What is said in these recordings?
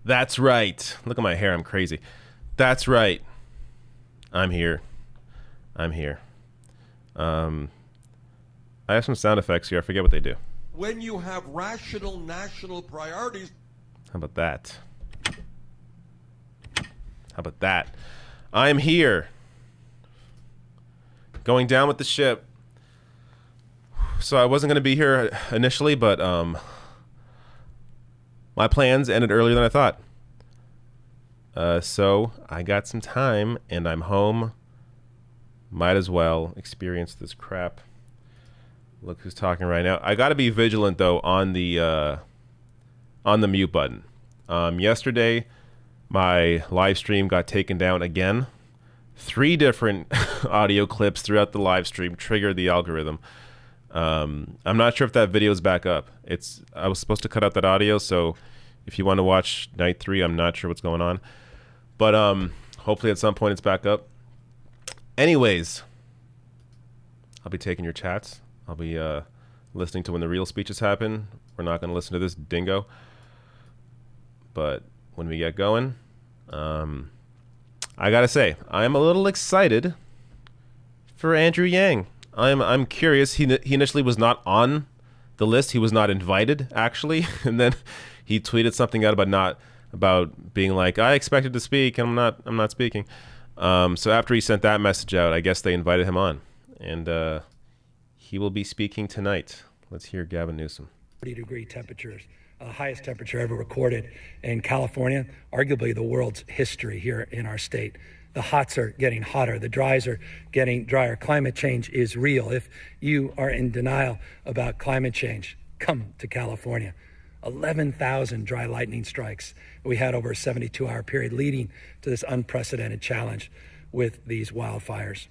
That's right. Look at my hair. I'm crazy. That's right. I'm here. I have some sound effects here. I forget what they do. When you have rational national priorities. How about that? I am here. Going down with the ship. So I wasn't going to be here initially, but my plans ended earlier than I thought. So I got some time and I'm home. Might as well experience this crap. Look who's talking right now. I got to be vigilant though on the mute button. Yesterday, my live stream got taken down again. 3 different audio clips throughout the live stream triggered the algorithm. I'm not sure if that video is back up. I was supposed to cut out that audio, so if you want to watch night 3, I'm not sure what's going on. But hopefully at some point it's back up. Anyways, I'll be taking your chats. I'll be listening to when the real speeches happen. We're not going to listen to this dingo. But when we get going, I gotta say, I'm a little excited for Andrew Yang. I'm curious. He initially was not on the list. He was not invited, actually, and then he tweeted something out about being like, I expected to speak, and I'm not speaking. So after he sent that message out, I guess they invited him on, and he will be speaking tonight. Let's hear Gavin Newsom. 40-degree temperatures. Highest temperature ever recorded in California, arguably the world's history here in our state. The hots are getting hotter, the dries are getting drier. Climate change is real. If you are in denial about climate change, come to California. 11,000 dry lightning strikes we had over a 72-hour period, leading to this unprecedented challenge with these wildfires.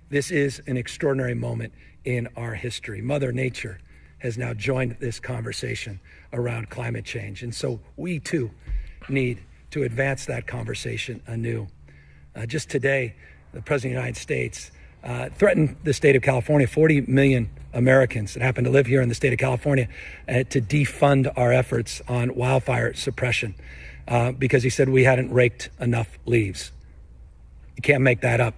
This is an extraordinary moment in our history. Mother Nature has now joined this conversation around climate change. And so we too need to advance that conversation anew. Just today, the President of the United States threatened the state of California, 40 million Americans that happen to live here in the state of California, to defund our efforts on wildfire suppression because he said we hadn't raked enough leaves. You can't make that up.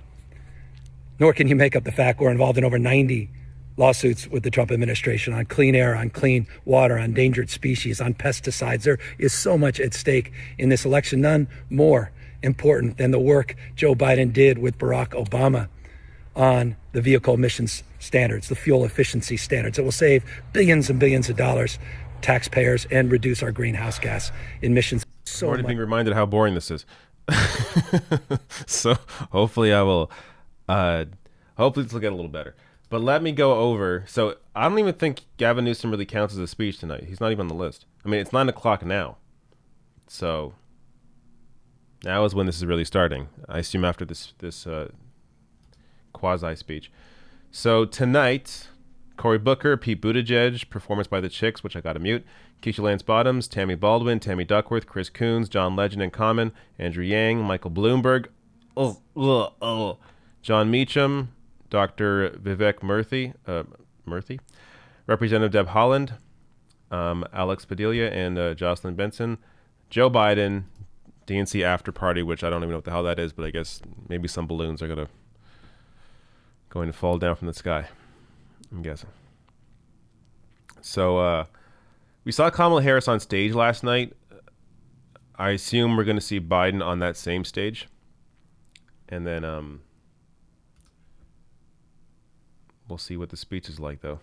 Nor can you make up the fact we're involved in over 90 lawsuits with the Trump administration on clean air, on clean water, on endangered species, on pesticides. There is so much at stake in this election, none more important than the work Joe Biden did with Barack Obama on the vehicle emissions standards, the fuel efficiency standards that will save billions and billions of dollars taxpayers and reduce our greenhouse gas emissions. I'm already being reminded how boring this is. So hopefully I will, hopefully this will get a little better. But let me go over. So I don't even think Gavin Newsom really counts as a speech tonight. He's not even on the list. I mean, it's 9 o'clock now. So now is when this is really starting. I assume after this quasi speech. So tonight, Cory Booker, Pete Buttigieg, Performance by the Chicks, which I got to mute. Keisha Lance Bottoms, Tammy Baldwin, Tammy Duckworth, Chris Coons, John Legend and Common, Andrew Yang, Michael Bloomberg, John Meacham, Dr. Vivek Murthy, Representative Deb Haaland, Alex Padilla, and Jocelyn Benson, Joe Biden, DNC after party, which I don't even know what the hell that is, but I guess maybe some balloons are going to fall down from the sky, I'm guessing. So we saw Kamala Harris on stage last night. I assume we're going to see Biden on that same stage. And then we'll see what the speech is like, though.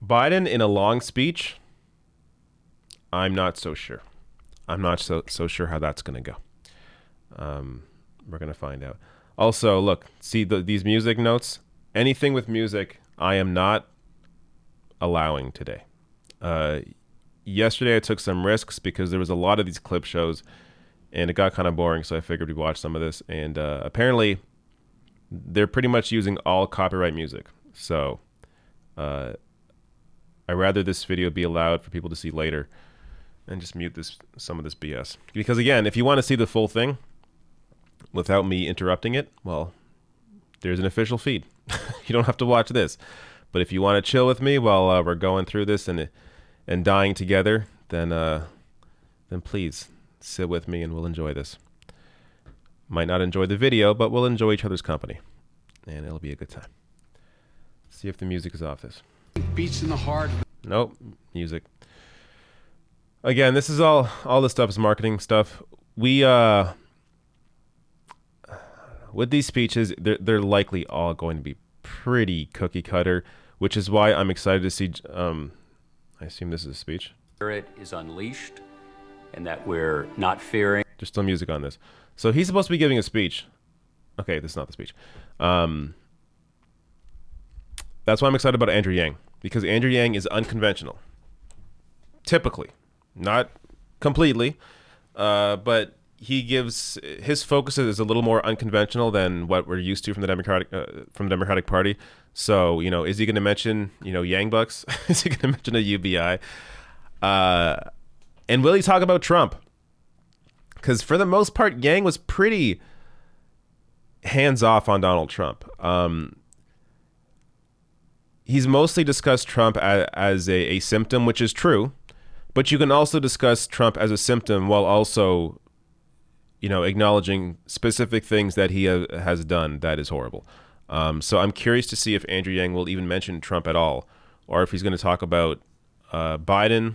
Biden in a long speech, I'm not so sure. I'm not so sure how that's going to go. We're going to find out. Also, look, see these music notes? Anything with music, I am not allowing today. Yesterday, I took some risks because there was a lot of these clip shows, and it got kind of boring, so I figured we'd watch some of this. And apparently, they're pretty much using all copyright music. So I'd rather this video be allowed for people to see later and just mute some of this BS. Because, again, if you want to see the full thing without me interrupting it, well, there's an official feed. You don't have to watch this. But if you want to chill with me while we're going through this and dying together, then please sit with me and we'll enjoy this. Might not enjoy the video, but we'll enjoy each other's company. And it'll be a good time. See if the music is off this. Beats in the heart. Nope, music. Again, this is all this stuff is marketing stuff. We with these speeches, they're likely all going to be pretty cookie cutter, which is why I'm excited to see. I assume this is a speech. Spirit is unleashed, and that we're not fearing. There's still music on this. So he's supposed to be giving a speech. Okay, this is not the speech. That's why I'm excited about Andrew Yang, because Andrew Yang is unconventional. Typically, not completely, but his focus is a little more unconventional than what we're used to from the Democratic Party. So, is he going to mention, Yang Bucks? Is he going to mention a UBI? And will he talk about Trump? Because for the most part, Yang was pretty hands off on Donald Trump. He's mostly discussed Trump as a symptom, which is true, but you can also discuss Trump as a symptom while also, acknowledging specific things that he has done that is horrible. So I'm curious to see if Andrew Yang will even mention Trump at all, or if he's going to talk about Biden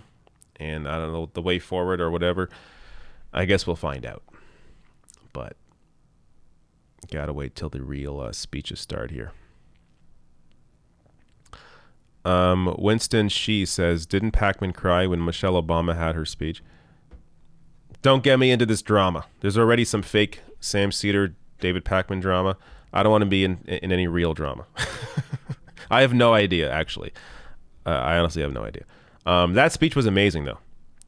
and, I don't know, the way forward or whatever. I guess we'll find out. But gotta wait till the real speeches start here. Winston Shee says, didn't Pac-Man cry when Michelle Obama had her speech? Don't get me into this drama. There's already some fake Sam Cedar, David Pac-Man drama. I don't want to be in any real drama. I have no idea, actually. I honestly have no idea. That speech was amazing, though.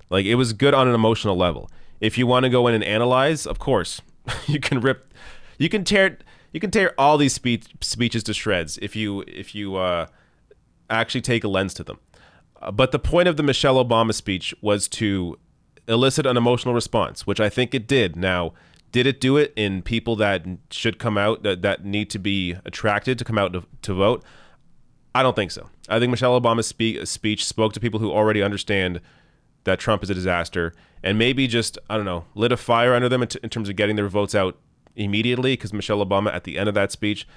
Like, it was good on an emotional level. If you want to go in and analyze, of course, you can tear all these speeches to shreds if you actually take a lens to them. But the point of the Michelle Obama speech was to elicit an emotional response, which I think it did. Now, did it do it in people that should come out, that need to be attracted to come out to vote? I don't think so. I think Michelle Obama's speech spoke to people who already understand that Trump is a disaster, and maybe just, I don't know, lit a fire under them in terms of getting their votes out immediately, because Michelle Obama at the end of that speech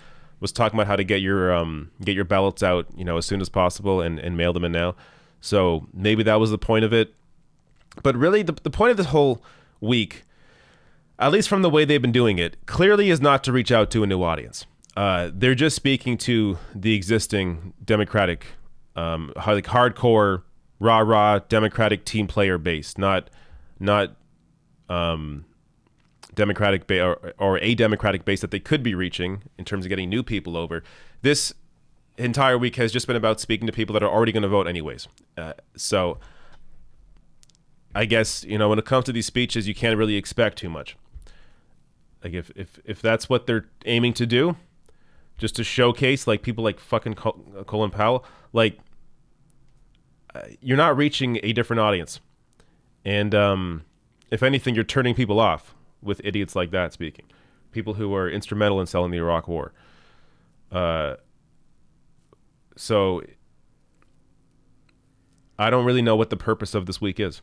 was talking about how to get your ballots out, as soon as possible and mail them in now. So maybe that was the point of it. But really, the point of this whole week, at least from the way they've been doing it, clearly is not to reach out to a new audience. They're just speaking to the existing Democratic, hardcore, rah-rah Democratic team player base, not Democratic or a Democratic base that they could be reaching in terms of getting new people over. This entire week has just been about speaking to people that are already going to vote anyways. So I guess, when it comes to these speeches, you can't really expect too much. Like if that's what they're aiming to do, just to showcase like people like fucking Colin Powell, like you're not reaching a different audience. And if anything, you're turning people off with idiots like that speaking. People who are instrumental in selling the Iraq War. So I don't really know what the purpose of this week is,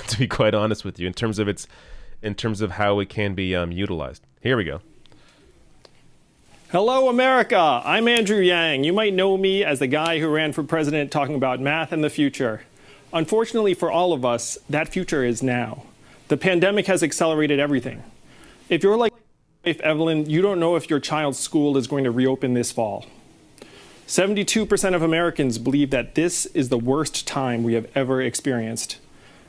to be quite honest with you, in terms of how it can be utilized. Here we go. Hello, America. I'm Andrew Yang. You might know me as the guy who ran for president talking about math and the future. Unfortunately for all of us, that future is now. The pandemic has accelerated everything. If you're like Evelyn, you don't know if your child's school is going to reopen this fall. 72% of Americans believe that this is the worst time we have ever experienced.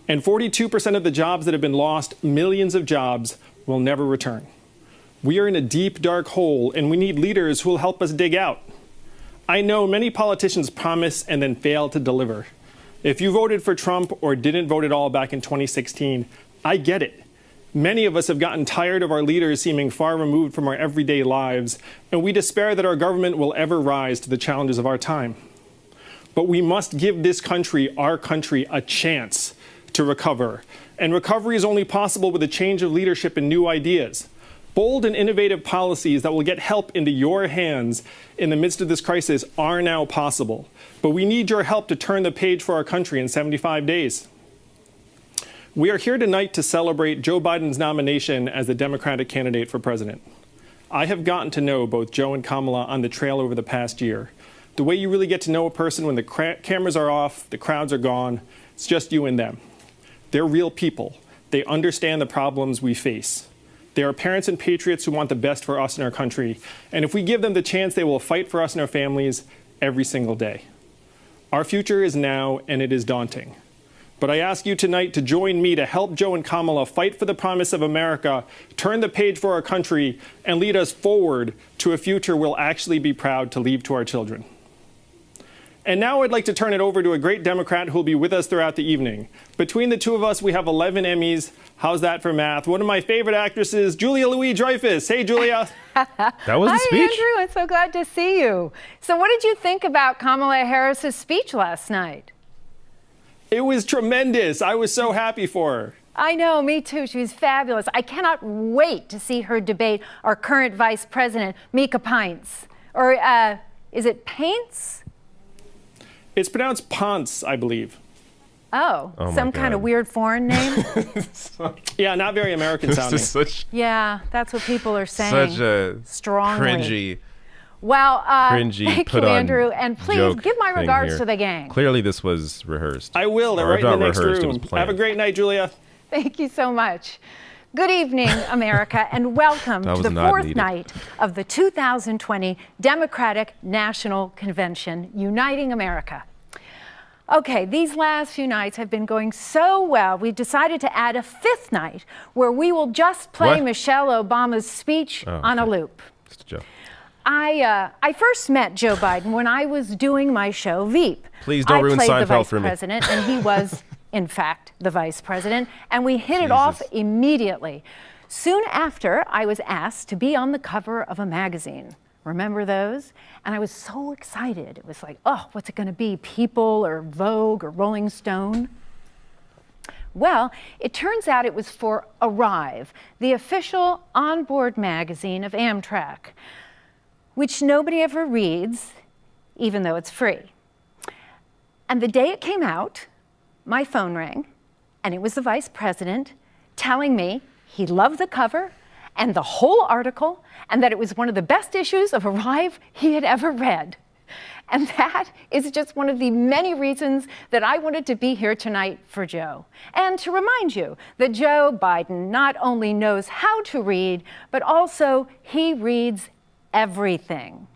And 42% of the jobs that have been lost, millions of jobs, will never return. We are in a deep, dark hole, and we need leaders who will help us dig out. I know many politicians promise and then fail to deliver. If you voted for Trump or didn't vote at all back in 2016, I get it. Many of us have gotten tired of our leaders seeming far removed from our everyday lives, and we despair that our government will ever rise to the challenges of our time. But we must give this country, our country, a chance to recover. And recovery is only possible with a change of leadership and new ideas. Bold and innovative policies that will get help into your hands in the midst of this crisis are now possible. But we need your help to turn the page for our country in 75 days. We are here tonight to celebrate Joe Biden's nomination as the Democratic candidate for president. I have gotten to know both Joe and Kamala on the trail over the past year. The way you really get to know a person when the cameras are off, the crowds are gone, it's just you and them. They're real people. They understand the problems we face. They are parents and patriots who want the best for us and our country. And if we give them the chance, they will fight for us and our families every single day. Our future is now, and it is daunting. But I ask you tonight to join me to help Joe and Kamala fight for the promise of America, turn the page for our country, and lead us forward to a future we'll actually be proud to leave to our children. And now I'd like to turn it over to a great Democrat who will be with us throughout the evening. Between the two of us, we have 11 Emmys. How's that for math? One of my favorite actresses, Julia Louis-Dreyfus. Hey, Julia. That was the speech? Hi, Andrew. I'm so glad to see you. So what did you think about Kamala Harris's speech last night? It was tremendous. I was so happy for her. I know, me too. She was fabulous. I cannot wait to see her debate our current vice president, Mika Pints. Or is it Paints? It's pronounced Ponce, I believe. Oh some kind of weird foreign name? Yeah, not very American sounding. Yeah, that's what people are saying. Such a strongly. cringy. Well, Cringy, thank put you, on Andrew, and please give my regards to the gang. Clearly, this was rehearsed. I will. They're right in the next room. Have a great night, Julia. Thank you so much. Good evening, America, and welcome to the fourth night of the 2020 Democratic National Convention, Uniting America. Okay, these last few nights have been going so well, we decided to add a fifth night where we will just play Michelle Obama's speech on a loop. Just a joke. I first met Joe Biden when I was doing my show, Veep. Please don't ruin Seinfeld for me. I played the vice president, and he was, in fact, the vice president, and we hit it off immediately. Soon after, I was asked to be on the cover of a magazine. Remember those? And I was so excited. It was like, oh, what's it going to be? People or Vogue or Rolling Stone? Well, it turns out it was for Arrive, the official onboard magazine of Amtrak, which nobody ever reads, even though it's free. And the day it came out, my phone rang, and it was the vice president telling me he loved the cover and the whole article, and that it was one of the best issues of Arrive he had ever read. And that is just one of the many reasons that I wanted to be here tonight for Joe. And to remind you that Joe Biden not only knows how to read, but also he reads everything.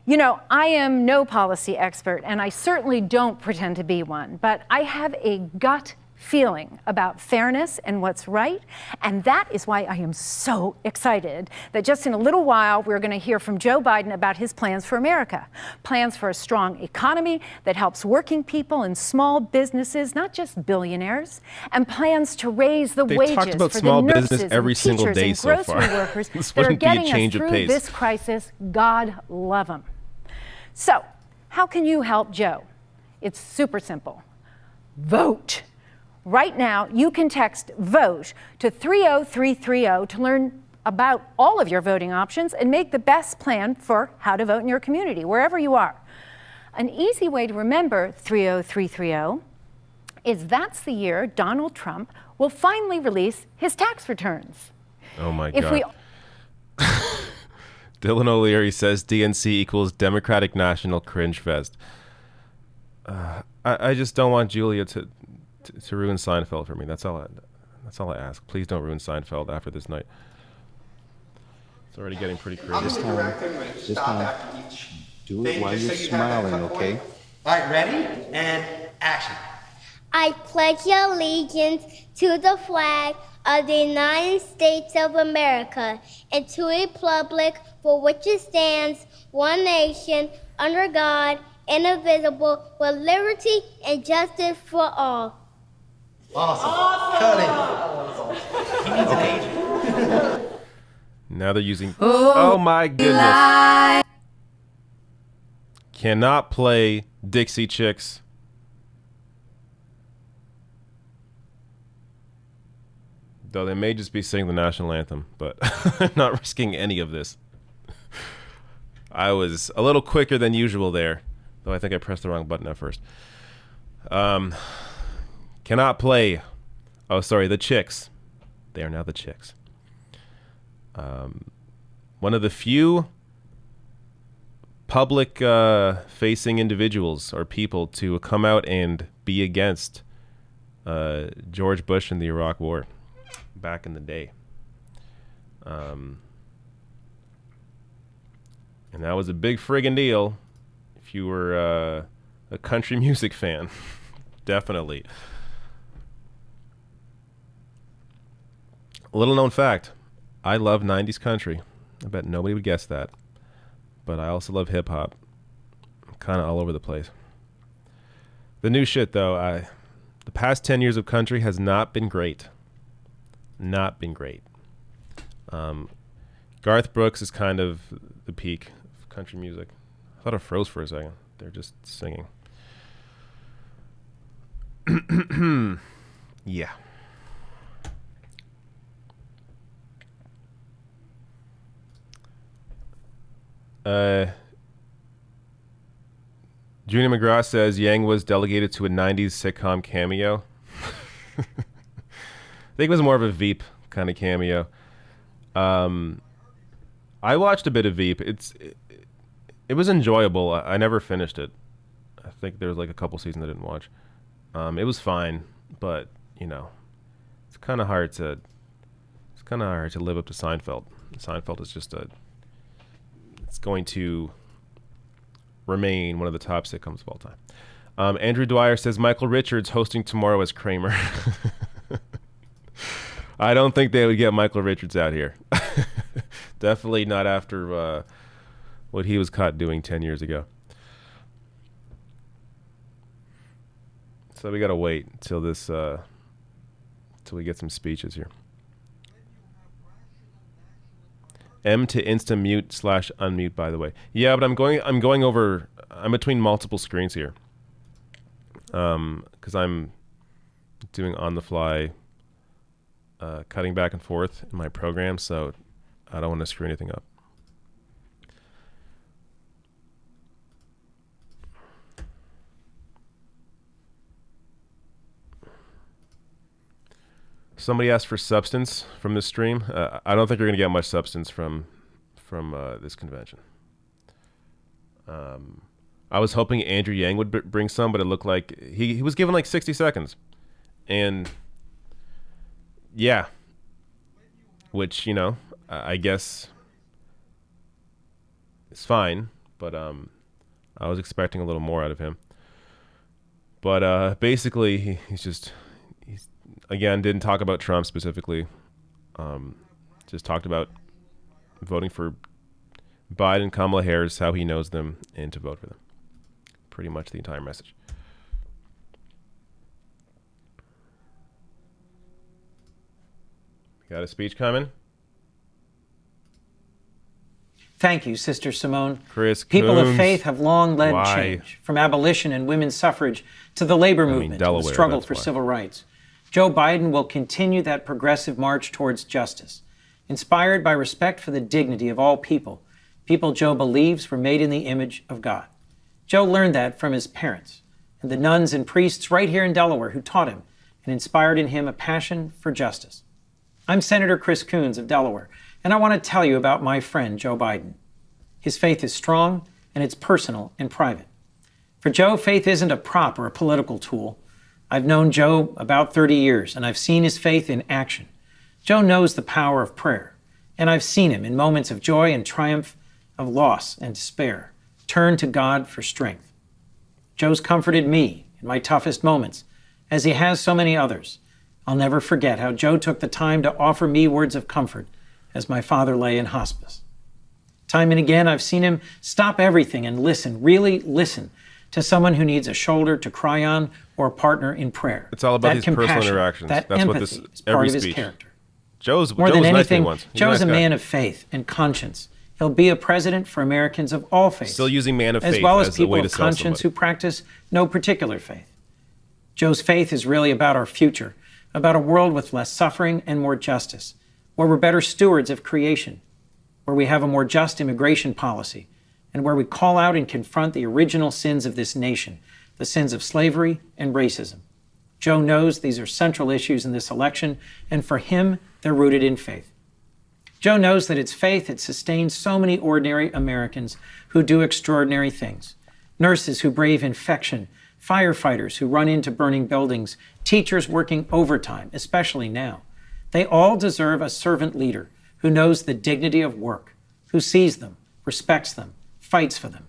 You know, I am no policy expert, and I certainly don't pretend to be one, but I have a gut feeling about fairness and what's right. And that is why I am so excited that just in a little while, we're going to hear from Joe Biden about his plans for America. Plans for a strong economy that helps working people and small businesses, not just billionaires, and plans to raise the wages talked about for small the nurses business every and single teachers day and so grocery far. workers This that are wouldn't be a getting change us of through pace. this crisis. God love them. So, how can you help Joe? It's super simple. Vote. Right now, you can text VOTE to 30330 to learn about all of your voting options and make the best plan for how to vote in your community, wherever you are. An easy way to remember 30330 is that's the year Donald Trump will finally release his tax returns. Oh my If we God. Dylan O'Leary says DNC equals Democratic National Cringe Fest. I just don't want Julia to ruin Seinfeld for me. That's all I ask. Please don't ruin Seinfeld after this night. It's already getting pretty crazy. This time, do it while you're smiling, okay? All right, ready? And action. I pledge allegiance to the flag of the United States of America and to the republic for which it stands, one nation, under God, indivisible, with liberty and justice for all. Awesome. Cut it. He needs an agent. Now they're using... Oh my goodness. Cannot play Dixie Chicks. Though they may just be singing the national anthem, but I'm not risking any of this. I was a little quicker than usual there, though I think I pressed the wrong button at first. Cannot play. Oh, sorry, the Chicks. They are now the Chicks. One of the few public facing individuals or people to come out and be against George Bush and the Iraq War back in the day. And that was a big friggin' deal if you were a country music fan. Definitely. A little known fact, I love 90s country. I bet nobody would guess that. But I also love hip hop. I'm kind of all over the place. The new shit, though, the past 10 years of country has not been great. Not been great. Garth Brooks is kind of the peak of country music. I thought it froze for a second. They're just singing. Yeah. Junior McGraw says Yang was delegated to a 90s sitcom cameo. I think it was more of a Veep kind of cameo. I watched a bit of Veep. It was enjoyable. I never finished it. I think there was like a couple seasons I didn't watch. It was fine, but you know, it's kind of hard to live up to Seinfeld. Seinfeld is just it's going to remain one of the top sitcoms of all time. Andrew Dwyer says Michael Richards hosting tomorrow as Kramer. I don't think they would get Michael Richards out here. Definitely not after what he was caught doing 10 years ago. So we gotta wait until this, till we get some speeches here. M to insta mute / unmute, by the way. Yeah, but I'm between multiple screens here. Because I'm doing on the fly cutting back and forth in my program, so I don't want to screw anything up. Somebody asked for substance from this stream. I don't think you're going to get much substance from this convention. I was hoping Andrew Yang would bring some, but it looked like he was given like 60 seconds. And yeah, which, you know, I guess is fine, but I was expecting a little more out of him. But basically, he's, again, didn't talk about Trump specifically. Just talked about voting for Biden, Kamala Harris, how he knows them, and to vote for them. Pretty much the entire message. Got a speech coming? Thank you, Sister Simone. Chris Coons. People of faith have long led Why? change, from abolition and women's suffrage to the labor movement, Delaware, and the struggle that's for why. civil rights. Joe Biden will continue that progressive march towards justice. Inspired by respect for the dignity of all people, people Joe believes were made in the image of God. Joe learned that from his parents and the nuns and priests right here in Delaware who taught him and inspired in him a passion for justice. I'm Senator Chris Coons of Delaware, and I want to tell you about my friend, Joe Biden. His faith is strong, and it's personal and private. For Joe, faith isn't a prop or a political tool. I've known Joe about 30 years, and I've seen his faith in action. Joe knows the power of prayer, and I've seen him in moments of joy and triumph, of loss and despair, turn to God for strength. Joe's comforted me in my toughest moments, as he has so many others. I'll never forget how Joe took the time to offer me words of comfort as my father lay in hospice. Time and again, I've seen him stop everything and listen, really listen, to someone who needs a shoulder to cry on or a partner in prayer. It's all about That these personal compassion, interactions. That That's what empathy this is part every of his speech. character. Joe's More than nice to me anything, once. He's Joe's nice a guy. man of faith and conscience. He'll be a president for Americans of all faiths. Still using man of as faith well as as a people way to of sell conscience somebody. who practice no particular faith. Joe's faith is really about our future, about a world with less suffering and more justice, where we're better stewards of creation, where we have a more just immigration policy, and where we call out and confront the original sins of this nation, the sins of slavery and racism. Joe knows these are central issues in this election, and for him, they're rooted in faith. Joe knows that it's faith that sustains so many ordinary Americans who do extraordinary things. Nurses who brave infection, firefighters who run into burning buildings, teachers working overtime, especially now. They all deserve a servant leader who knows the dignity of work, who sees them, respects them, fights for them.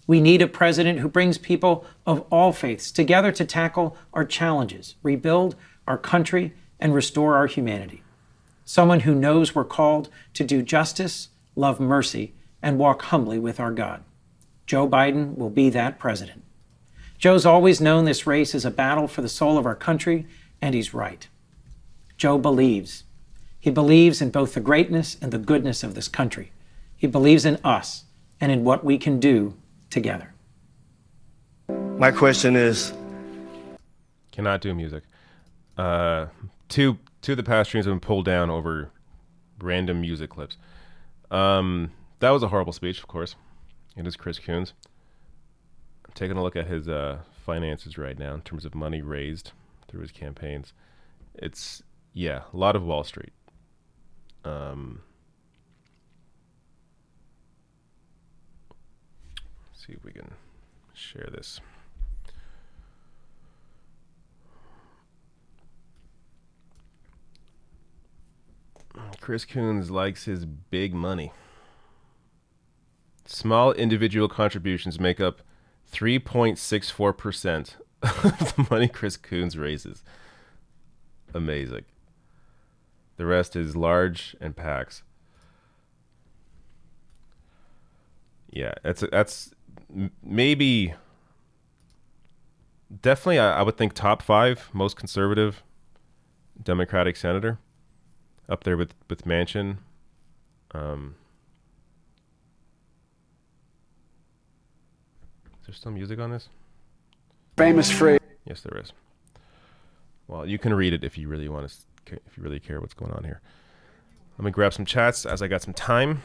We need a president who brings people of all faiths together to tackle our challenges, rebuild our country, and restore our humanity. Someone who knows we're called to do justice, love mercy, and walk humbly with our God. Joe Biden will be that president. Joe's always known this race is a battle for the soul of our country, and he's right. Joe believes. He believes in both the greatness and the goodness of this country. He believes in us and in what we can do together. My question is... Cannot do music. Two of the past streams have been pulled down over random music clips. That was a horrible speech, of course. It is Chris Coons. I'm taking a look at his finances right now in terms of money raised through his campaigns. It's, yeah, a lot of Wall Street. See if we can share this. Chris Coons likes his big money. Small individual contributions make up 3.64% of the money Chris Coons raises. Amazing. The rest is large and PACs. Yeah, that's maybe definitely I would think top 5 most conservative Democratic senator, up there with Manchin. Is there still music on this? Famous phrase. Yes, there is. Well, you can read it if you really want to, if you really care what's going on here. Let me grab some chats as I got some time.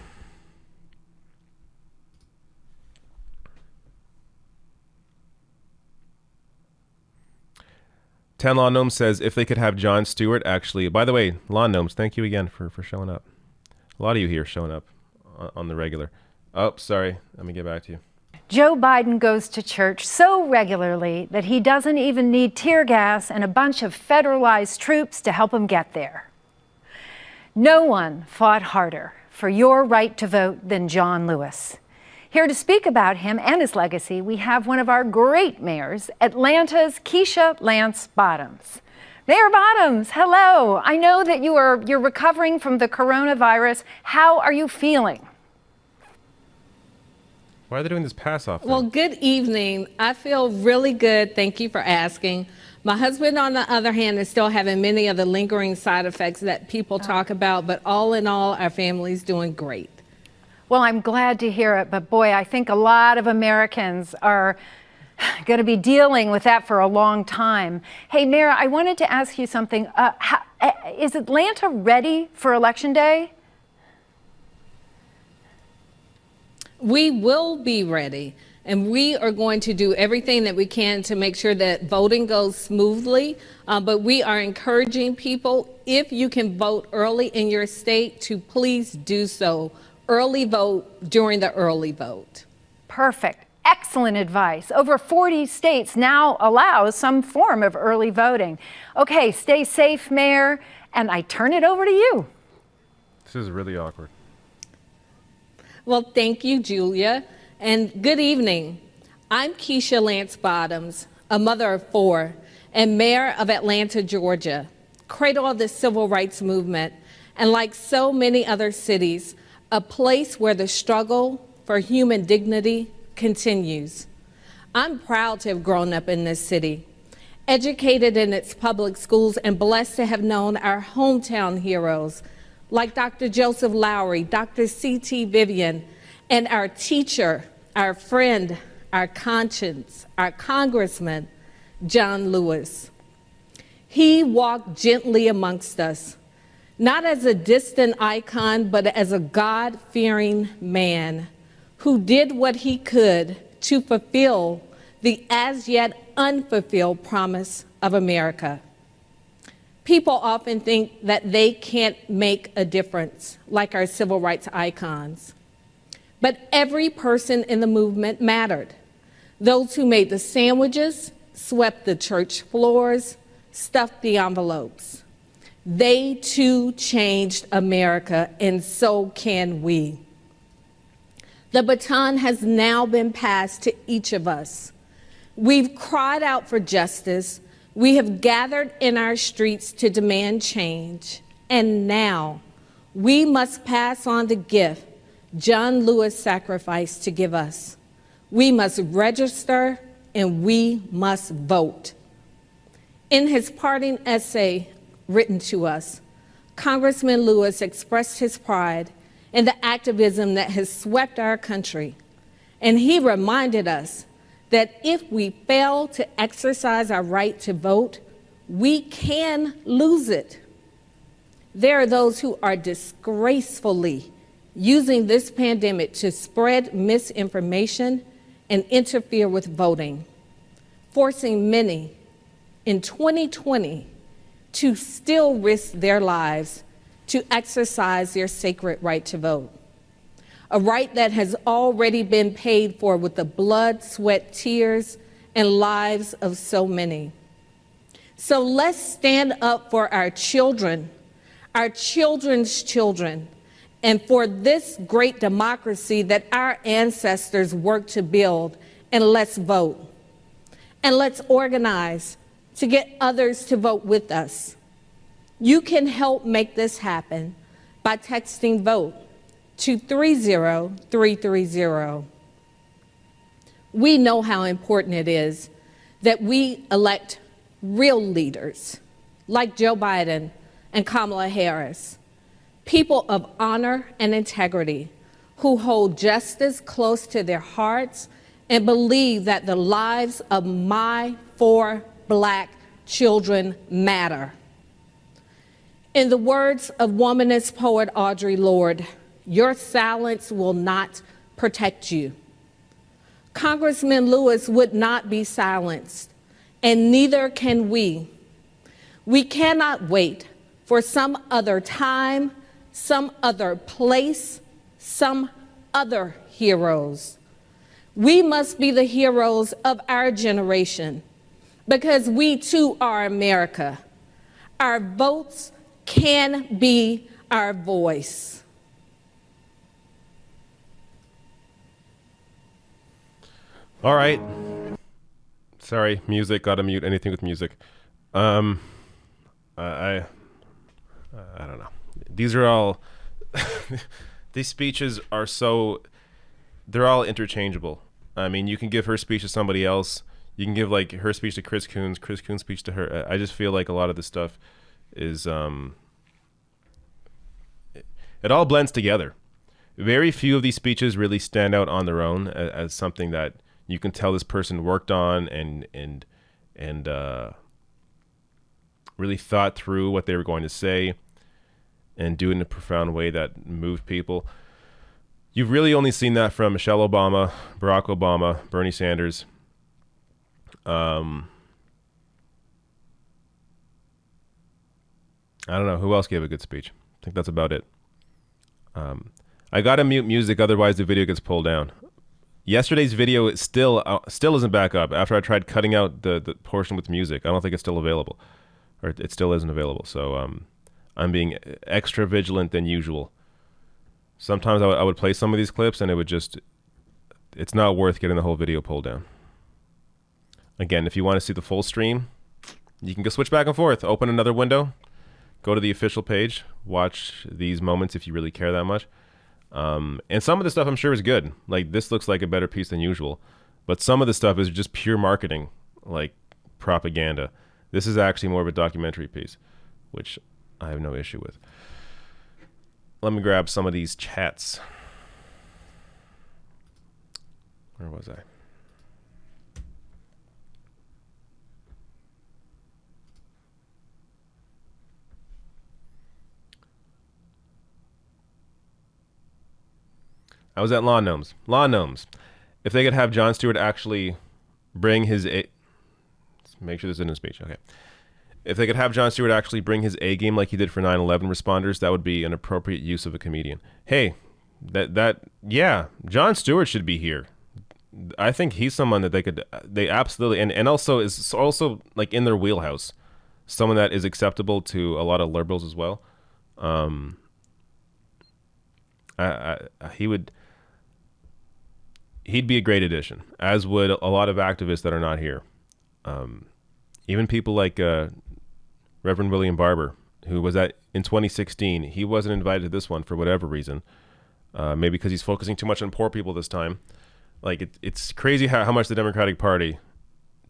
Ten Law Gnome says if they could have Jon Stewart, actually. By the way, Law Gnomes, thank you again for showing up. A lot of you here showing up on the regular. Oh, sorry. Let me get back to you. Joe Biden goes to church so regularly that he doesn't even need tear gas and a bunch of federalized troops to help him get there. No one fought harder for your right to vote than John Lewis. Here to speak about him and his legacy, we have one of our great mayors, Atlanta's Keisha Lance Bottoms. Mayor Bottoms, hello. I know that you're recovering from the coronavirus. How are you feeling? Why are they doing this pass-off thing? Well, good evening. I feel really good. Thank you for asking. My husband, on the other hand, is still having many of the lingering side effects that people talk about, but all in all, our family's doing great. Well, I'm glad to hear it, but boy, I think a lot of Americans are going to be dealing with that for a long time. Hey, Mayor, I wanted to ask you something. Is Atlanta ready for Election Day? We will be ready, and we are going to do everything that we can to make sure that voting goes smoothly. But we are encouraging people, if you can vote early in your state, to please do so. Early vote during the early vote. Perfect. Excellent advice. Over 40 states now allow some form of early voting. Okay, stay safe, Mayor, and I turn it over to you. This is really awkward. Well, thank you, Julia, and good evening. I'm Keisha Lance Bottoms, a mother of 4, and mayor of Atlanta, Georgia, cradle of the civil rights movement, and like so many other cities, a place where the struggle for human dignity continues. I'm proud to have grown up in this city, educated in its public schools, and blessed to have known our hometown heroes like Dr. Joseph Lowry, Dr. C.T. Vivian, and our teacher, our friend, our conscience, our congressman, John Lewis. He walked gently amongst us, not as a distant icon, but as a God-fearing man who did what he could to fulfill the as yet unfulfilled promise of America. People often think that they can't make a difference, like our civil rights icons. But every person in the movement mattered. Those who made the sandwiches, swept the church floors, stuffed the envelopes. They too changed America, and so can we. The baton has now been passed to each of us. We've cried out for justice. We have gathered in our streets to demand change, and now we must pass on the gift John Lewis sacrificed to give us. We must register and we must vote. In his parting essay written to us, Congressman Lewis expressed his pride in the activism that has swept our country, and he reminded us that if we fail to exercise our right to vote, we can lose it. There are those who are disgracefully using this pandemic to spread misinformation and interfere with voting, forcing many in 2020 to still risk their lives to exercise their sacred right to vote. A right that has already been paid for with the blood, sweat, tears, and lives of so many. So let's stand up for our children, our children's children, and for this great democracy that our ancestors worked to build, and let's vote. And let's organize to get others to vote with us. You can help make this happen by texting VOTE to 30330. We know how important it is that we elect real leaders like Joe Biden and Kamala Harris, people of honor and integrity who hold justice close to their hearts and believe that the lives of my 4 Black children matter. In the words of womanist poet Audre Lorde, your silence will not protect you. Congressman Lewis would not be silenced, and neither can we. We cannot wait for some other time, some other place, some other heroes. We must be the heroes of our generation because we too are America. Our votes can be our voice. All right. Sorry, music. Gotta mute anything with music. I don't know. These are all these speeches are they're all interchangeable. I mean, you can give her speech to somebody else. You can give like her speech to Chris Coons speech to her. I just feel like a lot of this stuff is it all blends together. Very few of these speeches really stand out on their own as something that you can tell this person worked on and really thought through what they were going to say and do it in a profound way that moved people. You've really only seen that from Michelle Obama, Barack Obama, Bernie Sanders. I don't know. Who else gave a good speech? I think that's about it. I got to mute music, otherwise the video gets pulled down. Yesterday's video is still isn't back up after I tried cutting out the portion with music. I don't think it's still available. Or it still isn't available. So I'm being extra vigilant than usual. Sometimes I would play some of these clips and it's not worth getting the whole video pulled down. Again, if you want to see the full stream, you can go switch back and forth. Open another window, go to the official page, watch these moments if you really care that much. And some of the stuff I'm sure is good. Like this looks like a better piece than usual. But some of the stuff is just pure marketing, like propaganda. This is actually more of a documentary piece, which I have no issue with. Let me grab some of these chats. Where was I? I was at Lawn Gnomes. Lawn Gnomes. If they could have Jon Stewart actually bring his let's make sure this isn't a speech. Okay. If they could have Jon Stewart actually bring his A game like he did for 9/11 responders, that would be an appropriate use of a comedian. Hey, yeah, Jon Stewart should be here. I think he's someone that they absolutely, and also is also like in their wheelhouse. Someone that is acceptable to a lot of liberals as well. He'd be a great addition, as would a lot of activists that are not here. Even people like Reverend William Barber, who was in 2016. He wasn't invited to this one for whatever reason. Maybe because he's focusing too much on poor people this time. Like it's crazy how much the Democratic Party,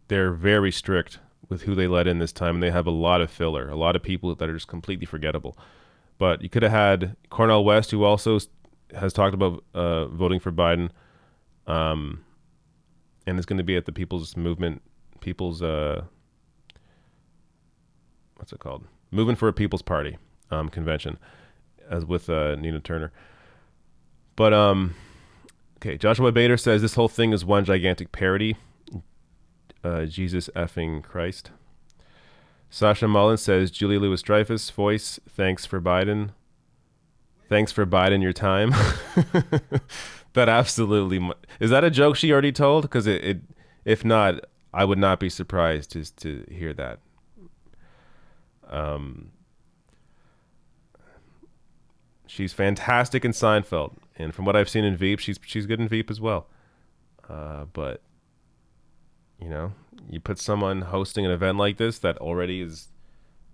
they're very strict with who they let in this time, and they have a lot of filler, a lot of people that are just completely forgettable. But you could have had Cornel West, who also has talked about voting for Biden, and is going to be at the People's Movement, what's it called? Movement for a People's Party convention, as with Nina Turner. But okay, Joshua Bader says this whole thing is one gigantic parody. Jesus effing Christ. Sasha Mullen says Julia Louis-Dreyfus voice. Thanks for Biden. Thanks for Biden your time. That absolutely is that a joke she already told? Because if not, I would not be surprised to hear that. She's fantastic in Seinfeld, and from what I've seen in Veep, she's good in Veep as well. But you know, you put someone hosting an event like this that already is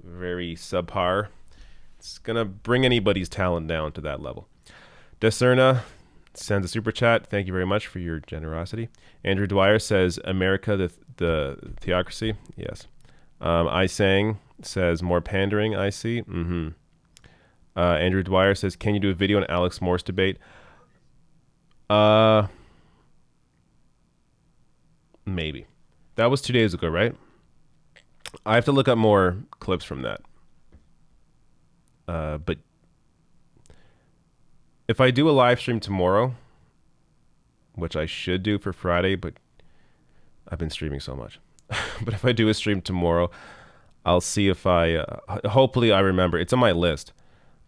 very subpar, it's gonna bring anybody's talent down to that level. Decerna sends a super chat. Thank you very much for your generosity. Andrew Dwyer says, America, the theocracy. Yes. I sang says, more pandering, I see. Mm-hmm. Andrew Dwyer says, can you do a video on Alex Morse debate? Maybe. That was 2 days ago, right? I have to look up more clips from that. But if I do a live stream tomorrow, which I should do for Friday, but I've been streaming so much. But if I do a stream tomorrow, I'll see if hopefully I remember. It's on my list,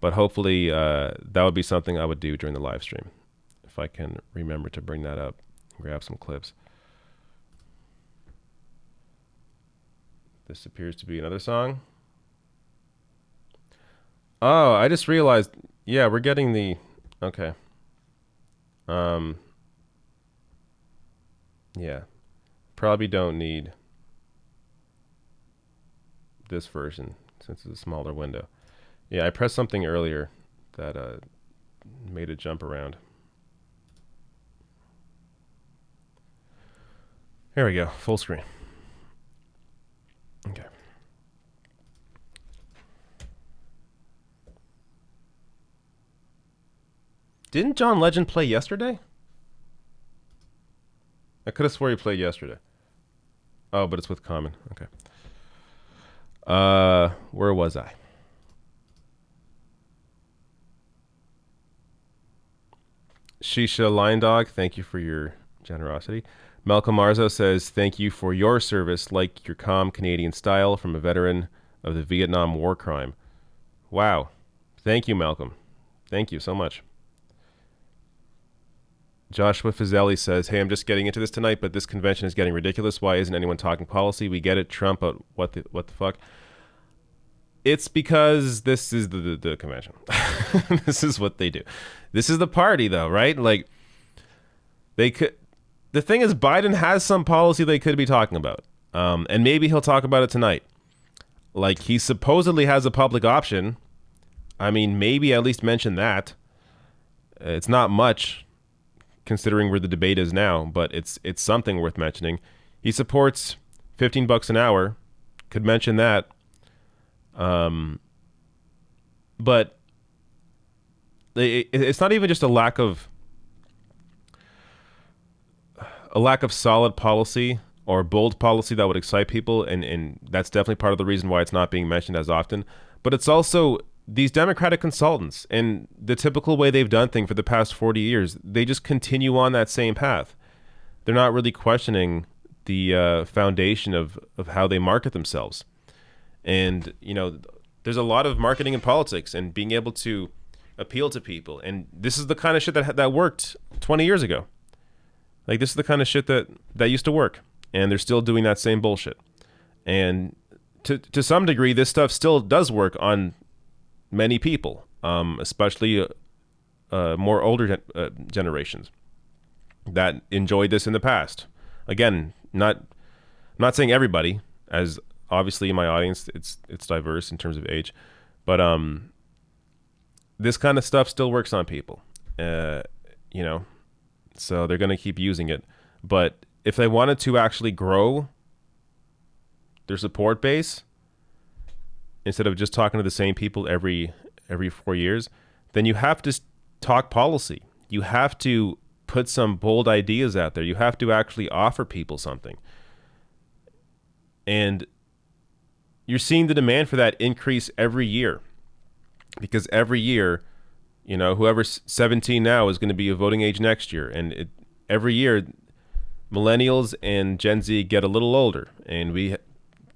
but hopefully that would be something I would do during the live stream. If I can remember to bring that up, grab some clips. This appears to be another song. Oh, I just realized, yeah, we're getting the, okay. Yeah, probably don't need this version since it's a smaller window. Yeah, I pressed something earlier that made it jump around. There we go, full screen. Okay. Didn't John Legend play yesterday? I could have swore he played yesterday. Oh, but it's with Common. Okay. Where was I? Shisha Line Dog, thank you for your generosity. Malcolm Marzo says, thank you for your service, like your calm Canadian style from a veteran of the Vietnam War crime. Wow. Thank you, Malcolm. Thank you so much. Joshua Fazeli says, hey, I'm just getting into this tonight, but this convention is getting ridiculous. Why isn't anyone talking policy? We get it, Trump, but what the fuck? It's because this is the convention. This is what they do. This is the party, though, right? Like, they could... The thing is, Biden has some policy they could be talking about. And maybe he'll talk about it tonight. Like, he supposedly has a public option. I mean, maybe at least mention that. It's not much, considering where the debate is now, but it's something worth mentioning. He supports $15 an hour. Could mention that. But it's not even just a lack of solid policy or bold policy that would excite people, and that's definitely part of the reason why it's not being mentioned as often. But it's also these Democratic consultants and the typical way they've done things for the past 40 years. They just continue on that same path. They're not really questioning the foundation of how they market themselves. And, you know, there's a lot of marketing in politics and being able to appeal to people. And this is the kind of shit that worked 20 years ago. Like, this is the kind of shit that used to work. And they're still doing that same bullshit. And to some degree, this stuff still does work on many people, especially more older generations that enjoyed this in the past. Again, I'm not saying everybody, as obviously in my audience it's diverse in terms of age, but this kind of stuff still works on people, you know, so they're going to keep using it. But if they wanted to actually grow their support base, instead of just talking to the same people every 4 years, then you have to talk policy. You have to put some bold ideas out there. You have to actually offer people something. And you're seeing the demand for that increase every year, because every year, you know, whoever's 17 now is going to be a voting age next year. And every year, millennials and Gen Z get a little older, and we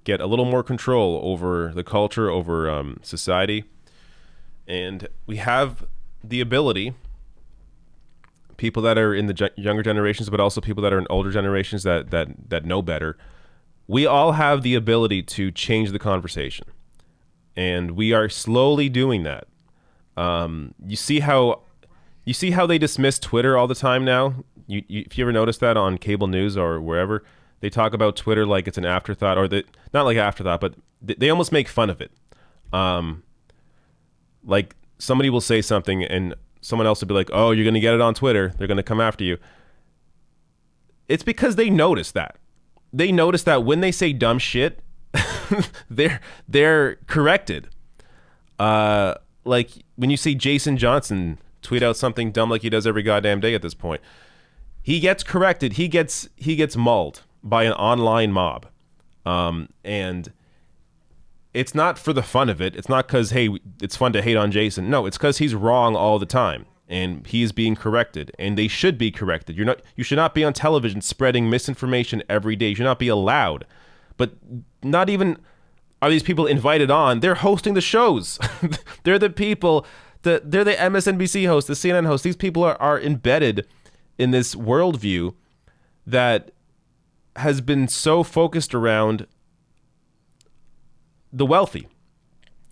get a little more control over the culture, over society. And we have the ability, people that are in the younger generations, but also people that are in older generations that know better, we all have the ability to change the conversation. And we are slowly doing that. You see how they dismiss Twitter all the time now? If you ever noticed that on cable news or wherever, they talk about Twitter like it's an afterthought, or not like afterthought, but they almost make fun of it. Like somebody will say something and someone else will be like, oh, you're going to get it on Twitter. They're going to come after you. It's because they notice that. They notice that when they say dumb shit, they're corrected. Like when you see Jason Johnson tweet out something dumb like he does every goddamn day at this point, he gets corrected. He gets mauled by an online mob. And it's not for the fun of it. It's not because, hey, it's fun to hate on Jason. No, it's because he's wrong all the time. And he is being corrected. And they should be corrected. You should not be on television spreading misinformation every day. You should not be allowed. But not even are these people invited on. They're hosting the shows. They're the people. They're the MSNBC hosts, the CNN hosts. These people are embedded in this worldview that has been so focused around the wealthy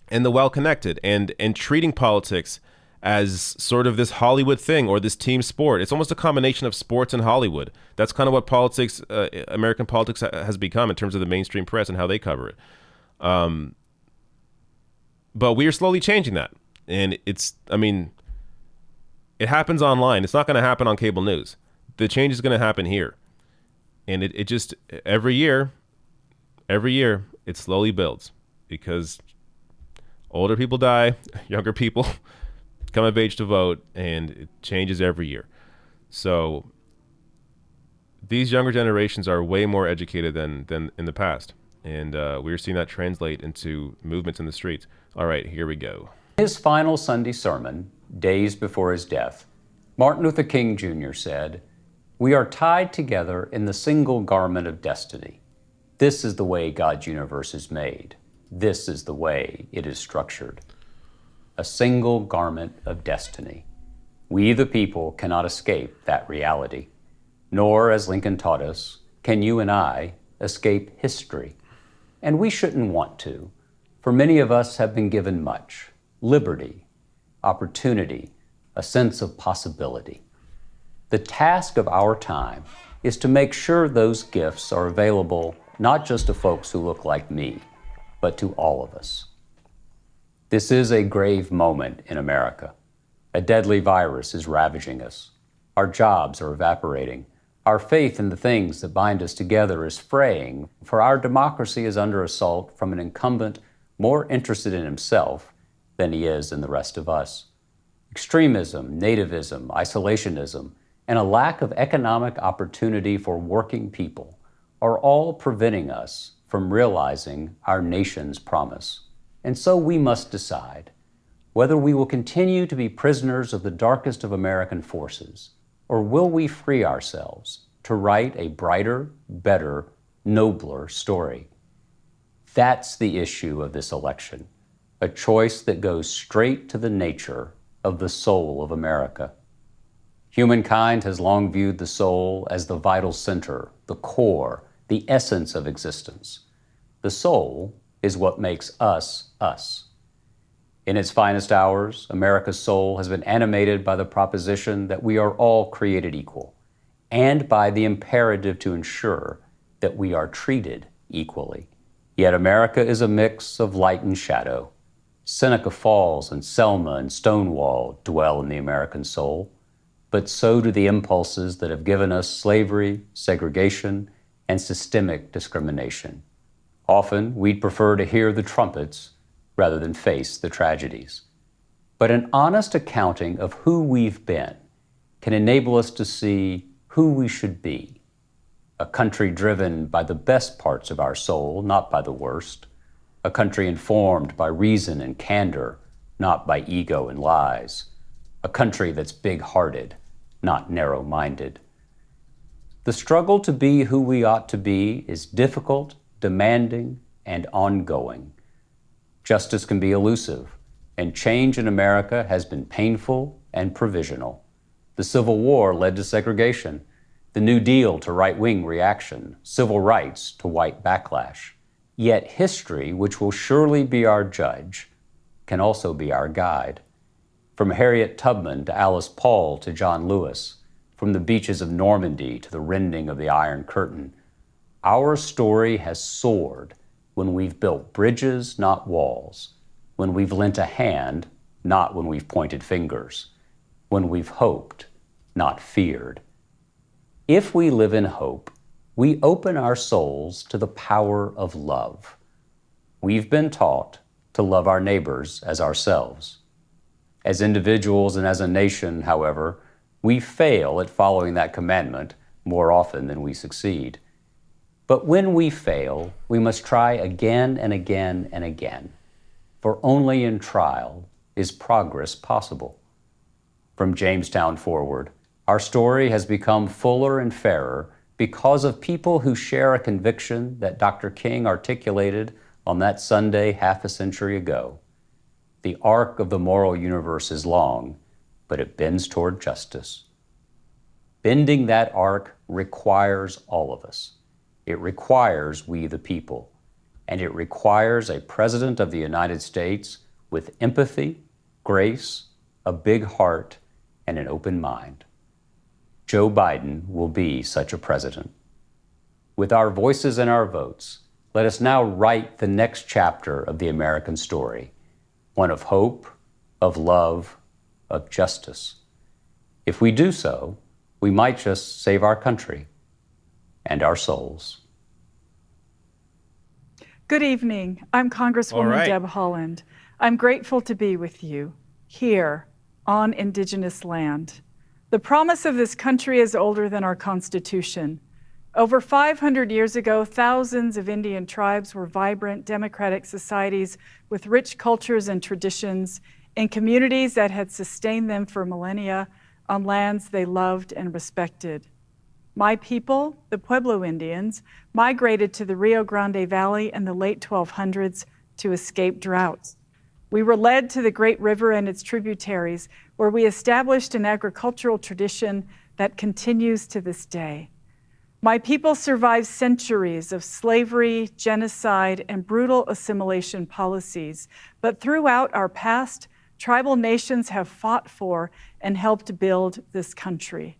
and the well-connected, and treating politics as sort of this Hollywood thing or this team sport. It's almost a combination of sports and Hollywood. That's kind of what politics, American politics has become in terms of the mainstream press and how they cover it. But we are slowly changing that. And it happens online. It's not going to happen on cable news. The change is going to happen here. And it just, every year, it slowly builds because older people die, younger people come of age to vote, and it changes every year. So these younger generations are way more educated than in the past. And we're seeing that translate into movements in the streets. All right, here we go. His final Sunday sermon, days before his death, Martin Luther King Jr. said, "We are tied together in the single garment of destiny. This is the way God's universe is made. This is the way it is structured. A single garment of destiny. We, the people, cannot escape that reality. Nor, as Lincoln taught us, can you and I escape history. And we shouldn't want to, for many of us have been given much: liberty, opportunity, a sense of possibility. The task of our time is to make sure those gifts are available not just to folks who look like me, but to all of us." This is a grave moment in America. A deadly virus is ravaging us. Our jobs are evaporating. Our faith in the things that bind us together is fraying, for our democracy is under assault from an incumbent more interested in himself than he is in the rest of us. Extremism, nativism, isolationism, and a lack of economic opportunity for working people are all preventing us from realizing our nation's promise. And so we must decide whether we will continue to be prisoners of the darkest of American forces, or will we free ourselves to write a brighter, better, nobler story. That's the issue of this election, a choice that goes straight to the nature of the soul of America. Humankind has long viewed the soul as the vital center, the core, the essence of existence. The soul is what makes us, us. In its finest hours, America's soul has been animated by the proposition that we are all created equal, and by the imperative to ensure that we are treated equally. Yet America is a mix of light and shadow. Seneca Falls and Selma and Stonewall dwell in the American soul, but so do the impulses that have given us slavery, segregation, and systemic discrimination. Often, we'd prefer to hear the trumpets rather than face the tragedies. But an honest accounting of who we've been can enable us to see who we should be. A country driven by the best parts of our soul, not by the worst. A country informed by reason and candor, not by ego and lies. A country that's big-hearted, not narrow-minded. The struggle to be who we ought to be is difficult, demanding, and ongoing. Justice can be elusive, and change in America has been painful and provisional. The Civil War led to segregation, the New Deal to right-wing reaction, civil rights to white backlash. Yet history, which will surely be our judge, can also be our guide. From Harriet Tubman to Alice Paul to John Lewis, from the beaches of Normandy to the rending of the Iron Curtain, our story has soared when we've built bridges, not walls, when we've lent a hand, not when we've pointed fingers, when we've hoped, not feared. If we live in hope, we open our souls to the power of love. We've been taught to love our neighbors as ourselves. As individuals and as a nation, however, we fail at following that commandment more often than we succeed. But when we fail, we must try again and again and again, for only in trial is progress possible. From Jamestown forward, our story has become fuller and fairer because of people who share a conviction that Dr. King articulated on that Sunday half a century ago. The arc of the moral universe is long, but it bends toward justice. Bending that arc requires all of us. It requires we the people, and it requires a President of the United States with empathy, grace, a big heart, and an open mind. Joe Biden will be such a president. With our voices and our votes, let us now write the next chapter of the American story. one of hope, of love, of justice. If we do so, we might just save our country and our souls. Good evening. I'm Congresswoman Deb Haaland. I'm grateful to be with you here on Indigenous land. The promise of this country is older than our Constitution. Over 500 years ago, thousands of Indian tribes were vibrant, democratic societies with rich cultures and traditions in communities that had sustained them for millennia on lands they loved and respected. My people, the Pueblo Indians, migrated to the Rio Grande Valley in the late 1200s to escape droughts. We were led to the great river and its tributaries, where we established an agricultural tradition that continues to this day. My people survived centuries of slavery, genocide, and brutal assimilation policies, but throughout our past, tribal nations have fought for and helped build this country.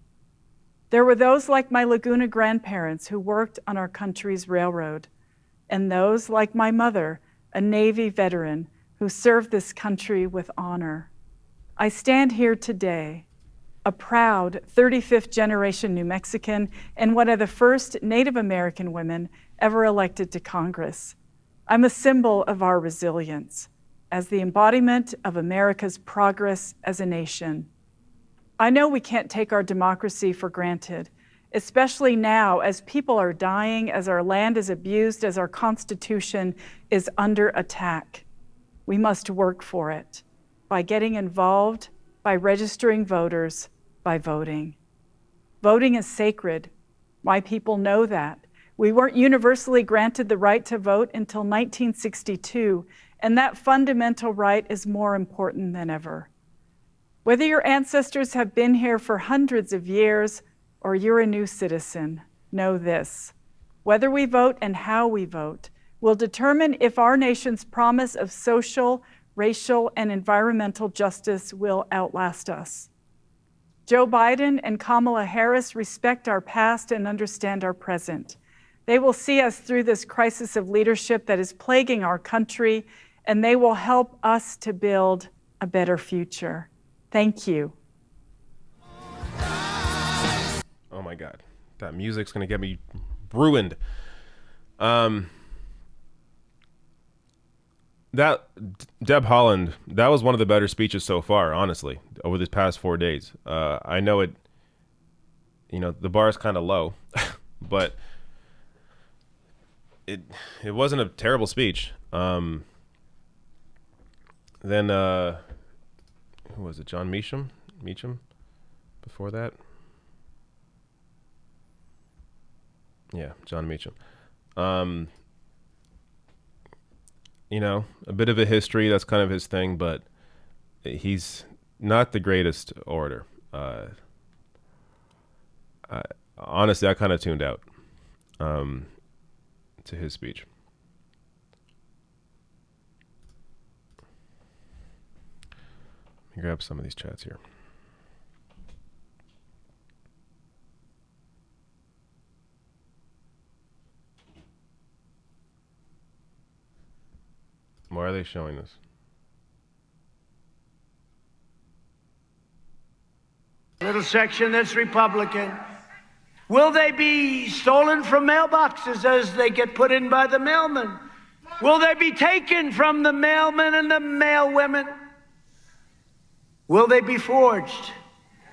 There were those like my Laguna grandparents who worked on our country's railroad, and those like my mother, a Navy veteran who served this country with honor. I stand here today, a proud 35th generation New Mexican and one of the first Native American women ever elected to Congress. I'm a symbol of our resilience as the embodiment of America's progress as a nation. I know we can't take our democracy for granted, especially now as people are dying, as our land is abused, as our Constitution is under attack. We must work for it by getting involved, by registering voters, by voting. Voting is sacred. My people know that. We weren't universally granted the right to vote until 1962, and that fundamental right is more important than ever. Whether your ancestors have been here for hundreds of years or you're a new citizen, know this: whether we vote and how we vote will determine if our nation's promise of social, racial, and environmental justice will outlast us. Joe Biden and Kamala Harris respect our past and understand our present. They will see us through this crisis of leadership that is plaguing our country, and they will help us to build a better future. Thank you. Oh my God, that music's gonna get me ruined. That Deb Haaland, that was one of the better speeches so far, honestly, over these past 4 days. I know it, the bar is kind of low, but it wasn't a terrible speech. Then who was it? John Meacham? Before that? Yeah, John Meacham. A bit of a history, that's kind of his thing, but he's not the greatest orator. Honestly, I kind of tuned out to his speech. Let me grab some of these chats here. Why are they showing this? Little section that's Republican. Will they be stolen from mailboxes as they get put in by the mailman? Will they be taken from the mailmen and the mailwomen? Will they be forged?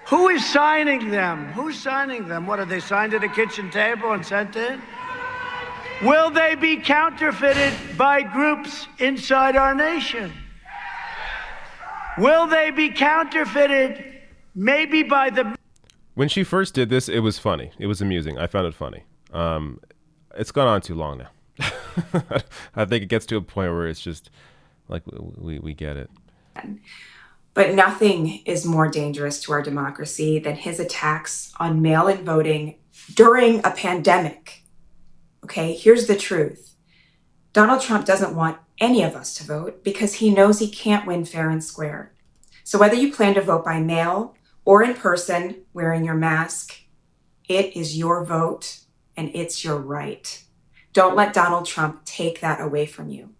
Who is signing them? Who's signing them? What, are they signed at a kitchen table and sent in? Will they be counterfeited by groups inside our nation? Will they be counterfeited maybe by the... When she first did this, it was funny. It was amusing. I found it funny. It's gone on too long now. I think it gets to a point where it's just like we get it. But nothing is more dangerous to our democracy than his attacks on mail-in voting during a pandemic. Okay, here's the truth. Donald Trump doesn't want any of us to vote because he knows he can't win fair and square. So whether you plan to vote by mail or in person wearing your mask, it is your vote and it's your right. Don't let Donald Trump take that away from you.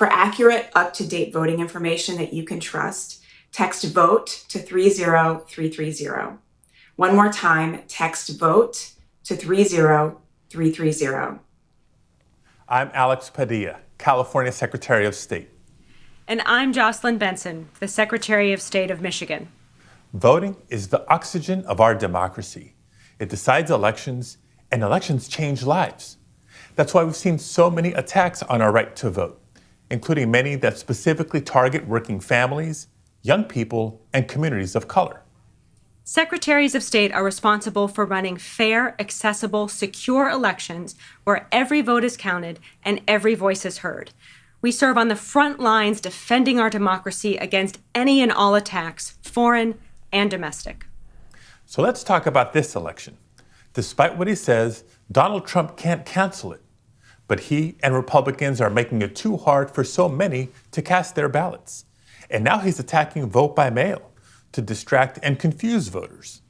For accurate, up-to-date voting information that you can trust, text VOTE to 30330. One more time, text VOTE to 30330. I'm Alex Padilla, California Secretary of State. And I'm Jocelyn Benson, the Secretary of State of Michigan. Voting is the oxygen of our democracy. It decides elections, and elections change lives. That's why we've seen so many attacks on our right to vote, including many that specifically target working families, young people, and communities of color. Secretaries of State are responsible for running fair, accessible, secure elections where every vote is counted and every voice is heard. We serve on the front lines defending our democracy against any and all attacks, foreign and domestic. So let's talk about this election. Despite what he says, Donald Trump can't cancel it. But he and Republicans are making it too hard for so many to cast their ballots. And now he's attacking vote by mail to distract and confuse voters.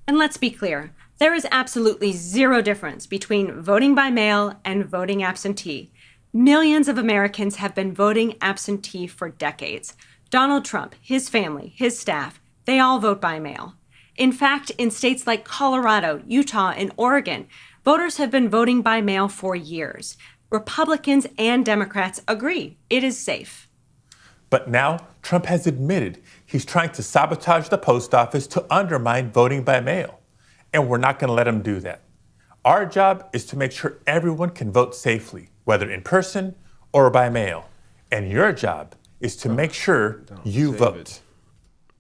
And let's be clear, there is absolutely zero difference between voting by mail and voting absentee. Millions of Americans have been voting absentee for decades. Donald Trump, his family, his staff, they all vote by mail. In fact, in states like Colorado, Utah, and Oregon, voters have been voting by mail for years. Republicans and Democrats agree it is safe. But now Trump has admitted he's trying to sabotage the post office to undermine voting by mail. And we're not going to let him do that. Our job is to make sure everyone can vote safely, whether in person or by mail. And your job is to make sure you vote.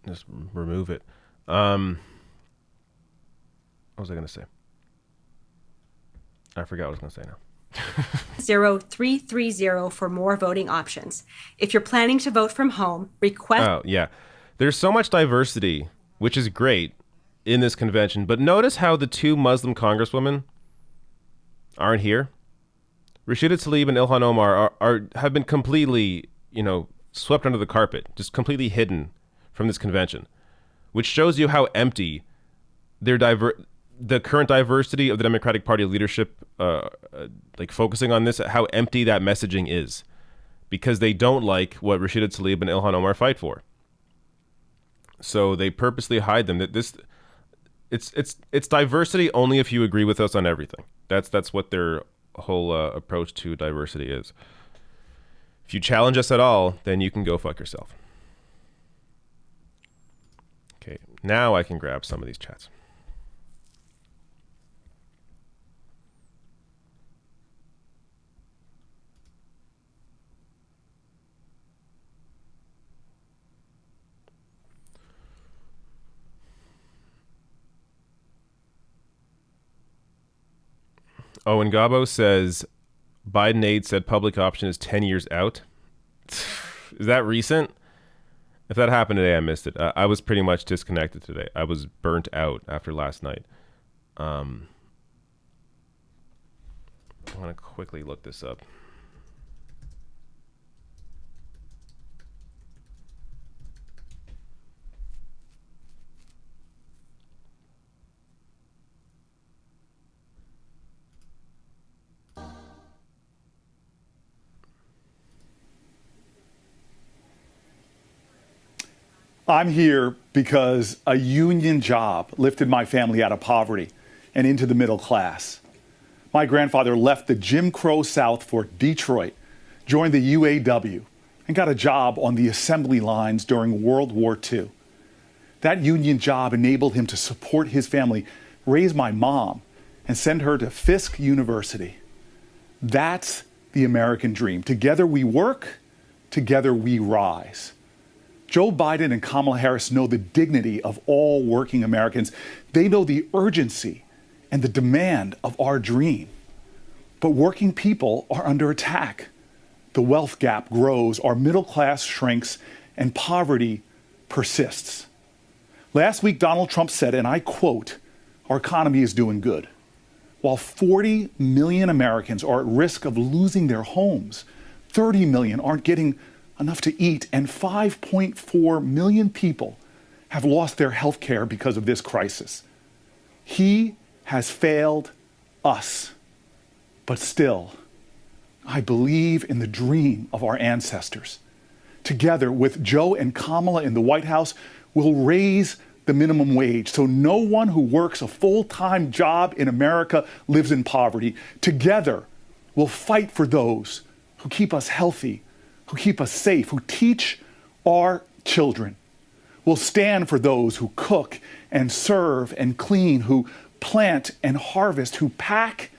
Just remove it. What was I going to say? I forgot what I was going to say now. 0330 for more voting options. If you're planning to vote from home, request... Oh, yeah. There's so much diversity, which is great in this convention. But notice how the two Muslim congresswomen aren't here. Rashida Tlaib and Ilhan Omar have been completely, swept under the carpet, just completely hidden from this convention, which shows you how empty the current diversity of the Democratic Party leadership, focusing on this, how empty that messaging is, because they don't like what Rashida Tlaib and Ilhan Omar fight for. So they purposely hide them. It's diversity only if you agree with us on everything. That's what their whole approach to diversity is. If you challenge us at all, then you can go fuck yourself. Okay, now I can grab some of these chats. Oh, and Gabo says, Biden aide said public option is 10 years out. Is that recent? If that happened today, I missed it. I was pretty much disconnected today. I was burnt out after last night. I'm going to quickly look this up. I'm here because a union job lifted my family out of poverty and into the middle class. My grandfather left the Jim Crow South for Detroit, joined the UAW, and got a job on the assembly lines during World War II. That union job enabled him to support his family, raise my mom, and send her to Fisk University. That's the American dream. Together we work, together we rise. Joe Biden and Kamala Harris know the dignity of all working Americans. They know the urgency and the demand of our dream. But working people are under attack. The wealth gap grows, our middle class shrinks, and poverty persists. Last week, Donald Trump said, and I quote, "Our economy is doing good." While 40 million Americans are at risk of losing their homes, 30 million aren't getting enough to eat, and 5.4 million people have lost their health care because of this crisis. He has failed us. But still, I believe in the dream of our ancestors. Together with Joe and Kamala in the White House, we'll raise the minimum wage so no one who works a full-time job in America lives in poverty. Together, we'll fight for those who keep us healthy, who keep us safe, who teach our children. We'll stand for those who cook and serve and clean, who plant and harvest, who pack,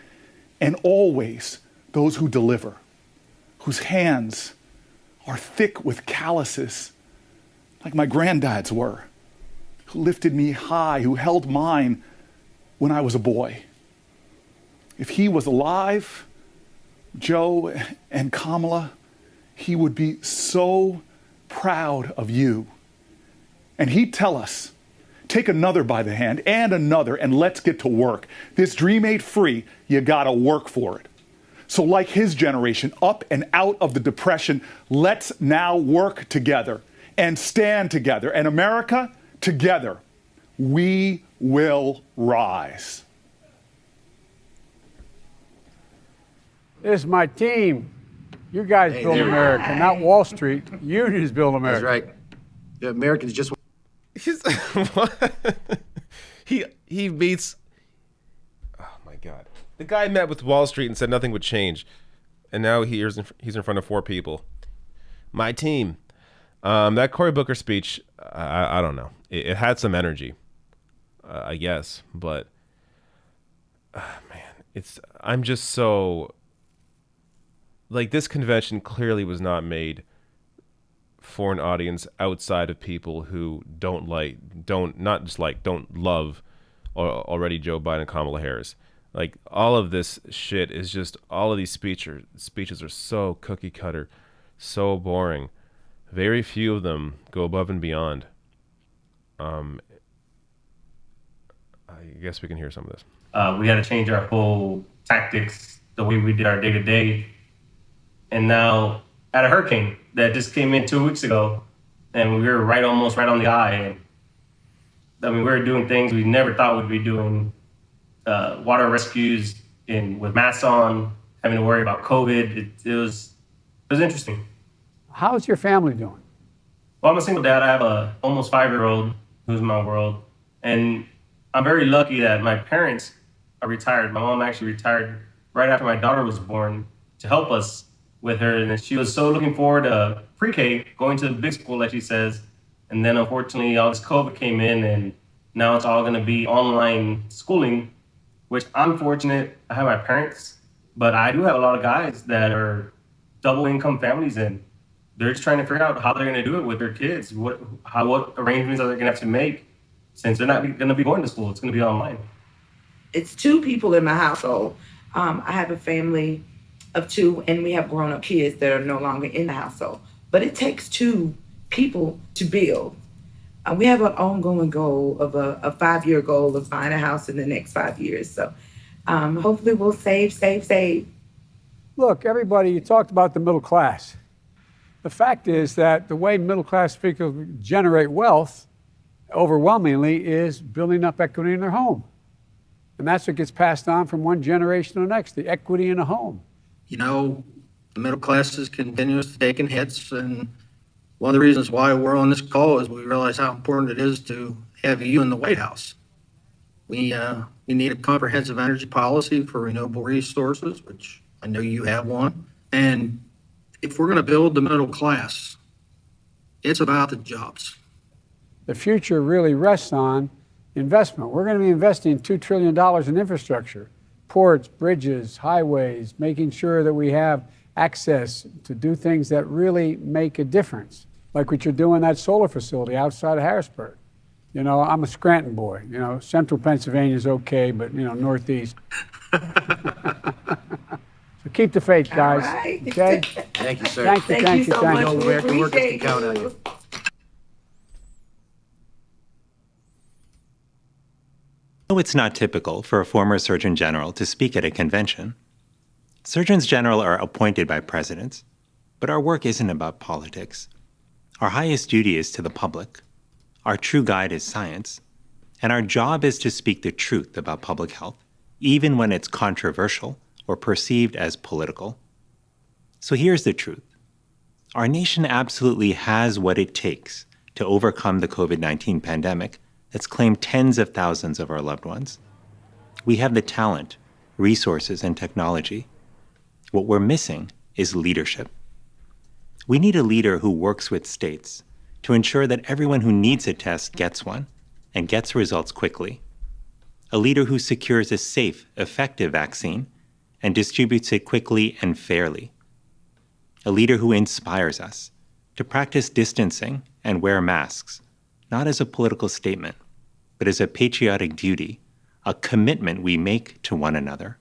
and always those who deliver, whose hands are thick with calluses, like my granddad's were, who lifted me high, who held mine when I was a boy. If he was alive, Joe and Kamala, he would be so proud of you. And he'd tell us, take another by the hand and another, and let's get to work. This dream ain't free. You gotta work for it. So like his generation, up and out of the Depression, let's now work together and stand together. And America, together, we will rise. This is my team. You guys build America, not Wall Street. Unions build America. That's right. The Americans just... He's what? He meets... Oh, my God. The guy met with Wall Street and said nothing would change. And now he's in front of 4 people. My team. That Cory Booker speech, I don't know. It had some energy, I guess. But, man, I'm just so... Like, this convention clearly was not made for an audience outside of people who don't love already Joe Biden and Kamala Harris. Like, all of this shit is just, all of these speeches are so cookie cutter, so boring. Very few of them go above and beyond. I guess we can hear some of this. We had to change our whole tactics, the way we did our day-to-day. And now, at a hurricane that just came in 2 weeks ago, and we were almost right on the eye. And, I mean, we were doing things we never thought we'd be doing. Water rescues with masks on, having to worry about COVID. It was interesting. How's your family doing? Well, I'm a single dad. I have a almost 5-year-old who's in my world. And I'm very lucky that my parents are retired. My mom actually retired right after my daughter was born to help us with her. And she was so looking forward to pre-K, going to the big school, like she says. And then, unfortunately, all this COVID came in, and now it's all going to be online schooling, which I'm fortunate. I have my parents, but I do have a lot of guys that are double-income families, and they're just trying to figure out how they're going to do it with their kids. What arrangements are they going to have to make, since they're not going to be going to school? It's going to be online. It's 2 people in my household. I have a family of 2, and we have grown-up kids that are no longer in the household. But it takes 2 people to build. We have an ongoing goal of a 5-year goal of buying a house in the next 5 years. So hopefully we'll save. Look, everybody, you talked about the middle class. The fact is that the way middle class people generate wealth overwhelmingly is building up equity in their home. And that's what gets passed on from one generation to the next, the equity in a home. You know, the middle class is continuously taking hits, and one of the reasons why we're on this call is we realize how important it is to have you in the White House. We need a comprehensive energy policy for renewable resources, which I know you have one. And if we're going to build the middle class, it's about the jobs. The future really rests on investment. We're going to be investing $2 trillion in infrastructure, ports, bridges, highways, making sure that we have access to do things that really make a difference, like what you're doing at that solar facility outside of Harrisburg. You know, I'm a Scranton boy. You know, central Pennsylvania is okay, but, you know, northeast. So keep the faith, guys. Right. Okay? Thank you, sir. Thank you so much. You know, We American workers can appreciate count on you. you. Though it's not typical for a former Surgeon General to speak at a convention, Surgeons General are appointed by presidents, but our work isn't about politics. Our highest duty is to the public. Our true guide is science, and our job is to speak the truth about public health, even when it's controversial or perceived as political. So here's the truth. Our nation absolutely has what it takes to overcome the COVID-19 pandemic that's claimed tens of thousands of our loved ones. We have the talent, resources, and technology. What we're missing is leadership. We need a leader who works with states to ensure that everyone who needs a test gets one and gets results quickly. A leader who secures a safe, effective vaccine and distributes it quickly and fairly. A leader who inspires us to practice distancing and wear masks, not as a political statement, but as a patriotic duty, a commitment we make to one another.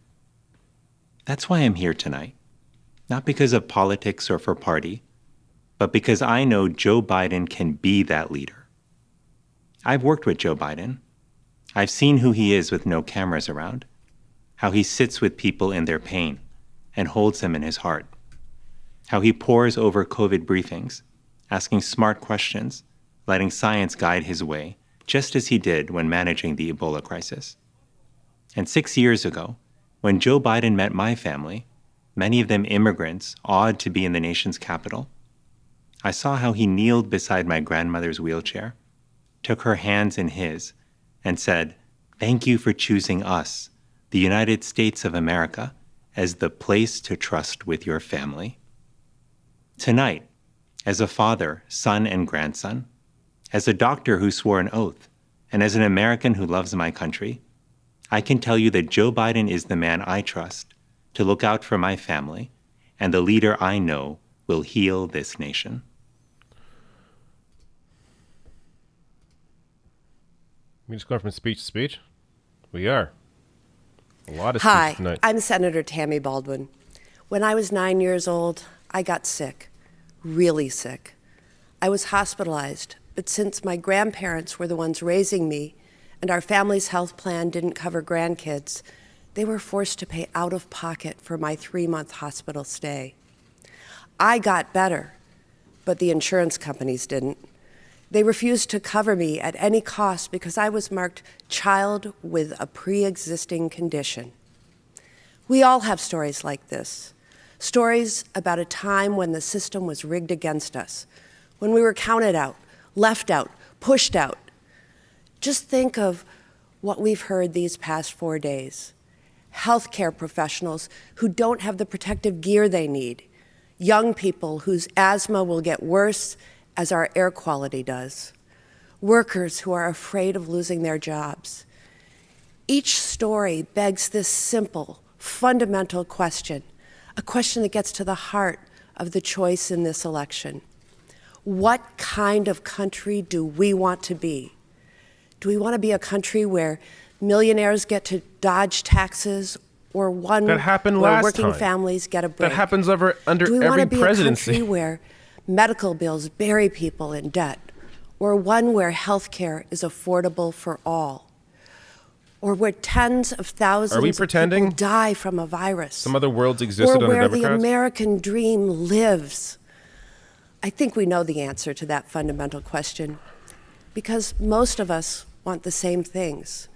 That's why I'm here tonight, not because of politics or for party, but because I know Joe Biden can be that leader. I've worked with Joe Biden. I've seen who he is with no cameras around, how he sits with people in their pain and holds them in his heart, how he pores over COVID briefings, asking smart questions, letting science guide his way, just as he did when managing the Ebola crisis. And 6 years ago, when Joe Biden met my family, many of them immigrants awed to be in the nation's capital, I saw how he kneeled beside my grandmother's wheelchair, took her hands in his, and said, "Thank you for choosing us, the United States of America, as the place to trust with your family." Tonight, as a father, son, and grandson, as a doctor who swore an oath, and as an American who loves my country, I can tell you that Joe Biden is the man I trust to look out for my family and the leader I know will heal this nation. We just going from speech to speech? We are. A lot of Hi, speeches tonight. I'm Senator Tammy Baldwin. When I was 9 years old, I got sick, really sick. I was hospitalized, but since my grandparents were the ones raising me and our family's health plan didn't cover grandkids, they were forced to pay out of pocket for my 3-month hospital stay. I got better, but the insurance companies didn't. They refused to cover me at any cost because I was marked child with a pre-existing condition. We all have stories like this, stories about a time when the system was rigged against us, when we were counted out, left out, pushed out. Just think of what we've heard these past 4 days. Healthcare professionals who don't have the protective gear they need, young people whose asthma will get worse as our air quality does, workers who are afraid of losing their jobs. Each story begs this simple, fundamental question, a question that gets to the heart of the choice in this election. What kind of country do we want to be? Do we want to be a country where millionaires get to dodge taxes, or one that happened where last working time. families get a break? That happens under Do we want every to be presidency. a country where medical bills bury people in debt, or one where health care is affordable for all, or where tens of thousands Are we of pretending people die from a virus, some other worlds existed or under where the Democrats? American dream lives? I think we know the answer to that fundamental question, because most of us want the same things: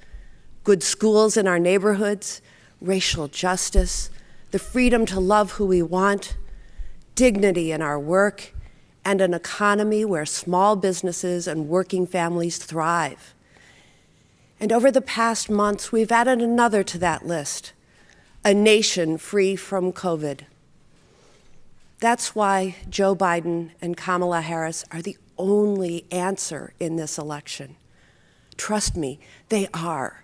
good schools in our neighborhoods, racial justice, the freedom to love who we want, dignity in our work, and an economy where small businesses and working families thrive. And over the past months, we've added another to that list: a nation free from COVID. That's why Joe Biden and Kamala Harris are the only answer in this election. Trust me, they are.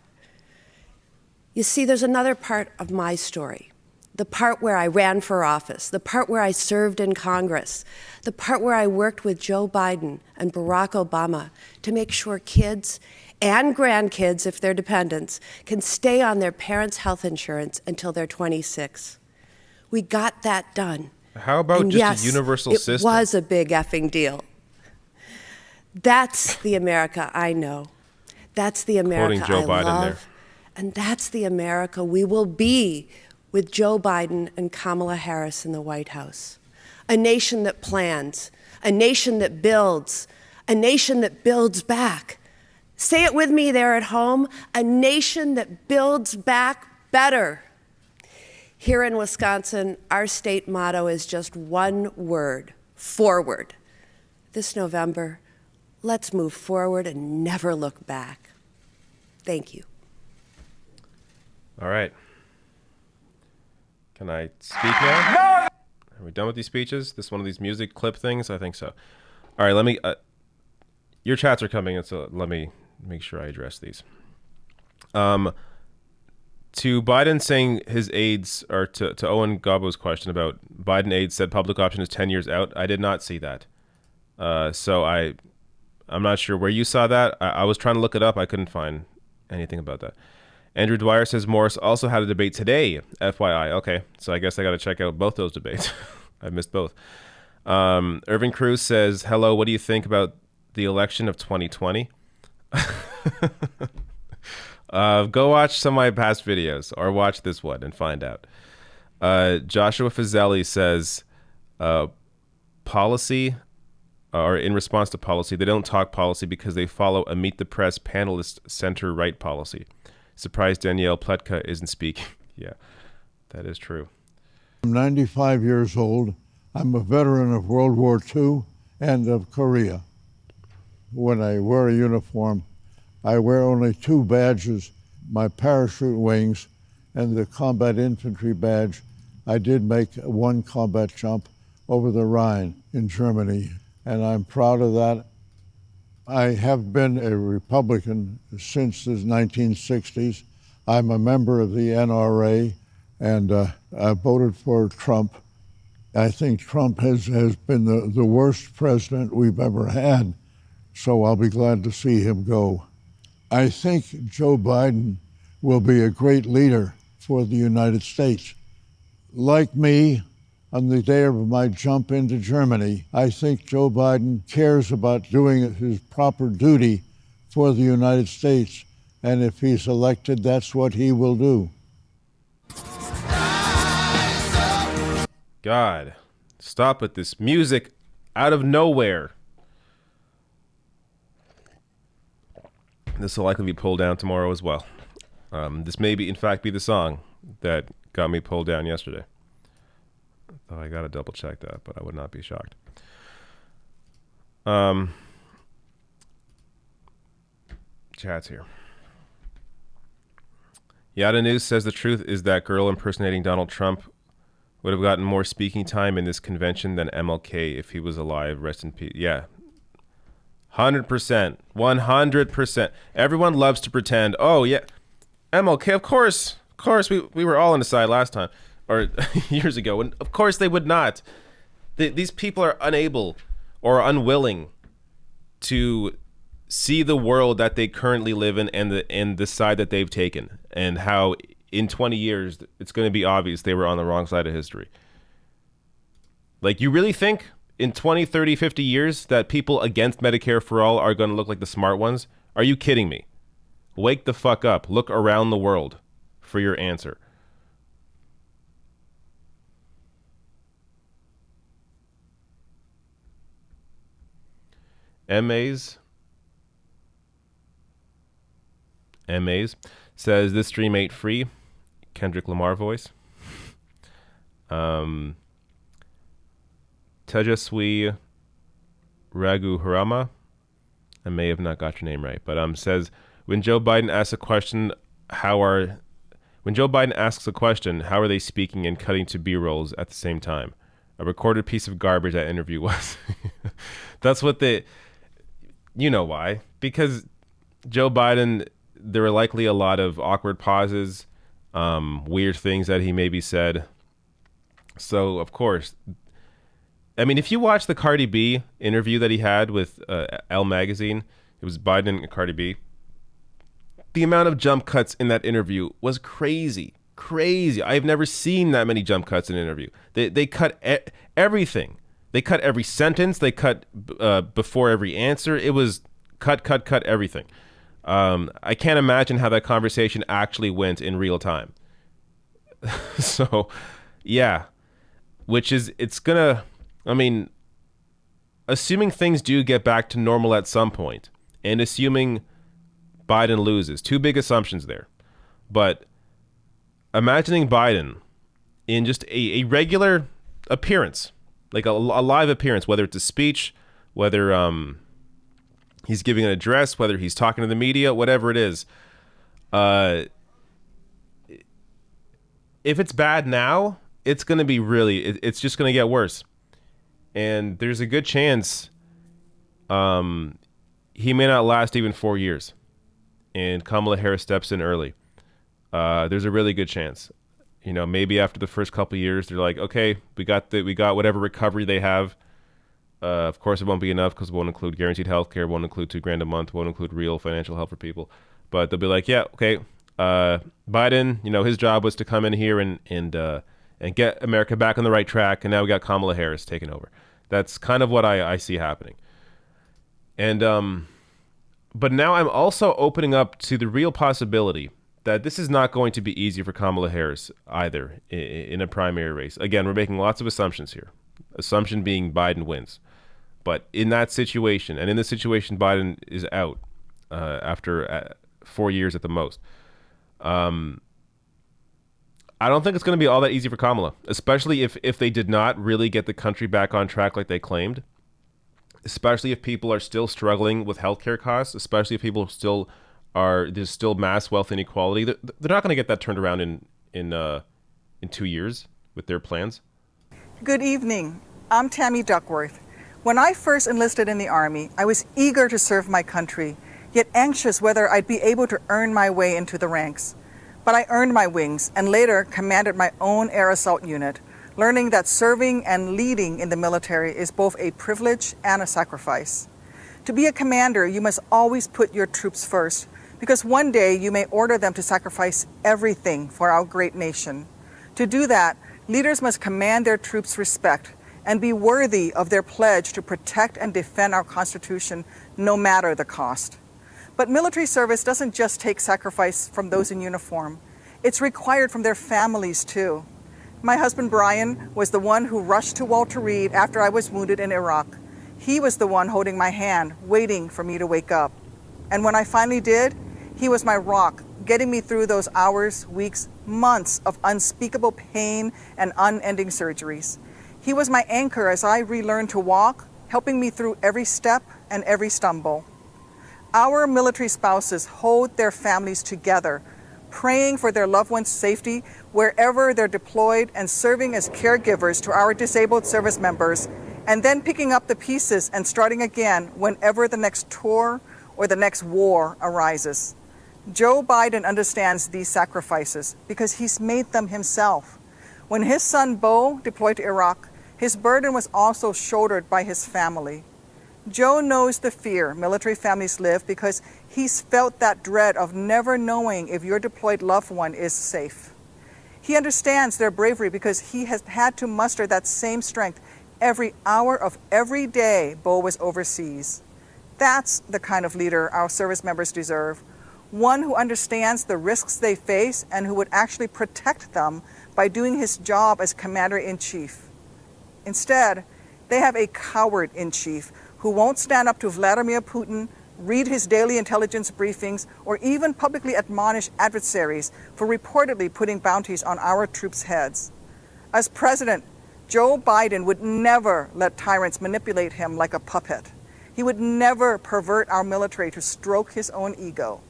You see, there's another part of my story, the part where I ran for office, the part where I served in Congress, the part where I worked with Joe Biden and Barack Obama to make sure kids and grandkids, if they're dependents, can stay on their parents' health insurance until they're 26. We got that done. How about And just yes, a universal it system? was a big effing deal. That's the America I know. That's the America Quoting Joe I Biden love. there. And that's the America we will be with Joe Biden and Kamala Harris in the White House. A nation that plans, a nation that builds, a nation that builds back. Say it with me there at home: a nation that builds back better. Here in Wisconsin, our state motto is just one word: forward. This November, let's move forward and never look back. Thank you. All right. Can I speak now? Are we done with these speeches? This one of these music clip things? I think so. All right, let me... your chats are coming in, so let me make sure I address these. To Biden saying his aides, or to Owen Gobbo's question about Biden aides said public option is 10 years out, I did not see that. So I'm not sure where you saw that. I was trying to look it up. I couldn't find anything about that. Andrew Dwyer says Morris also had a debate today, FYI. Okay, so I guess I got to check out both those debates. I missed both. Irving Cruz says, hello, what do you think about the election of 2020? Go watch some of my past videos or watch this one and find out. Joshua Fazeli says, policy, or in response to policy, they don't talk policy because they follow a Meet the Press panelist center-right policy. Surprised Danielle Pletka isn't speaking. Yeah, that is true. I'm 95 years old. I'm a veteran of World War II and of Korea. When I wear a uniform, I wear only two badges, my parachute wings and the combat infantry badge. I did make one combat jump over the Rhine in Germany, and I'm proud of that. I have been a Republican since the 1960s. I'm a member of the NRA, and I voted for Trump. I think Trump has been the worst president we've ever had, so I'll be glad to see him go. I think Joe Biden will be a great leader for the United States. Like me, on the day of my jump into Germany, I think Joe Biden cares about doing his proper duty for the United States. And if he's elected, that's what he will do. God, stop with this music out of nowhere. This will likely be pulled down tomorrow as well. This may be, in fact, be the song that got me pulled down yesterday. Though I gotta double check that, but I would not be shocked. Chat's here. Yada News says the truth is that girl impersonating Donald Trump would have gotten more speaking time in this convention than MLK if he was alive. Rest in peace. Yeah. 100%. 100%. Everyone loves to pretend, oh, yeah, MLK, of course, we were all on the side last time, or years ago, and of course they would not. These people are unable or unwilling to see the world that they currently live in and the side that they've taken, and how in 20 years it's going to be obvious they were on the wrong side of history. Like, you really think in 20, 30, 50 years that people against Medicare for all are going to look like the smart ones? Are you kidding me? Wake the fuck up. Look around the world for your answer. MAs says this stream ain't free. Kendrick Lamar voice. Tejaswi Raghuharama. I may have not got your name right, but says when Joe Biden asks a question, how are they speaking and cutting to B-rolls at the same time? A recorded piece of garbage that interview was. That's what you know why? Because Joe Biden, there were likely a lot of awkward pauses, weird things that he maybe said. So, of course, I mean, if you watch the Cardi B interview that he had with Elle magazine, it was Biden and Cardi B. The amount of jump cuts in that interview was crazy. I've never seen that many jump cuts in an interview. They cut everything. They cut every sentence. They cut before every answer. It was cut everything. I can't imagine how that conversation actually went in real time. So, yeah. Assuming things do get back to normal at some point, and assuming Biden loses, two big assumptions there. But imagining Biden in just a regular appearance, like a live appearance, whether it's a speech, whether he's giving an address, whether he's talking to the media, whatever it is. If it's bad now, it's going to be it's just going to get worse. And there's a good chance he may not last even 4 years. And Kamala Harris steps in early. There's a really good chance. You know, maybe after the first couple of years, they're like, okay, we got whatever recovery they have. Of course, it won't be enough because it won't include guaranteed health care, won't include $2,000 a month, won't include real financial help for people. But they'll be like, yeah, okay, Biden, you know, his job was to come in here and get America back on the right track, and now we got Kamala Harris taking over. That's kind of what I see happening. And but now I'm also opening up to the real possibility that this is not going to be easy for Kamala Harris either in a primary race. Again, we're making lots of assumptions here. Assumption being Biden wins. But in that situation, and in the situation Biden is out after 4 years at the most, I don't think it's going to be all that easy for Kamala, especially if they did not really get the country back on track like they claimed, especially if people are still struggling with healthcare costs, especially if people there's still mass wealth inequality. They're not going to get that turned around in 2 years with their plans. Good evening. I'm Tammy Duckworth. When I first enlisted in the Army, I was eager to serve my country, yet anxious whether I'd be able to earn my way into the ranks. But I earned my wings and later commanded my own air assault unit, learning that serving and leading in the military is both a privilege and a sacrifice. To be a commander, you must always put your troops first, because one day you may order them to sacrifice everything for our great nation. To do that, leaders must command their troops respect and be worthy of their pledge to protect and defend our Constitution, no matter the cost. But military service doesn't just take sacrifice from those in uniform. It's required from their families, too. My husband, Brian, was the one who rushed to Walter Reed after I was wounded in Iraq. He was the one holding my hand, waiting for me to wake up. And when I finally did, he was my rock, getting me through those hours, weeks, months of unspeakable pain and unending surgeries. He was my anchor as I relearned to walk, helping me through every step and every stumble. Our military spouses hold their families together, praying for their loved ones' safety wherever they're deployed and serving as caregivers to our disabled service members, and then picking up the pieces and starting again whenever the next tour or the next war arises. Joe Biden understands these sacrifices because he's made them himself. When his son Beau deployed to Iraq, his burden was also shouldered by his family. Joe knows the fear military families live because he's felt that dread of never knowing if your deployed loved one is safe. He understands their bravery because he has had to muster that same strength every hour of every day Beau was overseas. That's the kind of leader our service members deserve. One who understands the risks they face and who would actually protect them by doing his job as commander-in-chief. Instead, they have a coward-in-chief who won't stand up to Vladimir Putin, read his daily intelligence briefings, or even publicly admonish adversaries for reportedly putting bounties on our troops' heads. As president, Joe Biden would never let tyrants manipulate him like a puppet. He would never pervert our military to stroke his own ego.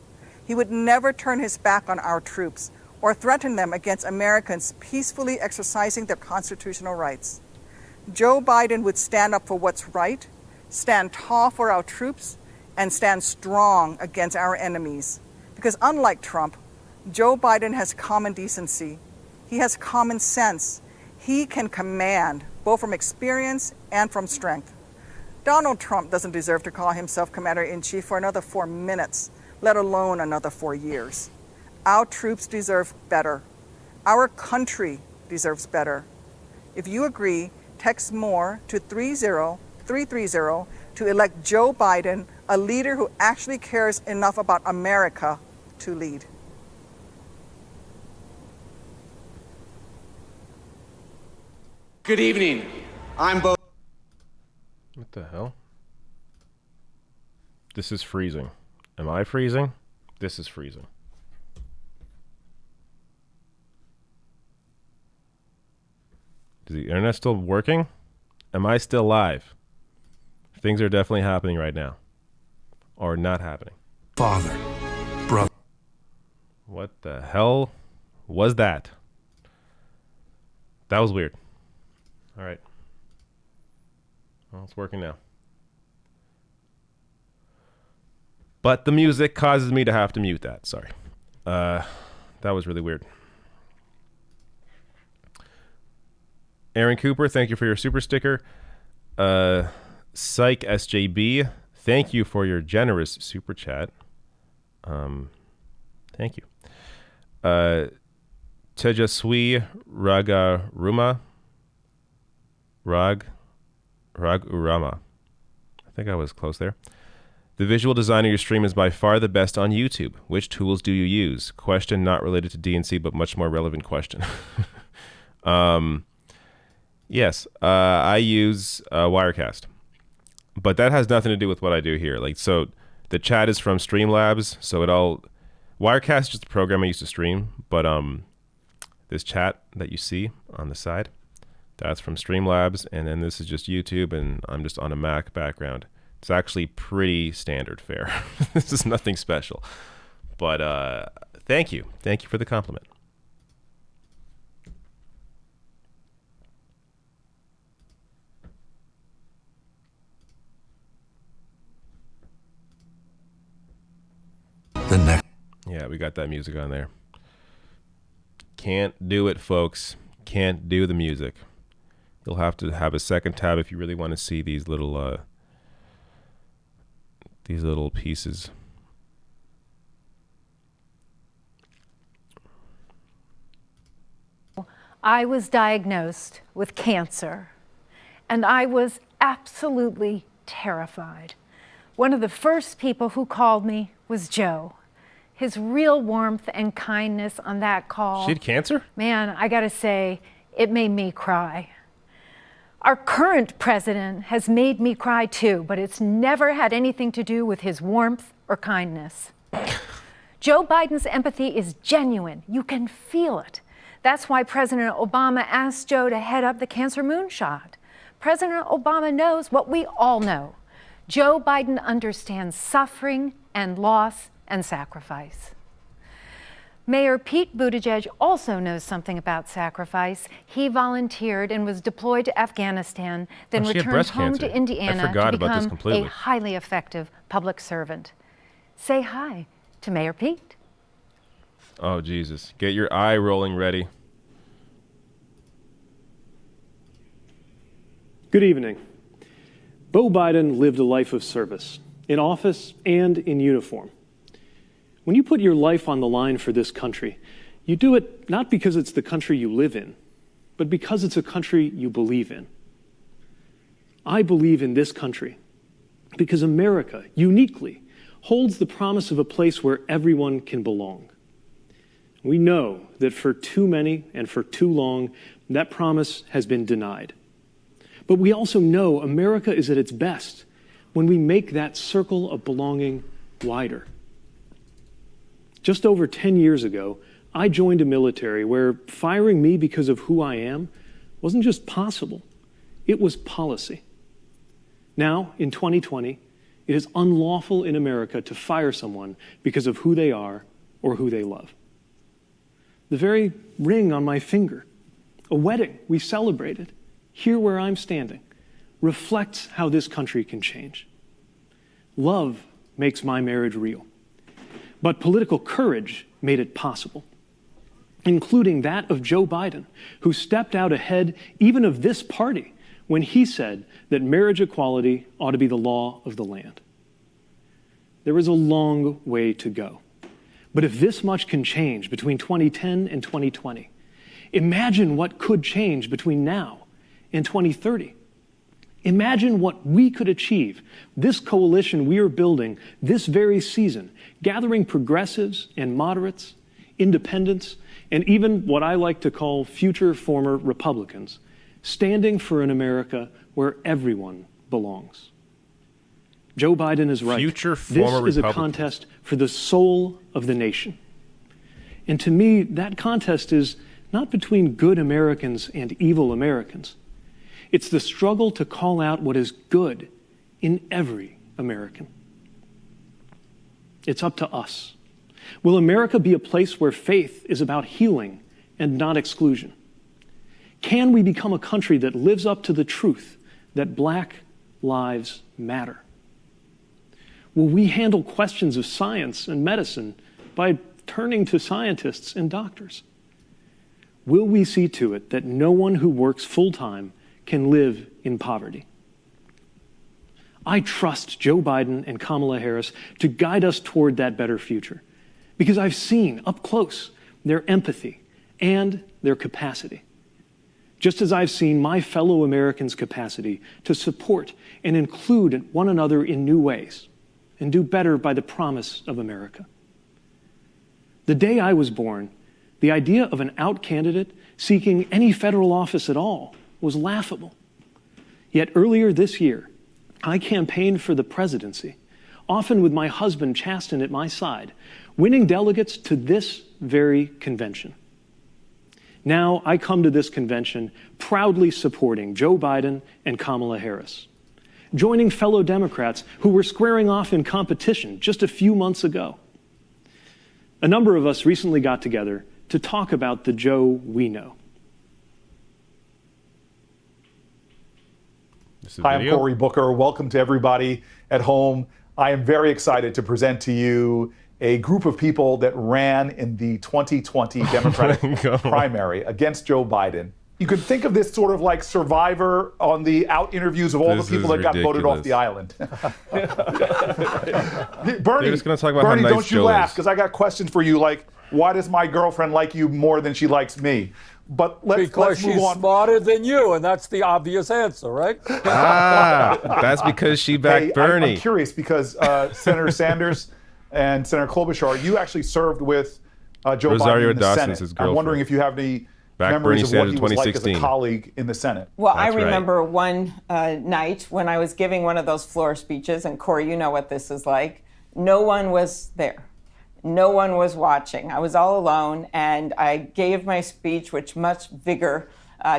He would never turn his back on our troops or threaten them against Americans peacefully exercising their constitutional rights. Joe Biden would stand up for what's right, stand tall for our troops, and stand strong against our enemies. Because unlike Trump, Joe Biden has common decency. He has common sense. He can command, both from experience and from strength. Donald Trump doesn't deserve to call himself commander-in-chief for another 4 minutes, let alone another 4 years. Our troops deserve better. Our country deserves better. If you agree, text MORE to 30330 to elect Joe Biden, a leader who actually cares enough about America to lead. Good evening. I'm Bo. What the hell? This is freezing. Am I freezing? This is freezing. Is the internet still working? Am I still live? Things are definitely happening right now. Or not happening. Father, brother. What the hell was that? That was weird. All right. Well, it's working now. But the music causes me to have to mute that. Sorry. That was really weird. Aaron Cooper, thank you for your super sticker. Psych SJB, thank you for your generous super chat. Thank you. Tejaswi Ragaruma. Ragurama. I think I was close there. The visual design of your stream is by far the best on YouTube. Which tools do you use? Question not related to DNC, but much more relevant question. Yes, I use Wirecast. But that has nothing to do with what I do here. Like, so the chat is from Streamlabs, so it all... Wirecast is just the program I used to stream, but this chat that you see on the side, that's from Streamlabs, and then this is just YouTube, and I'm just on a Mac background. It's actually pretty standard fare. This is nothing special. But thank you. Thank you for the compliment. The next. Yeah, we got that music on there. Can't do it, folks. Can't do the music. You'll have to have a second tab if you really want to see these little pieces. I was diagnosed with cancer, and I was absolutely terrified. One of the first people who called me was Joe. His real warmth and kindness on that call. She had cancer? Man, I gotta say, it made me cry. Our current president has made me cry too, but it's never had anything to do with his warmth or kindness. Joe Biden's empathy is genuine. You can feel it. That's why President Obama asked Joe to head up the cancer moonshot. President Obama knows what we all know. Joe Biden understands suffering and loss and sacrifice. Mayor Pete Buttigieg also knows something about sacrifice. He volunteered and was deployed to Afghanistan, then returned home to Indiana to become a highly effective public servant. Say hi to Mayor Pete. Oh, Jesus. Get your eye rolling ready. Good evening. Beau Biden lived a life of service, in office and in uniform. When you put your life on the line for this country, you do it not because it's the country you live in, but because it's a country you believe in. I believe in this country because America, uniquely, holds the promise of a place where everyone can belong. We know that for too many and for too long, that promise has been denied. But we also know America is at its best when we make that circle of belonging wider. Just over 10 years ago, I joined a military where firing me because of who I am wasn't just possible, it was policy. Now, in 2020, it is unlawful in America to fire someone because of who they are or who they love. The very ring on my finger, a wedding we celebrated, here where I'm standing, reflects how this country can change. Love makes my marriage real. But political courage made it possible, including that of Joe Biden, who stepped out ahead even of this party when he said that marriage equality ought to be the law of the land. There is a long way to go. But if this much can change between 2010 and 2020, imagine what could change between now and 2030. Imagine what we could achieve, this coalition we are building this very season, gathering progressives and moderates, independents, and even what I like to call future former Republicans, standing for an America where everyone belongs. Joe Biden is right. This is a contest for the soul of the nation. And to me, that contest is not between good Americans and evil Americans. It's the struggle to call out what is good in every American. It's up to us. Will America be a place where faith is about healing and not exclusion? Can we become a country that lives up to the truth that Black lives matter? Will we handle questions of science and medicine by turning to scientists and doctors? Will we see to it that no one who works full-time can live in poverty? I trust Joe Biden and Kamala Harris to guide us toward that better future because I've seen up close their empathy and their capacity, just as I've seen my fellow Americans' capacity to support and include one another in new ways and do better by the promise of America. The day I was born, the idea of an out candidate seeking any federal office at all was laughable. Yet earlier this year, I campaigned for the presidency, often with my husband Chasten at my side, winning delegates to this very convention. Now I come to this convention proudly supporting Joe Biden and Kamala Harris, joining fellow Democrats who were squaring off in competition just a few months ago. A number of us recently got together to talk about the Joe we know. Hi, I'm Cory Booker. Welcome to everybody at home. I am very excited to present to you a group of people that ran in the 2020 Democratic primary against Joe Biden. You could think of this sort of like Survivor on the out interviews of all the people that got voted off the island. Bernie, just gonna talk about how nice don't you Joe laugh, is. because I got questions for you like, why does my girlfriend like you more than she likes me? But let's move on. Because she's smarter than you, and that's the obvious answer, right? That's because she backed Bernie. I'm curious because Senator Sanders and Senator Klobuchar, you actually served with Joe Rosario Biden in the Dawson's Senate. his I'm wondering if you have any Back memories Bernie of what Sanders he was like as a 2016. colleague in the Senate. Well, I remember one night when I was giving one of those floor speeches, and Cory, you know what this is like. No one was there. No one was watching. I was all alone, and I gave my speech with much vigor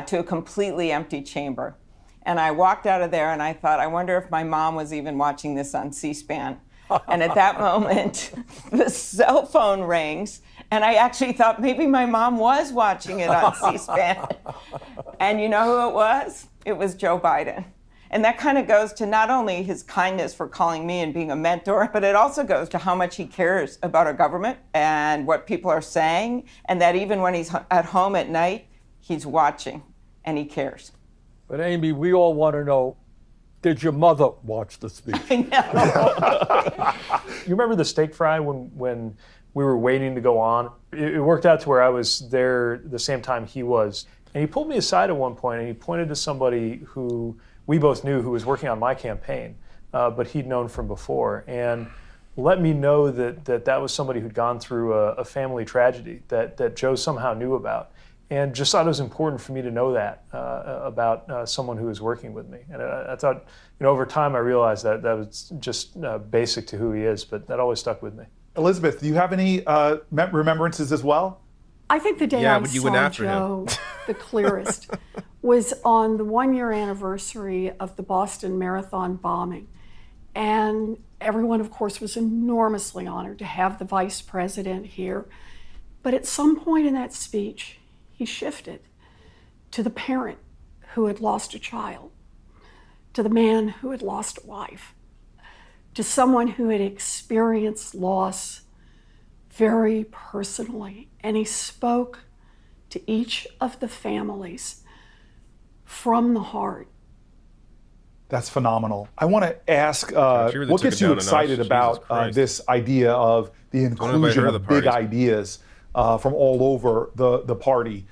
to a completely empty chamber. And I walked out of there, and I thought, I wonder if my mom was even watching this on C-SPAN. And at that moment, the cell phone rings, and I actually thought maybe my mom was watching it on C-SPAN. And you know who it was? It was Joe Biden. And that kind of goes to not only his kindness for calling me and being a mentor, but it also goes to how much he cares about our government and what people are saying, and that even when he's at home at night, he's watching and he cares. But Amy, we all want to know, did your mother watch the speech? I know. You remember the steak fry when we were waiting to go on? It worked out to where I was there the same time he was. And he pulled me aside at one point and he pointed to somebody who we both knew who was working on my campaign, but he'd known from before, and let me know that was somebody who'd gone through a family tragedy that Joe somehow knew about. And just thought it was important for me to know that about someone who was working with me. And I thought, over time I realized that was just basic to who he is, but that always stuck with me. Elizabeth, do you have any remembrances as well? I think the day I saw Joe the clearest was on the 1-year anniversary of the Boston Marathon bombing. And everyone, of course, was enormously honored to have the vice president here. But at some point in that speech, he shifted to the parent who had lost a child, to the man who had lost a wife, to someone who had experienced loss very personally. And he spoke to each of the families from the heart. That's phenomenal. I want to ask, what gets you excited about this idea of the inclusion of big ideas from all over the party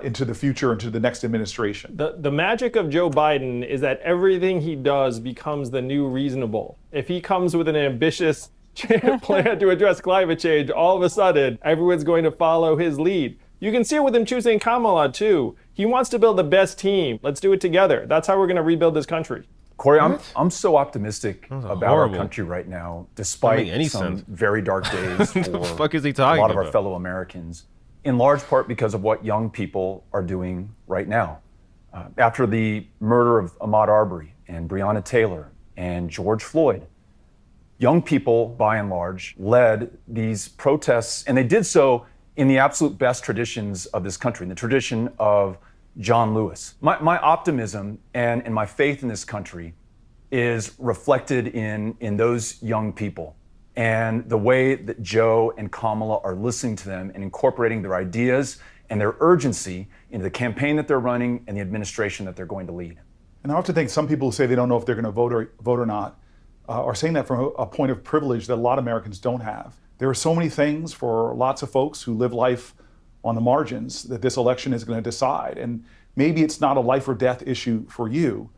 into the future, into the next administration? The magic of Joe Biden is that everything he does becomes the new reasonable. If he comes with an ambitious plan to address climate change, all of a sudden, everyone's going to follow his lead. You can see it with him choosing Kamala, too. He wants to build the best team. Let's do it together. That's how we're going to rebuild this country. Cory, I'm so optimistic about our country right now, despite some very dark days for the fuck is he talking a lot of about? our fellow Americans. in large part because of what young people are doing right now. After the murder of Ahmaud Arbery and Breonna Taylor and George Floyd, young people, by and large, led these protests, and they did so in the absolute best traditions of this country, in the tradition of John Lewis. My optimism and my faith in this country is reflected in those young people and the way that Joe and Kamala are listening to them and incorporating their ideas and their urgency into the campaign that they're running and the administration that they're going to lead. And I often think some people who say they don't know if they're going to vote or not are saying that from a point of privilege that a lot of Americans don't have. There are so many things for lots of folks who live life on the margins that this election is going to decide. And maybe it's not a life or death issue for you,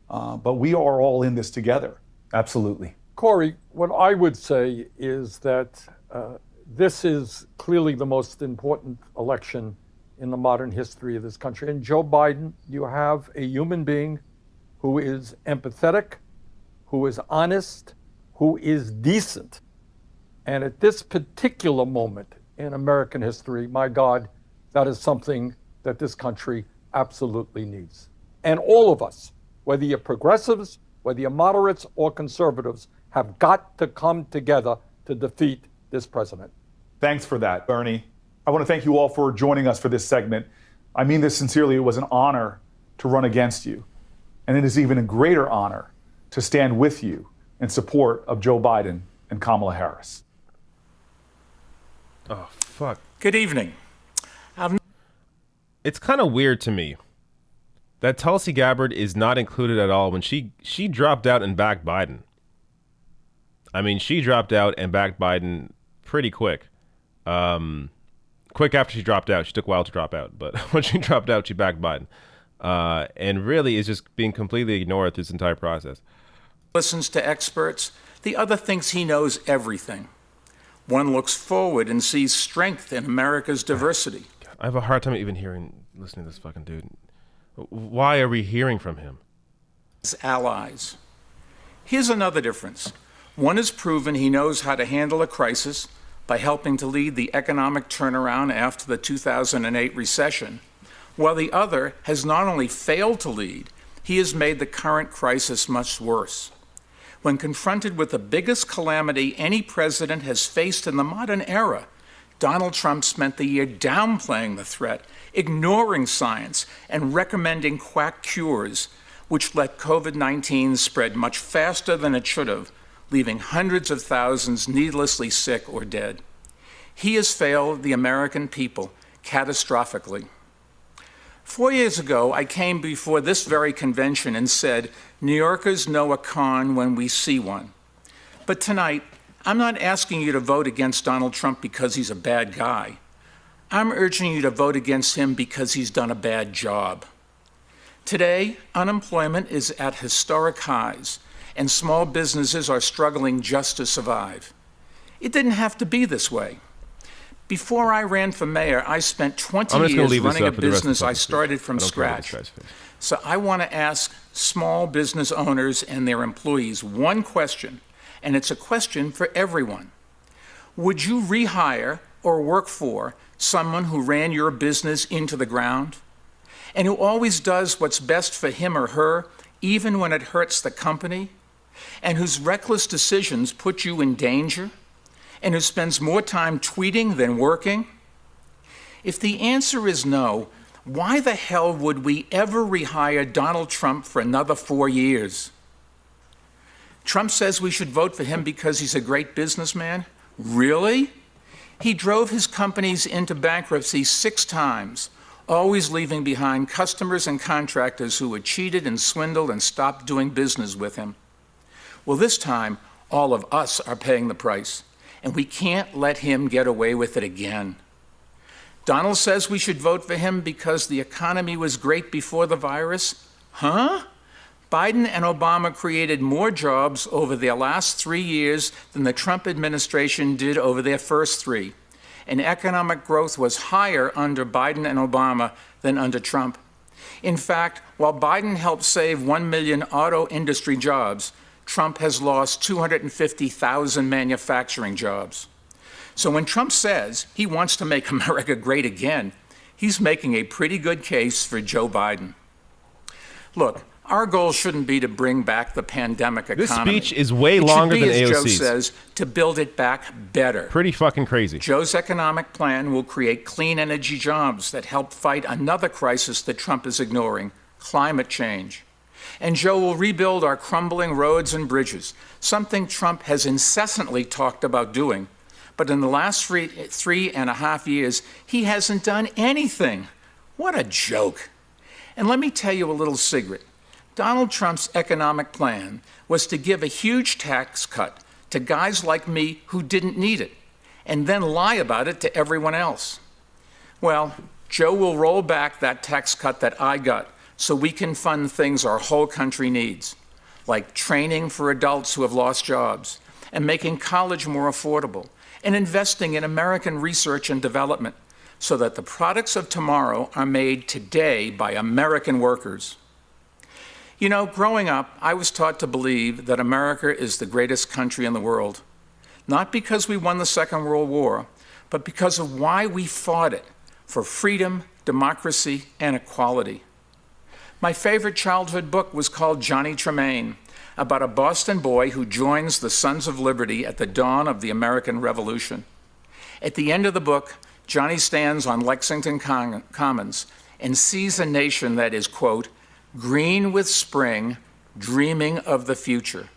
but we are all in this together. Absolutely. Cory, what I would say is that this is clearly the most important election in the modern history of this country. And Joe Biden, you have a human being who is empathetic, who is honest, who is decent. And at this particular moment in American history, my God, that is something that this country absolutely needs. And all of us, whether you're progressives, whether you're moderates or conservatives, have got to come together to defeat this president. Thanks for that, Bernie. I want to thank you all for joining us for this segment. I mean this sincerely. It was an honor to run against you. And it is even a greater honor to stand with you in support of Joe Biden and Kamala Harris. Oh, fuck. Good evening. It's kind of weird to me that Tulsi Gabbard is not included at all when she dropped out and backed Biden. I mean, she dropped out and backed Biden pretty quick. Quick after she dropped out. She took a while to drop out, but when she dropped out, she backed Biden. And really is just being completely ignored this entire process. Listens to experts. The other thinks he knows everything. One looks forward and sees strength in America's diversity. I have a hard time even listening to this fucking dude. Why are we hearing from him? His allies. Here's another difference. One has proven he knows how to handle a crisis by helping to lead the economic turnaround after the 2008 recession, while the other has not only failed to lead, he has made the current crisis much worse. When confronted with the biggest calamity any president has faced in the modern era, Donald Trump spent the year downplaying the threat, ignoring science, and recommending quack cures, which let COVID-19 spread much faster than it should have, leaving hundreds of thousands needlessly sick or dead. He has failed the American people catastrophically. 4 years ago, I came before this very convention and said, New Yorkers know a con when we see one. But tonight, I'm not asking you to vote against Donald Trump because he's a bad guy. I'm urging you to vote against him because he's done a bad job. Today, unemployment is at historic highs, and small businesses are struggling just to survive. It didn't have to be this way. Before I ran for mayor, I spent 20 years running a business I started from scratch. So I want to ask small business owners and their employees one question, and it's a question for everyone. Would you rehire or work for someone who ran your business into the ground and who always does what's best for him or her, even when it hurts the company, and whose reckless decisions put you in danger, and who spends more time tweeting than working? If the answer is no, why the hell would we ever rehire Donald Trump for another 4 years? Trump says we should vote for him because he's a great businessman? Really? He drove his companies into bankruptcy 6 times, always leaving behind customers and contractors who were cheated and swindled and stopped doing business with him. Well, this time, all of us are paying the price, and we can't let him get away with it again. Donald says we should vote for him because the economy was great before the virus? Huh? Biden and Obama created more jobs over their last 3 years than the Trump administration did over their first 3. And economic growth was higher under Biden and Obama than under Trump. In fact, while Biden helped save 1 million auto industry jobs, Trump has lost 250,000 manufacturing jobs. So when Trump says he wants to make America great again, he's making a pretty good case for Joe Biden. Look, our goal shouldn't be to bring back the pandemic economy. This speech is way longer than AOC's. It should be, AOC's. as Joe says, to build it back better. Pretty fucking crazy. Joe's economic plan will create clean energy jobs that help fight another crisis that Trump is ignoring, climate change. And Joe will rebuild our crumbling roads and bridges, something Trump has incessantly talked about doing. But in the last 3.5 years, he hasn't done anything. What a joke. And let me tell you a little secret. Donald Trump's economic plan was to give a huge tax cut to guys like me who didn't need it, and then lie about it to everyone else. Well, Joe will roll back that tax cut that I got so we can fund things our whole country needs, like training for adults who have lost jobs, and making college more affordable, and investing in American research and development so that the products of tomorrow are made today by American workers. You know, growing up, I was taught to believe that America is the greatest country in the world, not because we won the Second World War, but because of why we fought it, for freedom, democracy, and equality. My favorite childhood book was called Johnny Tremaine, about a Boston boy who joins the Sons of Liberty at the dawn of the American Revolution. At the end of the book, Johnny stands on Lexington Commons and sees a nation that is, quote, green with spring, dreaming of the future.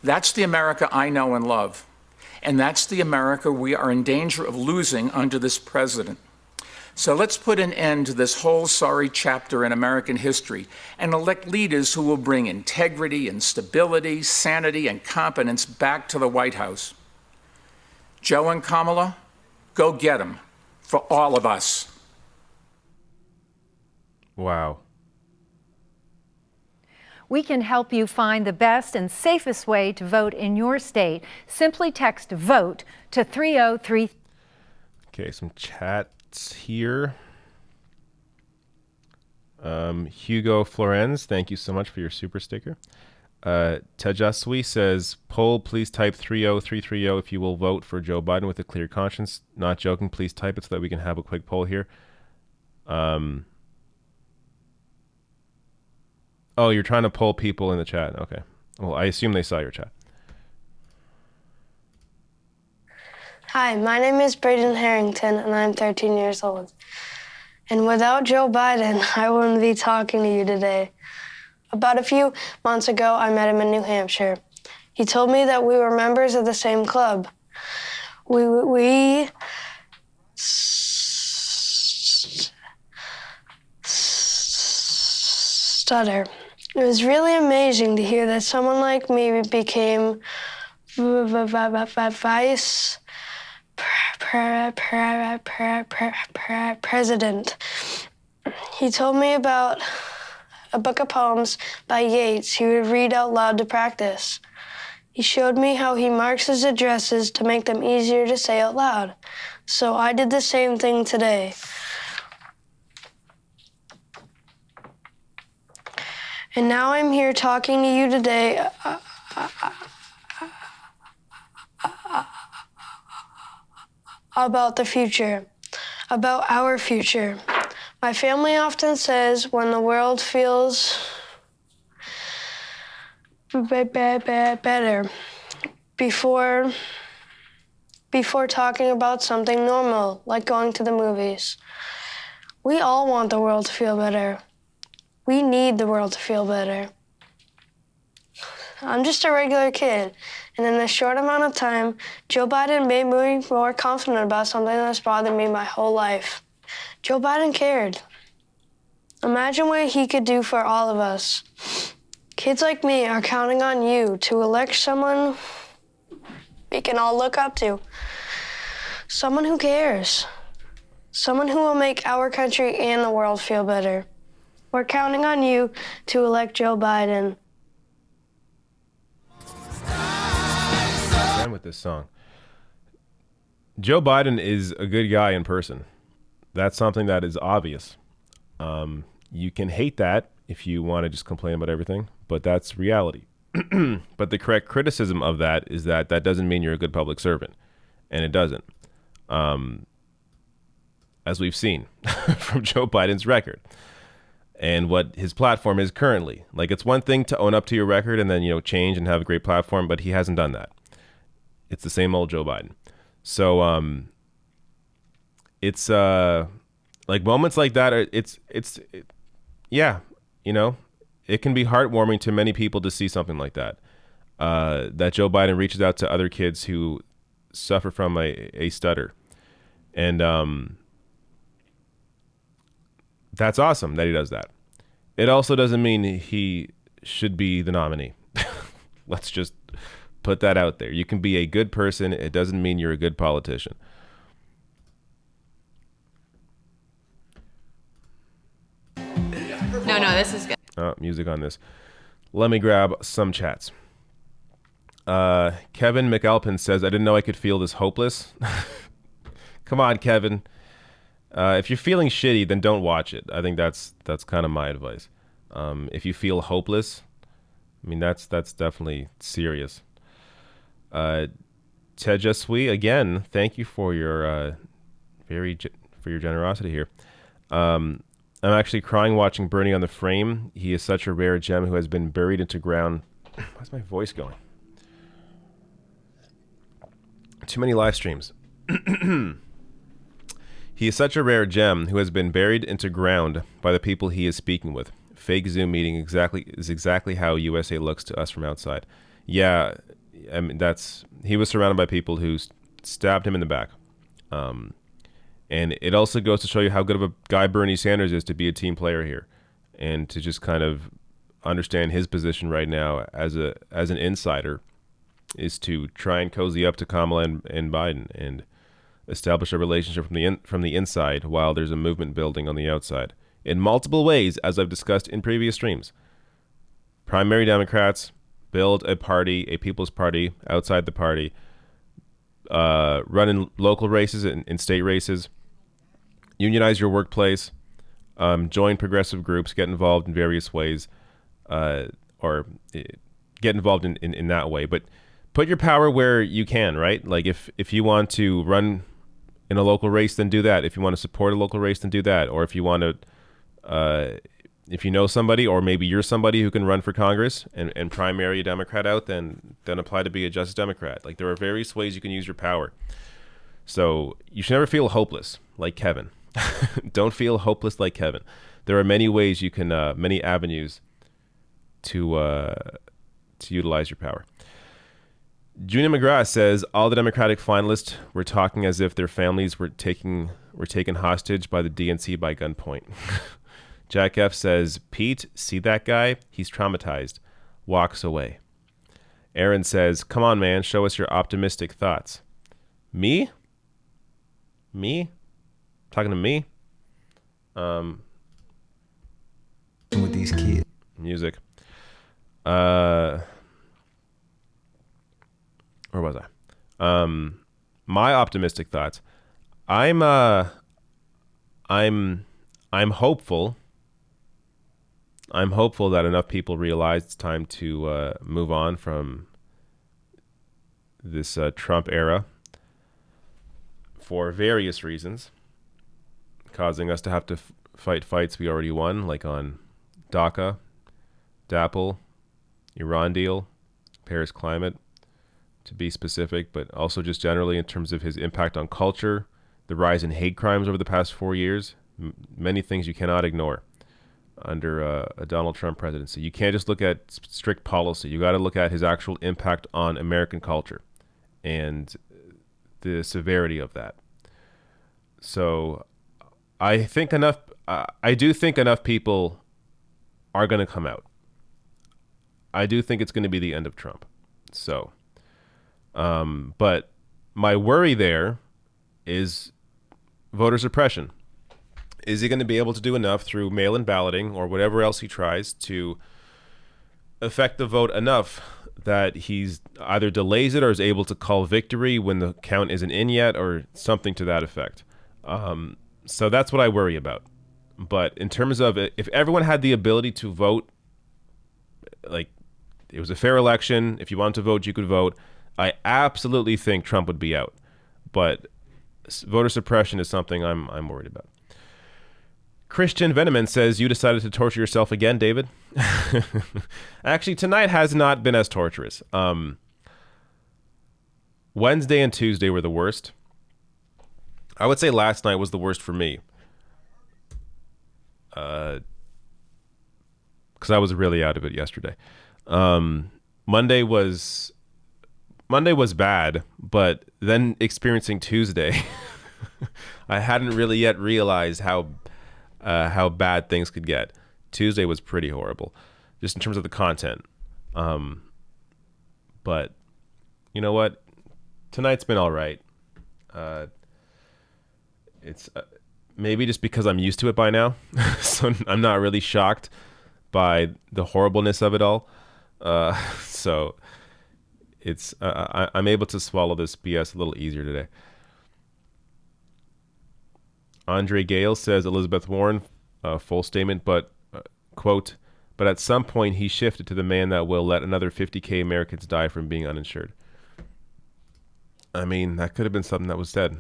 That's the America I know and love. And that's the America we are in danger of losing under this president. So let's put an end to this whole sorry chapter in American history and elect leaders who will bring integrity and stability, sanity, and competence back to the White House. Joe and Kamala, go get them for all of us. Wow. We can help you find the best and safest way to vote in your state. Simply text VOTE to 303. Okay, some chats here. Hugo Florenz, thank you so much for your super sticker. Tajaswi says, poll, please type 30330 if you will vote for Joe Biden with a clear conscience. Not joking, please type it so that we can have a quick poll here. Oh, you're trying to poll people in the chat. Okay. Well, I assume they saw your chat. Hi, my name is Braden Harrington, and I'm 13 years old. And without Joe Biden, I wouldn't be talking to you today. About a few months ago, I met him in New Hampshire. He told me that we were members of the same club. We stutter. It was really amazing to hear that someone like me became vice president. He told me about a book of poems by Yeats he would read out loud to practice. He showed me how he marks his addresses to make them easier to say out loud. So I did the same thing today. And now I'm here talking to you today about the future, about our future. My family often says when the world feels better before talking about something normal, like going to the movies. We all want the world to feel better. We need the world to feel better. I'm just a regular kid, and in a short amount of time, Joe Biden made me more confident about something that's bothered me my whole life. Joe Biden cared. Imagine what he could do for all of us. Kids like me are counting on you to elect someone we can all look up to. Someone who cares. Someone who will make our country and the world feel better. We're counting on you to elect Joe Biden. I'm with this song. Joe Biden is a good guy in person. That's something that is obvious. You can hate that if you want to just complain about everything, but that's reality. But the correct criticism of that is that that doesn't mean you're a good public servant. and it doesn't. As we've seen from Joe Biden's record and what his platform is currently. Like, it's one thing to own up to your record and then, change and have a great platform, but he hasn't done that. It's the same old Joe Biden. So it's like moments like that. It can be heartwarming to many people to see something like that. That Joe Biden reaches out to other kids who suffer from a stutter. And that's awesome that he does that. It also doesn't mean he should be the nominee. Let's just put that out there. You can be a good person. It doesn't mean you're a good politician. No, this is good. Music on this. Let me grab some chats. Kevin McAlpin says, I didn't know I could feel this hopeless. Come on, Kevin. If you're feeling shitty, then don't watch it. I think that's kind of my advice. If you feel hopeless, I mean, that's definitely serious. Tejaswi, again, thank you for your for your generosity here. I'm actually crying watching Bernie on the Frame. He is such a rare gem who has been buried into ground. Why's my voice going? Too many live streams. He is such a rare gem who has been buried into ground by the people he is speaking with. Fake Zoom meeting is exactly how USA looks to us from outside. Yeah, I mean, he was surrounded by people who stabbed him in the back. And it also goes to show you how good of a guy Bernie Sanders is to be a team player here, and to just kind of understand his position right now as an insider is to try and cozy up to Kamala and Biden and establish a relationship from the inside while there's a movement building on the outside in multiple ways, as I've discussed in previous streams. Primary Democrats build a party, a people's party outside the party, run in local races and state races, unionize your workplace, join progressive groups, get involved in various ways, or get involved in that way. But put your power where you can, right? Like if you want to run in a local race, then do that. If you want to support a local race, then do that. Or if you want to, if you know somebody, or maybe you're somebody who can run for Congress and primary a Democrat out, then apply to be a Justice Democrat. Like, there are various ways you can use your power. So you should never feel hopeless like Kevin. Don't feel hopeless like Kevin. There are many ways you can, many avenues to utilize your power. Junior McGrath says all the Democratic finalists were talking as if their families were taken hostage by the DNC by gunpoint. Jack F says, Pete, see that guy? He's traumatized. Walks away. Aaron says, come on, man, show us your optimistic thoughts. Me? Talking to me? With these kids. Music. Where was I? My optimistic thoughts. I'm hopeful. I'm hopeful that enough people realize it's time to move on from this Trump era for various reasons, causing us to have to fight fights we already won, like on DACA, DAPL, Iran deal, Paris climate, to be specific, but also just generally in terms of his impact on culture, the rise in hate crimes over the past 4 years, many things you cannot ignore under a Donald Trump presidency. You can't just look at strict policy. You got to look at his actual impact on American culture and the severity of that. So I do think enough people are going to come out. I do think it's going to be the end of Trump. So, but my worry there is voter suppression. Is he going to be able to do enough through mail-in balloting or whatever else he tries to affect the vote enough that he's either delays it or is able to call victory when the count isn't in yet, or something to that effect? So that's what I worry about. But in terms of it, if everyone had the ability to vote, like it was a fair election, if you wanted to vote, you could vote, I absolutely think Trump would be out. but voter suppression is something I'm worried about. Christian Veneman says, you decided to torture yourself again, David. Actually, tonight has not been as torturous. Wednesday and Tuesday were the worst. I would say last night was the worst for me. Because I was really out of it yesterday. Monday was bad, but then experiencing Tuesday, I hadn't really yet realized how bad things could get. Tuesday was pretty horrible, just in terms of the content. But you know what? Tonight's been all right. It's maybe just because I'm used to it by now, so I'm not really shocked by the horribleness of it all. So it's I'm able to swallow this BS a little easier today. Andre Gale says Elizabeth Warren, full statement, but quote, but at some point he shifted to the man that will let another 50K Americans die from being uninsured. I mean, that could have been something that was said,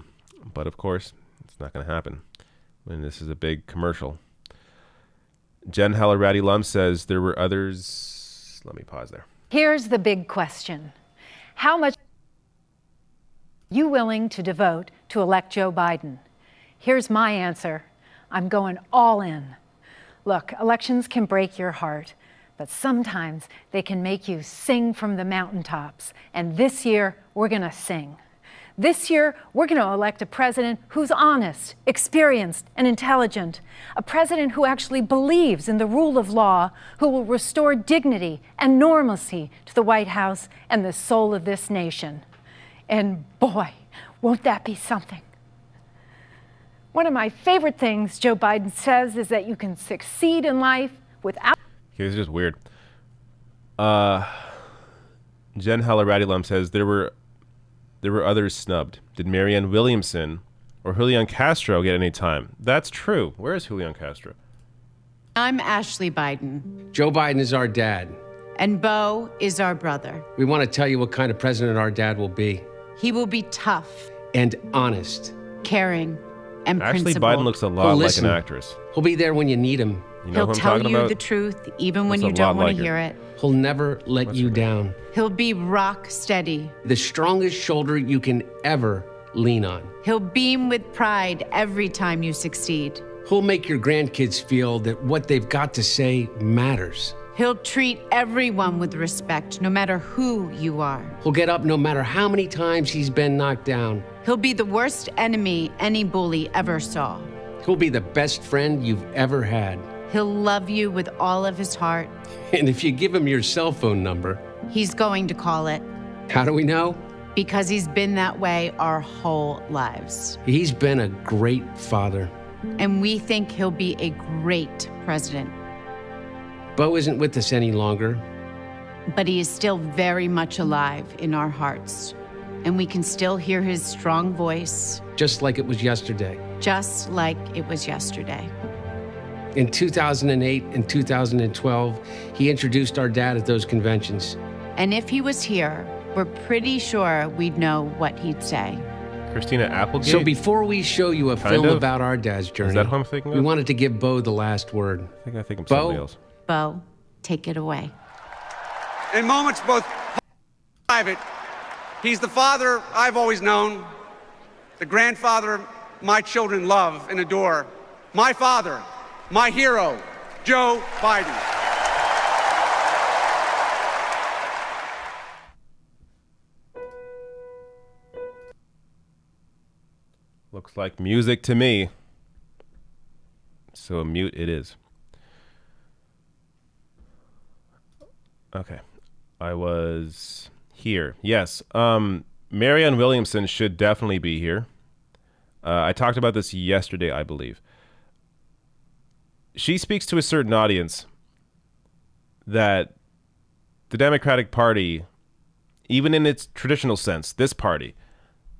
but of course it's not going to happen when this is a big commercial. Jen Hallerati Lum says there were others. Let me pause there. Here's the big question. How much are you willing to devote to elect Joe Biden? Here's my answer. I'm going all in. Look, elections can break your heart, but sometimes they can make you sing from the mountaintops. And this year, we're going to sing. This year, we're going to elect a president who's honest, experienced, and intelligent. A president who actually believes in the rule of law, who will restore dignity and normalcy to the White House and the soul of this nation. And boy, won't that be something. One of my favorite things Joe Biden says is that you can succeed in life without... Okay, this is just weird. Jen Hallerati says there were others snubbed. Did Marianne Williamson or Julian Castro get any time? That's true. Where is Julian Castro? I'm Ashley Biden. Joe Biden is our dad. And Beau is our brother. We want to tell you what kind of president our dad will be. He will be tough. And honest. Caring. And Ashley principled. Biden looks a lot like an actress. He'll be there when you need him. You know He'll tell you the truth even when you don't want to hear it. He'll never let you down. He'll be rock steady. The strongest shoulder you can ever lean on. He'll beam with pride every time you succeed. He'll make your grandkids feel that what they've got to say matters. He'll treat everyone with respect, no matter who you are. He'll get up no matter how many times he's been knocked down. He'll be the worst enemy any bully ever saw. He'll be the best friend you've ever had. He'll love you with all of his heart. And if you give him your cell phone number, he's going to call it. How do we know? Because he's been that way our whole lives. He's been a great father. And we think he'll be a great president. Beau isn't with us any longer. But he is still very much alive in our hearts. And we can still hear his strong voice. Just like it was yesterday. Just like it was yesterday. In 2008 and 2012, he introduced our dad at those conventions. And if he was here, we're pretty sure we'd know what he'd say. Christina Applegate? So before we show you a film about our dad's journey, is that who I'm thinking of? We wanted to give Beau the last word. I think I'm somebody else. Beau, take it away. In moments both private, he's the father I've always known, the grandfather my children love and adore, my father, my hero, Joe Biden. Looks like music to me. So a mute it is. Okay. I was here. Yes. Marianne Williamson should definitely be here. I talked about this yesterday, I believe. She speaks to a certain audience that the Democratic Party, even in its traditional sense, this party,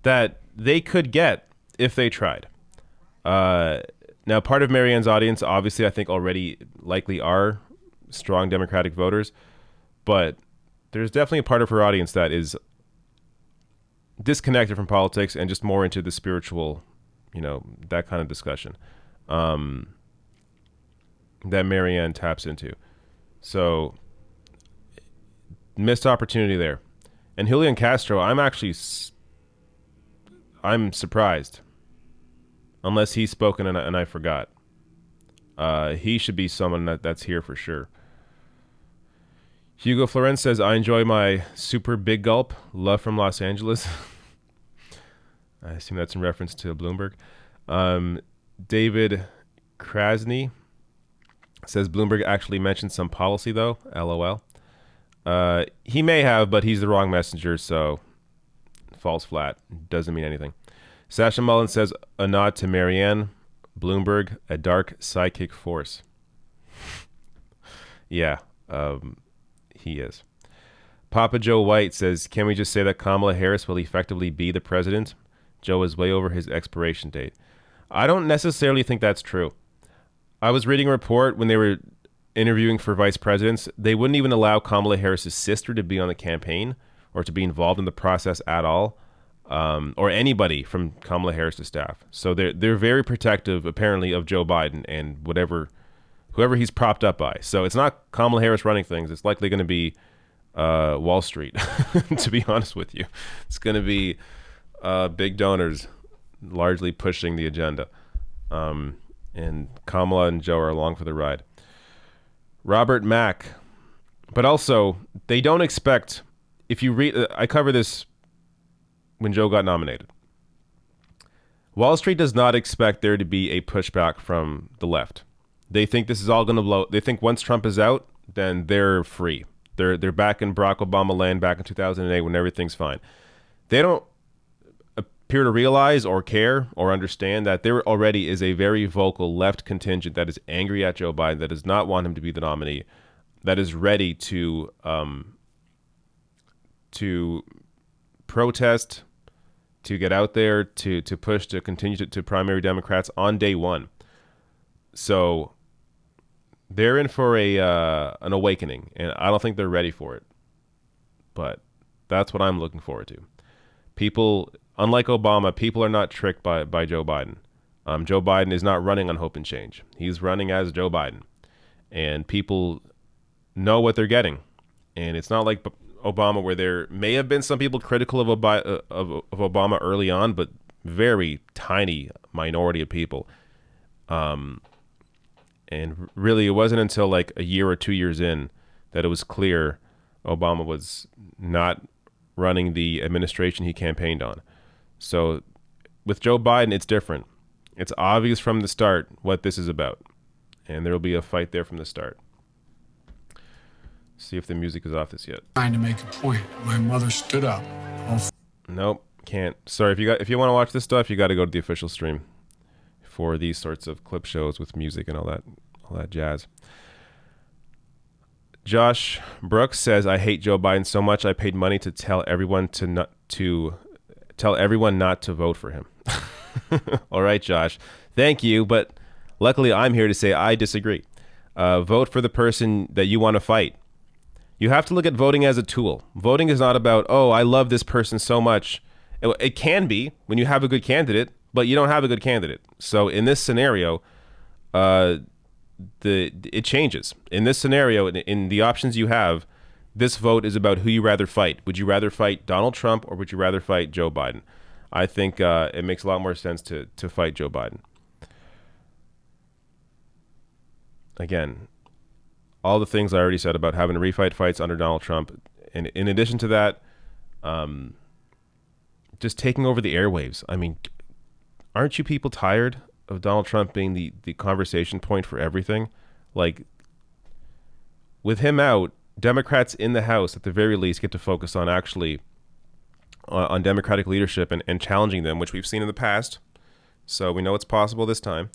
that they could get if they tried. Now, part of Marianne's audience, obviously, I think already likely are strong Democratic voters, but there's definitely a part of her audience that is disconnected from politics and just more into the spiritual, that kind of discussion that Marianne taps into. So missed opportunity there. And Julian Castro, I'm surprised, unless he's spoken and I forgot. He should be someone that's here for sure. Hugo Florence says, I enjoy my super big gulp. Love from Los Angeles. I assume that's in reference to Bloomberg. David Krasny says, Bloomberg actually mentioned some policy, though. LOL. He may have, but he's the wrong messenger, so falls flat. Doesn't mean anything. Sasha Mullen says, a nod to Marianne. Bloomberg, a dark psychic force. Yeah, he is. Papa Joe White says, can we just say that Kamala Harris will effectively be the president? Joe is way over his expiration date. I don't necessarily think that's true. I was reading a report when they were interviewing for vice presidents. They wouldn't even allow Kamala Harris's sister to be on the campaign or to be involved in the process at all, or anybody from Kamala Harris's staff. So they're very protective, apparently, of Joe Biden and whoever he's propped up by. So it's not Kamala Harris running things. It's likely going to be Wall Street, to be honest with you. It's going to be big donors largely pushing the agenda. And Kamala and Joe are along for the ride. Robert Mack. But also, they don't expect, if you read, I cover this when Joe got nominated. Wall Street does not expect there to be a pushback from the left. They think this is all going to blow. They think once Trump is out, then they're free. They're back in Barack Obama land back in 2008 when everything's fine. They don't appear to realize or care or understand that there already is a very vocal left contingent that is angry at Joe Biden, that does not want him to be the nominee, that is ready to protest, to get out there, to push, to continue to primary Democrats on day one. So they're in for an awakening, and I don't think they're ready for it. But that's what I'm looking forward to. People, unlike Obama, people are not tricked by Joe Biden. Joe Biden is not running on hope and change. He's running as Joe Biden. And people know what they're getting. And it's not like Obama, where there may have been some people critical of Obama early on, but very tiny minority of people. And really, it wasn't until like a year or 2 years in that it was clear Obama was not running the administration he campaigned on. So with Joe Biden, it's different. It's obvious from the start what this is about. And there will be a fight there from the start. See if the music is off this yet. Trying to make a point. My mother stood up. Nope, can't. Sorry, if you want to watch this stuff, you got to go to the official stream for these sorts of clip shows with music and all that jazz. Josh Brooks says, I hate Joe Biden so much I paid money to tell everyone not to vote for him. All right, Josh. Thank you, but luckily I'm here to say I disagree. Vote for the person that you want to fight. You have to look at voting as a tool. Voting is not about, oh, I love this person so much. It can be when you have a good candidate, but you don't have a good candidate. So in this scenario, it changes. In this scenario, in the options you have, this vote is about who you rather fight. Would you rather fight Donald Trump or would you rather fight Joe Biden? I think it makes a lot more sense to fight Joe Biden. Again, all the things I already said about having to refight fights under Donald Trump. And in addition to that, just taking over the airwaves. I mean, aren't you people tired of Donald Trump being the conversation point for everything? Like, with him out, Democrats in the House, at the very least, get to focus on actually on Democratic leadership and challenging them, which we've seen in the past. So we know it's possible this time.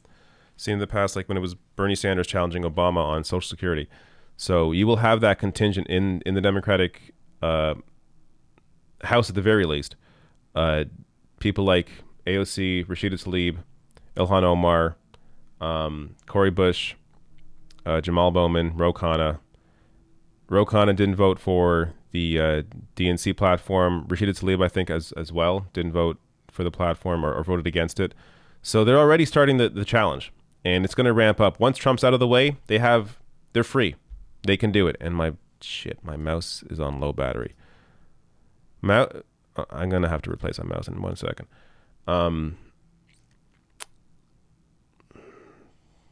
Seen in the past, like when it was Bernie Sanders challenging Obama on Social Security. So you will have that contingent in the Democratic House at the very least. People like AOC, Rashida Tlaib, Ilhan Omar, Cory Bush, Jamal Bowman, Ro Khanna. Ro Khanna didn't vote for the DNC platform. Rashida Tlaib, I think, as well, didn't vote for the platform or voted against it. So they're already starting the challenge, and it's going to ramp up. Once Trump's out of the way, they're free. They can do it. And my mouse is on low battery. I'm going to have to replace my mouse in 1 second.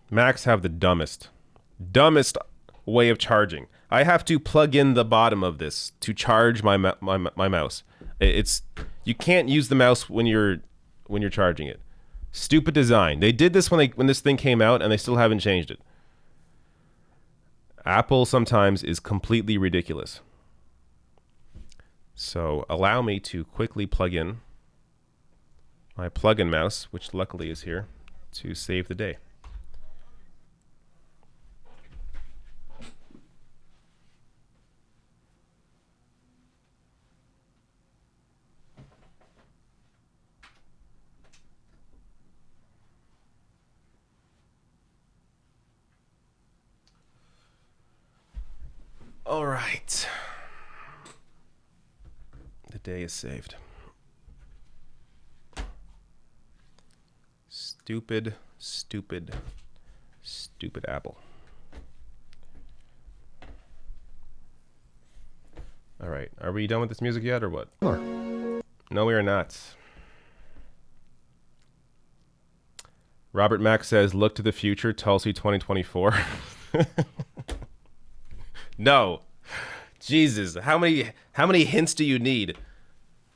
Macs have the dumbest way of charging. I have to plug in the bottom of this to charge my mouse. You can't use the mouse when you're charging it. Stupid design. They did this when this thing came out, and they still haven't changed it. Apple sometimes is completely ridiculous. So allow me to quickly plug in my plug-in mouse, which luckily is here, to save the day. All right. The day is saved. Stupid Apple. All right. Are we done with this music yet or what? Sure. No, we are not. Robert Mack says, look to the future, Tulsi 2024. No. Jesus, how many hints do you need?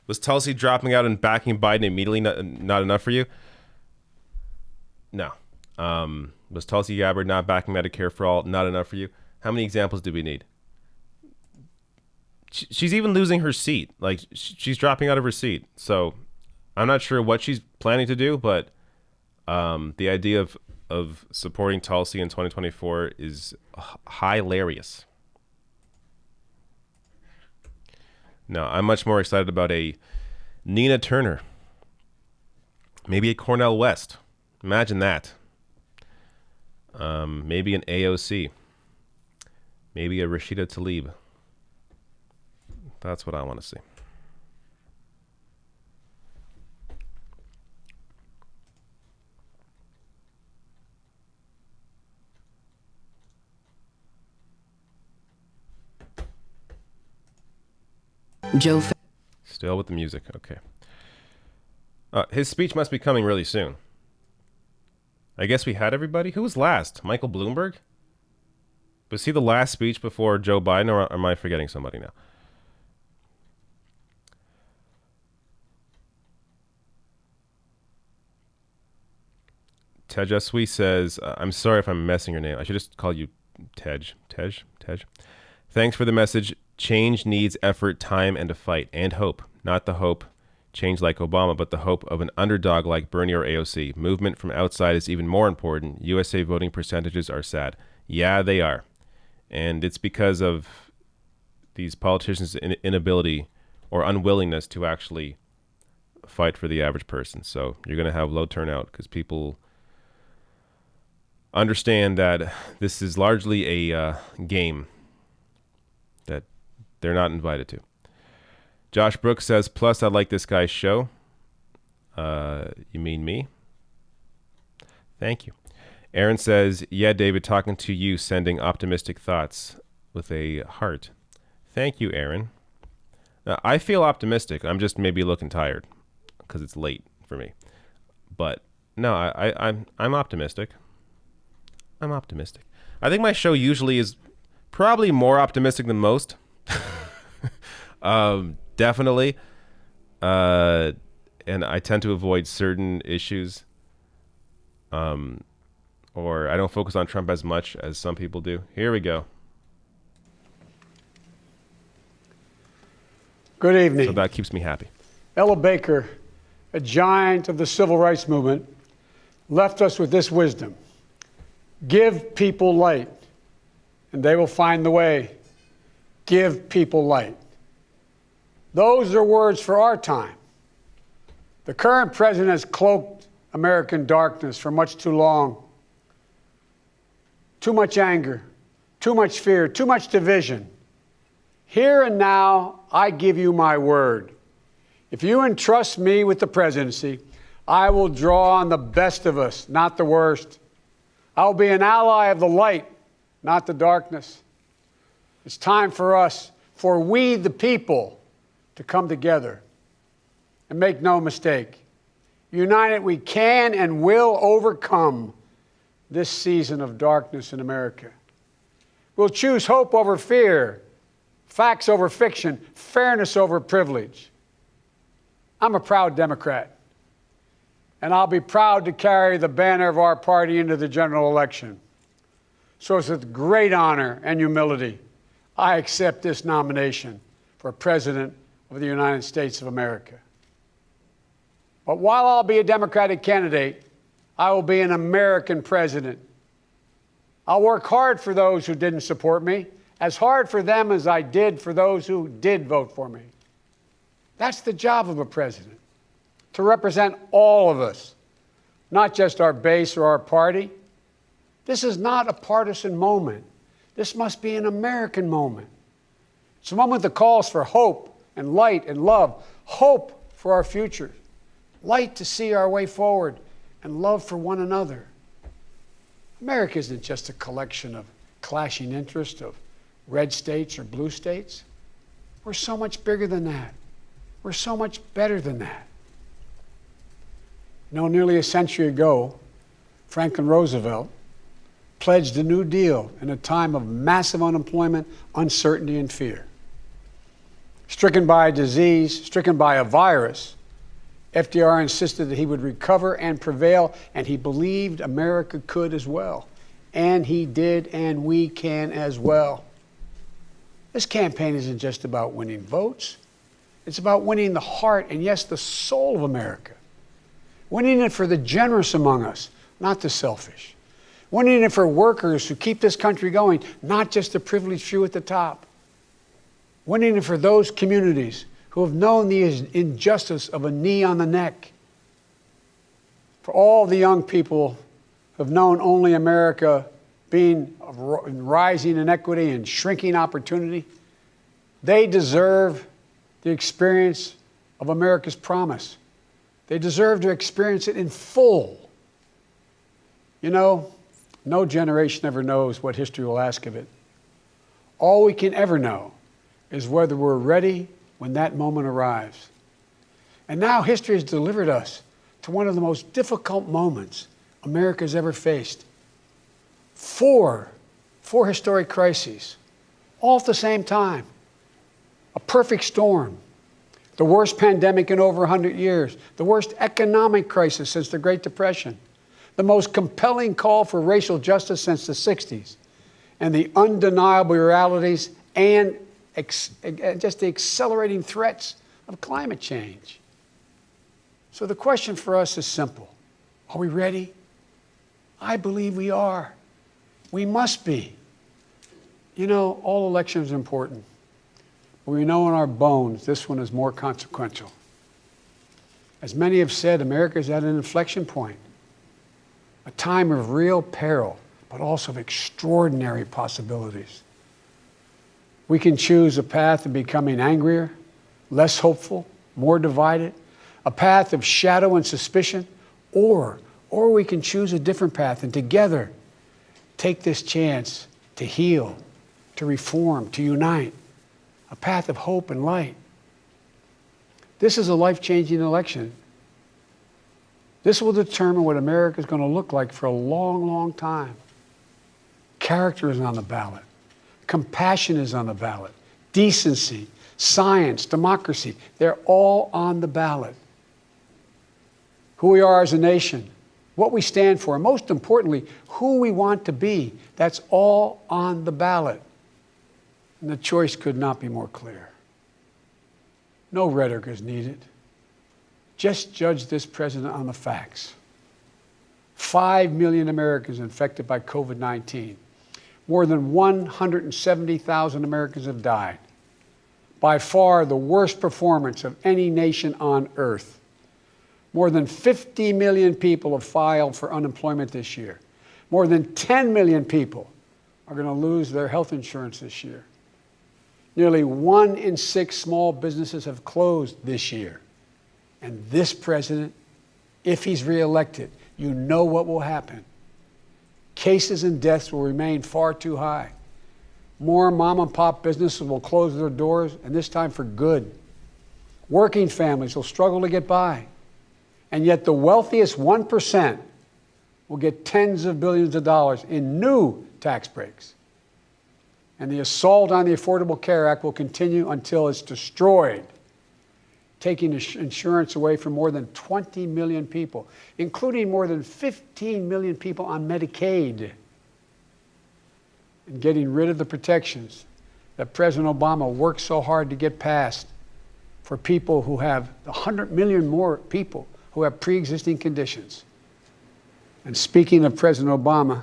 Was Tulsi dropping out and backing Biden immediately not enough for you? No. Was Tulsi Gabbard not backing Medicare for all not enough for you? How many examples do we need? She's even losing her seat. Like, she's dropping out of her seat. So I'm not sure what she's planning to do, but the idea of supporting Tulsi in 2024 is hilarious. No, I'm much more excited about a Nina Turner. Maybe a Cornel West. Imagine that. Maybe an AOC. Maybe a Rashida Tlaib. That's what I want to see. Still with the music. Okay. His speech must be coming really soon. I guess we had everybody. Who was last? Michael Bloomberg? Was he the last speech before Joe Biden, or am I forgetting somebody now? Tejaswi says, I'm sorry if I'm messing your name. I should just call you Tej. Thanks for the message. Change needs effort, time, and a fight, and hope. Not the hope, change like Obama, but the hope of an underdog like Bernie or AOC. Movement from outside is even more important. USA voting percentages are sad. Yeah, they are. And it's because of these politicians' inability or unwillingness to actually fight for the average person. So you're going to have low turnout because people understand that this is largely a game that they're not invited to. Josh Brooks says, plus I like this guy's show. You mean me? Thank you. Aaron says, yeah, David, talking to you, sending optimistic thoughts with a heart. Thank you, Aaron. I feel optimistic. I'm just maybe looking tired because it's late for me. But no, I'm optimistic. I'm optimistic. I think my show usually is probably more optimistic than most. Definitely. And I tend to avoid certain issues. Or I don't focus on Trump as much as some people do. Here we go. Good evening. So that keeps me happy. Ella Baker, a giant of the civil rights movement, left us with this wisdom. Give people light, and they will find the way. Give people light. Those are words for our time. The current president has cloaked American darkness for much too long. Too much anger, too much fear, too much division. Here and now, I give you my word. If you entrust me with the presidency, I will draw on the best of us, not the worst. I will be an ally of the light, not the darkness. It's time for us, for we the people, to come together. And make no mistake, united we can and will overcome this season of darkness in America. We'll choose hope over fear, facts over fiction, fairness over privilege. I'm a proud Democrat, and I'll be proud to carry the banner of our party into the general election. So it's with great honor and humility I accept this nomination for President of the United States of America. But while I'll be a Democratic candidate, I will be an American president. I'll work hard for those who didn't support me, as hard for them as I did for those who did vote for me. That's the job of a president, to represent all of us, not just our base or our party. This is not a partisan moment. This must be an American moment. It's a moment that calls for hope and light and love, hope for our future, light to see our way forward, and love for one another. America isn't just a collection of clashing interests of red states or blue states. We're so much bigger than that. We're so much better than that. You know, nearly a century ago, Franklin Roosevelt pledged a New Deal in a time of massive unemployment, uncertainty, and fear. Stricken by a disease, stricken by a virus, FDR insisted that he would recover and prevail, and he believed America could as well. And he did, and we can as well. This campaign isn't just about winning votes. It's about winning the heart and, yes, the soul of America. Winning it for the generous among us, not the selfish. Winning it for workers who keep this country going, not just the privileged few at the top. Winning it for those communities who have known the injustice of a knee on the neck. For all the young people who have known only America being rising inequity and shrinking opportunity, they deserve the experience of America's promise. They deserve to experience it in full. You know, no generation ever knows what history will ask of it. All we can ever know is whether we're ready when that moment arrives. And now history has delivered us to one of the most difficult moments America's ever faced. Four historic crises, all at the same time. A perfect storm. The worst pandemic in over 100 years. The worst economic crisis since the Great Depression. The most compelling call for racial justice since the 60s. And the undeniable realities and just the accelerating threats of climate change. So the question for us is simple. Are we ready? I believe we are. We must be. You know, all elections are important. But we know in our bones this one is more consequential. As many have said, America is at an inflection point. A time of real peril, but also of extraordinary possibilities. We can choose a path of becoming angrier, less hopeful, more divided, a path of shadow and suspicion, or we can choose a different path and together take this chance to heal, to reform, to unite, a path of hope and light. This is a life-changing election. This will determine what America is going to look like for a long, long time. Character is on the ballot. Compassion is on the ballot. Decency, science, democracy, they're all on the ballot. Who we are as a nation, what we stand for, and most importantly, who we want to be, that's all on the ballot. And the choice could not be more clear. No rhetoric is needed. Just judge this president on the facts. 5 million Americans infected by COVID-19. More than 170,000 Americans have died. By far the worst performance of any nation on earth. More than 50 million people have filed for unemployment this year. More than 10 million people are going to lose their health insurance this year. Nearly 1 in 6 small businesses have closed this year. And this president, if he's reelected, you know what will happen. Cases and deaths will remain far too high. More mom and pop businesses will close their doors, and this time for good. Working families will struggle to get by. And yet the wealthiest 1% will get tens of billions of dollars in new tax breaks. And the assault on the Affordable Care Act will continue until it's destroyed, taking insurance away from more than 20 million people, including more than 15 million people on Medicaid, and getting rid of the protections that President Obama worked so hard to get passed for people who have 100 million more people who have pre-existing conditions. And speaking of President Obama,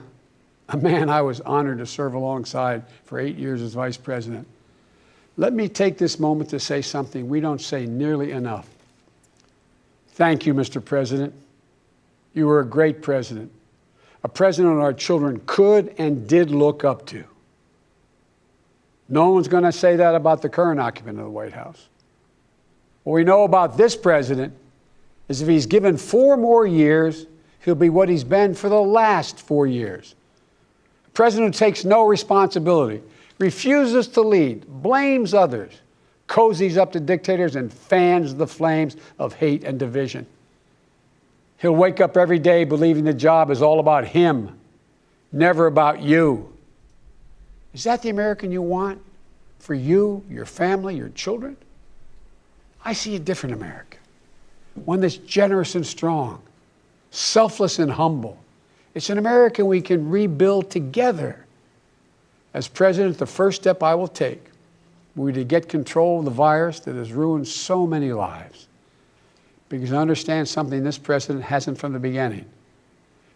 a man I was honored to serve alongside for 8 years as vice president, let me take this moment to say something we don't say nearly enough. Thank you, Mr. President. You were a great president, a president our children could and did look up to. No one's going to say that about the current occupant of the White House. What we know about this president is if he's given 4 more years, he'll be what he's been for the last 4 years. A president who takes no responsibility, refuses to lead, blames others, cozies up to dictators, and fans the flames of hate and division. He'll wake up every day believing the job is all about him, never about you. Is that the American you want for you, your family, your children? I see a different America, one that's generous and strong, selfless and humble. It's an America we can rebuild together. As president, the first step I will take will be to get control of the virus that has ruined so many lives. Because I understand something this president hasn't from the beginning.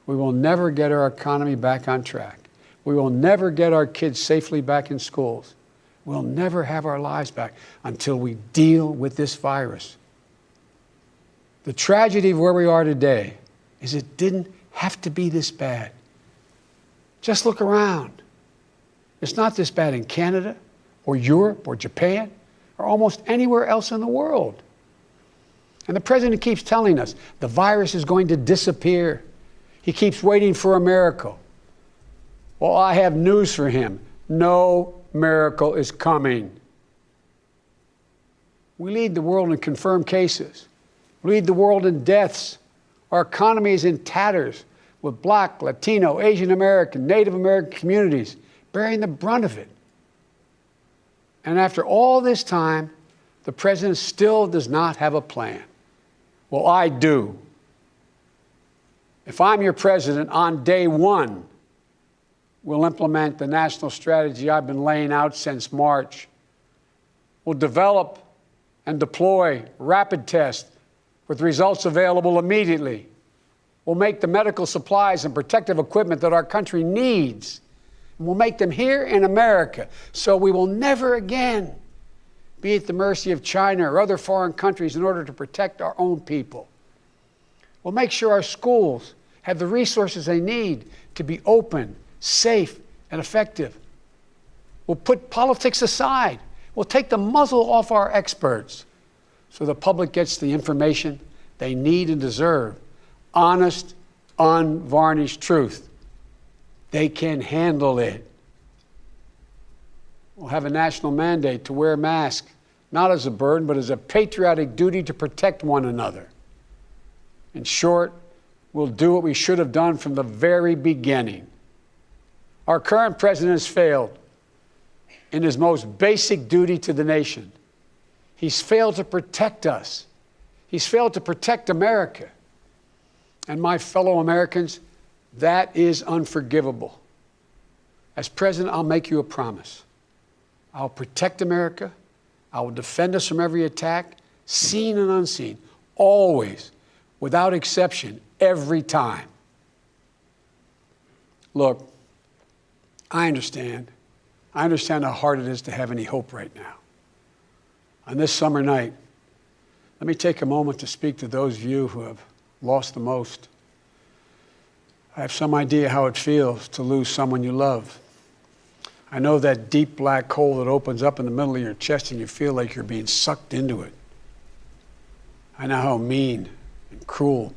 We will never get our economy back on track. We will never get our kids safely back in schools. We'll never have our lives back until we deal with this virus. The tragedy of where we are today is it didn't have to be this bad. Just look around. It's not this bad in Canada or Europe or Japan or almost anywhere else in the world. And the president keeps telling us the virus is going to disappear. He keeps waiting for a miracle. Well, I have news for him. No miracle is coming. We lead the world in confirmed cases. We lead the world in deaths. Our economy is in tatters with Black, Latino, Asian American, Native American communities bearing the brunt of it. And after all this time, the president still does not have a plan. Well, I do. If I'm your president, on day one, we'll implement the national strategy I've been laying out since March. We'll develop and deploy rapid tests with results available immediately. We'll make the medical supplies and protective equipment that our country needs. And we'll make them here in America, so we will never again be at the mercy of China or other foreign countries in order to protect our own people. We'll make sure our schools have the resources they need to be open, safe, and effective. We'll put politics aside. We'll take the muzzle off our experts so the public gets the information they need and deserve. Honest, unvarnished truth. They can handle it. We'll have a national mandate to wear masks, not as a burden, but as a patriotic duty to protect one another. In short, we'll do what we should have done from the very beginning. Our current president has failed in his most basic duty to the nation. He's failed to protect us. He's failed to protect America. And my fellow Americans, that is unforgivable. As president, I'll make you a promise. I'll protect America. I will defend us from every attack, seen and unseen, always, without exception, every time. Look, I understand. I understand how hard it is to have any hope right now. On this summer night, let me take a moment to speak to those of you who have lost the most. I have some idea how it feels to lose someone you love. I know that deep black hole that opens up in the middle of your chest and you feel like you're being sucked into it. I know how mean and cruel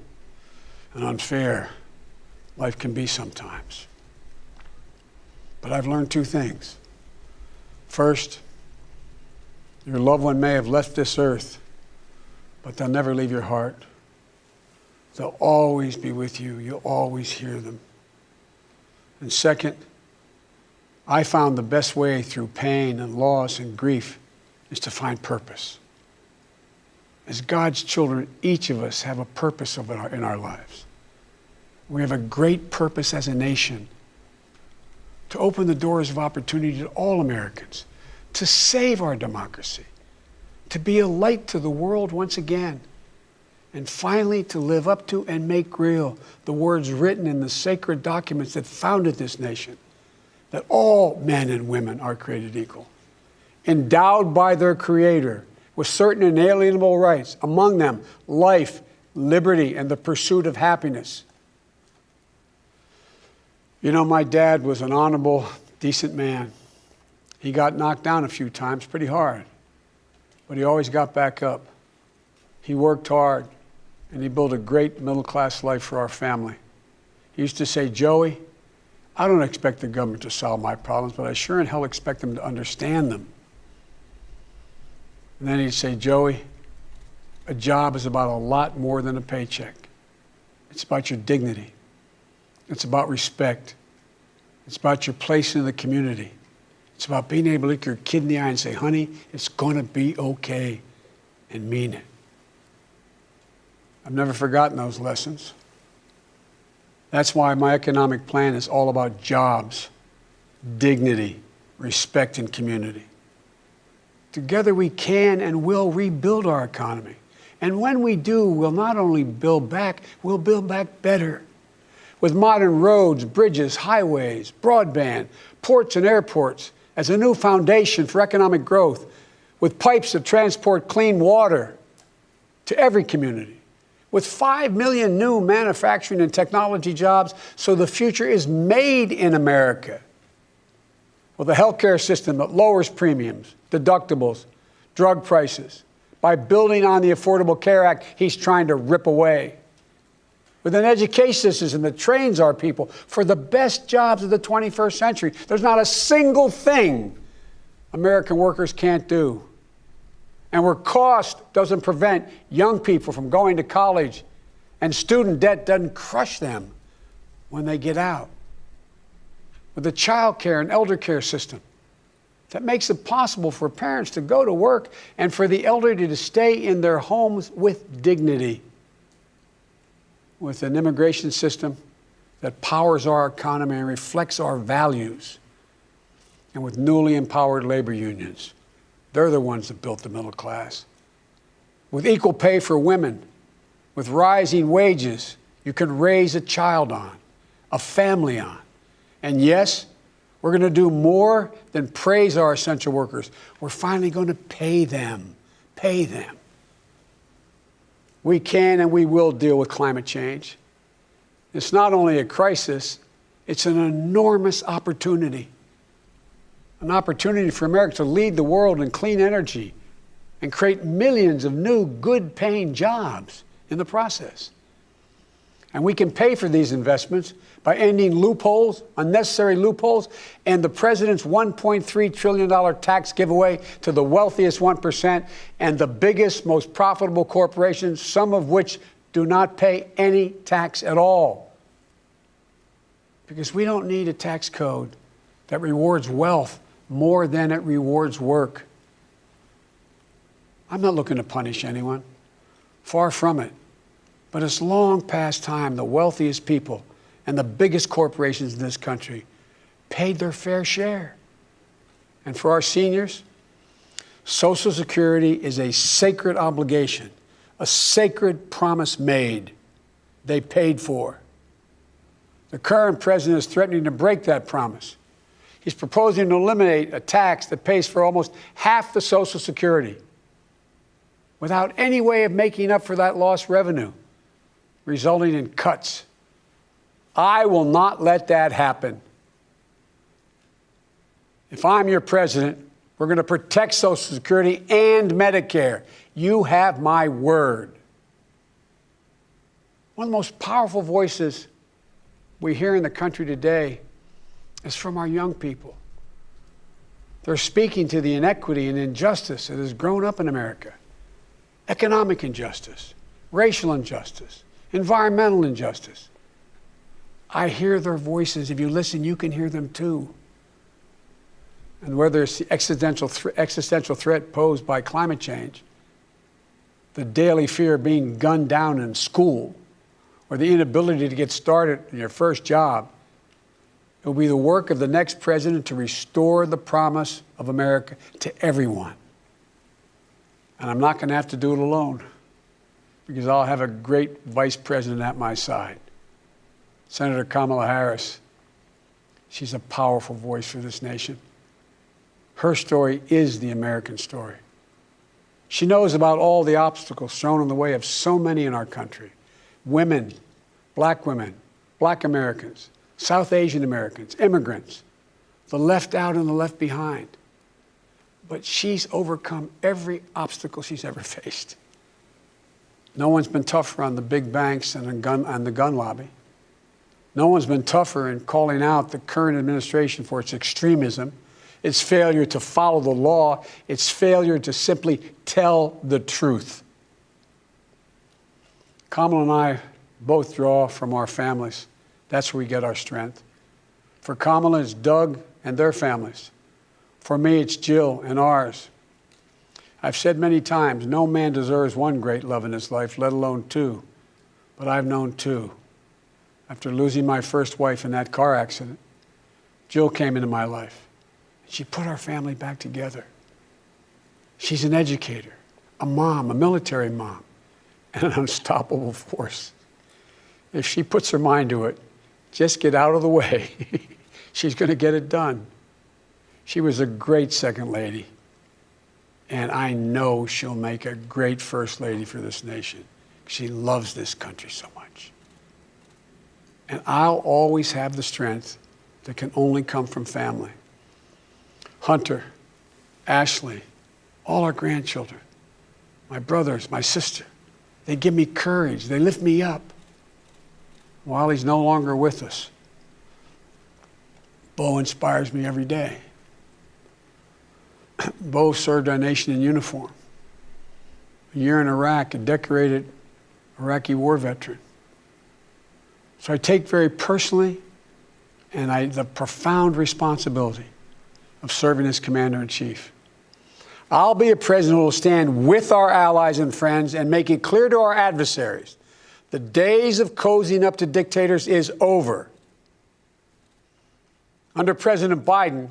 and unfair life can be sometimes. But I've learned two things. First, your loved one may have left this earth, but they'll never leave your heart. They'll always be with you. You'll always hear them. And second, I found the best way through pain and loss and grief is to find purpose. As God's children, each of us have a purpose in our lives. We have a great purpose as a nation to open the doors of opportunity to all Americans, to save our democracy, to be a light to the world once again, and finally to live up to and make real the words written in the sacred documents that founded this nation, that all men and women are created equal, endowed by their Creator with certain inalienable rights, among them life, liberty, and the pursuit of happiness. You know, my dad was an honorable, decent man. He got knocked down a few times pretty hard, but he always got back up. He worked hard, and he built a great middle-class life for our family. He used to say, Joey, I don't expect the government to solve my problems, but I sure in hell expect them to understand them. And then he'd say, Joey, a job is about a lot more than a paycheck. It's about your dignity. It's about respect. It's about your place in the community. It's about being able to look your kid in the eye and say, honey, it's going to be okay, and mean it. I've never forgotten those lessons. That's why my economic plan is all about jobs, dignity, respect, and community. Together we can and will rebuild our economy. And when we do, we'll not only build back, we'll build back better. With modern roads, bridges, highways, broadband, ports and airports as a new foundation for economic growth, with pipes that transport clean water to every community, with 5 million new manufacturing and technology jobs, so the future is made in America. With a healthcare system that lowers premiums, deductibles, drug prices, by building on the Affordable Care Act he's trying to rip away. With an education system that trains our people for the best jobs of the 21st century. There's not a single thing American workers can't do. And where cost doesn't prevent young people from going to college and student debt doesn't crush them when they get out. With a child care and elder care system that makes it possible for parents to go to work and for the elderly to stay in their homes with dignity. With an immigration system that powers our economy and reflects our values. And with newly empowered labor unions. They're the ones that built the middle class. With equal pay for women, with rising wages you can raise a child on, a family on. And yes, we're going to do more than praise our essential workers. We're finally going to pay them. Pay them. We can and we will deal with climate change. It's not only a crisis, it's an enormous opportunity. An opportunity for America to lead the world in clean energy and create millions of new, good-paying jobs in the process. And we can pay for these investments by ending loopholes, unnecessary loopholes, and the president's $1.3 trillion tax giveaway to the wealthiest 1% and the biggest, most profitable corporations, some of which do not pay any tax at all. Because we don't need a tax code that rewards wealth more than it rewards work. I'm not looking to punish anyone. Far from it. But it's long past time the wealthiest people and the biggest corporations in this country paid their fair share. And for our seniors, Social Security is a sacred obligation, a sacred promise made. They paid for. The current president is threatening to break that promise. He's proposing to eliminate a tax that pays for almost half the Social Security without any way of making up for that lost revenue, resulting in cuts. I will not let that happen. If I'm your president, we're going to protect Social Security and Medicare. You have my word. One of the most powerful voices we hear in the country today is from our young people. They're speaking to the inequity and injustice that has grown up in America. Economic injustice, racial injustice, environmental injustice. I hear their voices. If you listen, you can hear them too. And whether it's the existential threat posed by climate change, the daily fear of being gunned down in school, or the inability to get started in your first job, it will be the work of the next president to restore the promise of America to everyone. And I'm not going to have to do it alone, because I'll have a great vice president at my side. Senator Kamala Harris. She's a powerful voice for this nation. Her story is the American story. She knows about all the obstacles thrown in the way of so many in our country. Women, black Americans, South Asian Americans, immigrants, the left out and the left behind. But she's overcome every obstacle she's ever faced. No one's been tougher on the big banks and the gun lobby. No one's been tougher in calling out the current administration for its extremism, its failure to follow the law, its failure to simply tell the truth. Kamala and I both draw from our families. That's where we get our strength. For Kamala, it's Doug and their families. For me, it's Jill and ours. I've said many times, no man deserves one great love in his life, let alone two. But I've known two. After losing my first wife in that car accident, Jill came into my life. She put our family back together. She's an educator, a mom, a military mom, and an unstoppable force. If she puts her mind to it, just get out of the way. She's going to get it done. She was a great second lady, and I know she'll make a great first lady for this nation. She loves this country so much. And I'll always have the strength that can only come from family. Hunter, Ashley, all our grandchildren, my brothers, my sister, they give me courage. They lift me up. While he's no longer with us, Bo inspires me every day. Bo served our nation in uniform. A year in Iraq, a decorated Iraqi war veteran. So I take very personally the profound responsibility of serving as Commander-in-Chief. I'll be a president who will stand with our allies and friends and make it clear to our adversaries the days of cozying up to dictators is over. Under President Biden,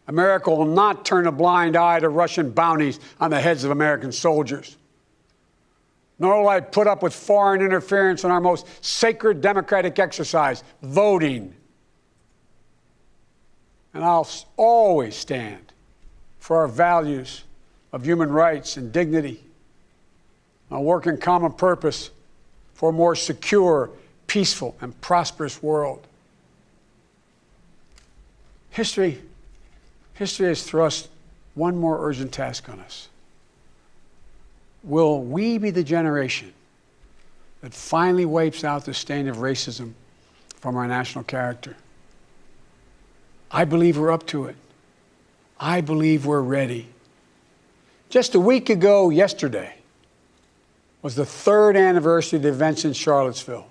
America will not turn a blind eye to Russian bounties on the heads of American soldiers. Nor will I put up with foreign interference in our most sacred democratic exercise, voting. And I'll always stand for our values of human rights and dignity. I'll work in common purpose for a more secure, peaceful, and prosperous world. History has thrust one more urgent task on us. Will we be the generation that finally wipes out the stain of racism from our national character? I believe we're up to it. I believe we're ready. Just a week ago yesterday was the 3rd anniversary of the events in Charlottesville.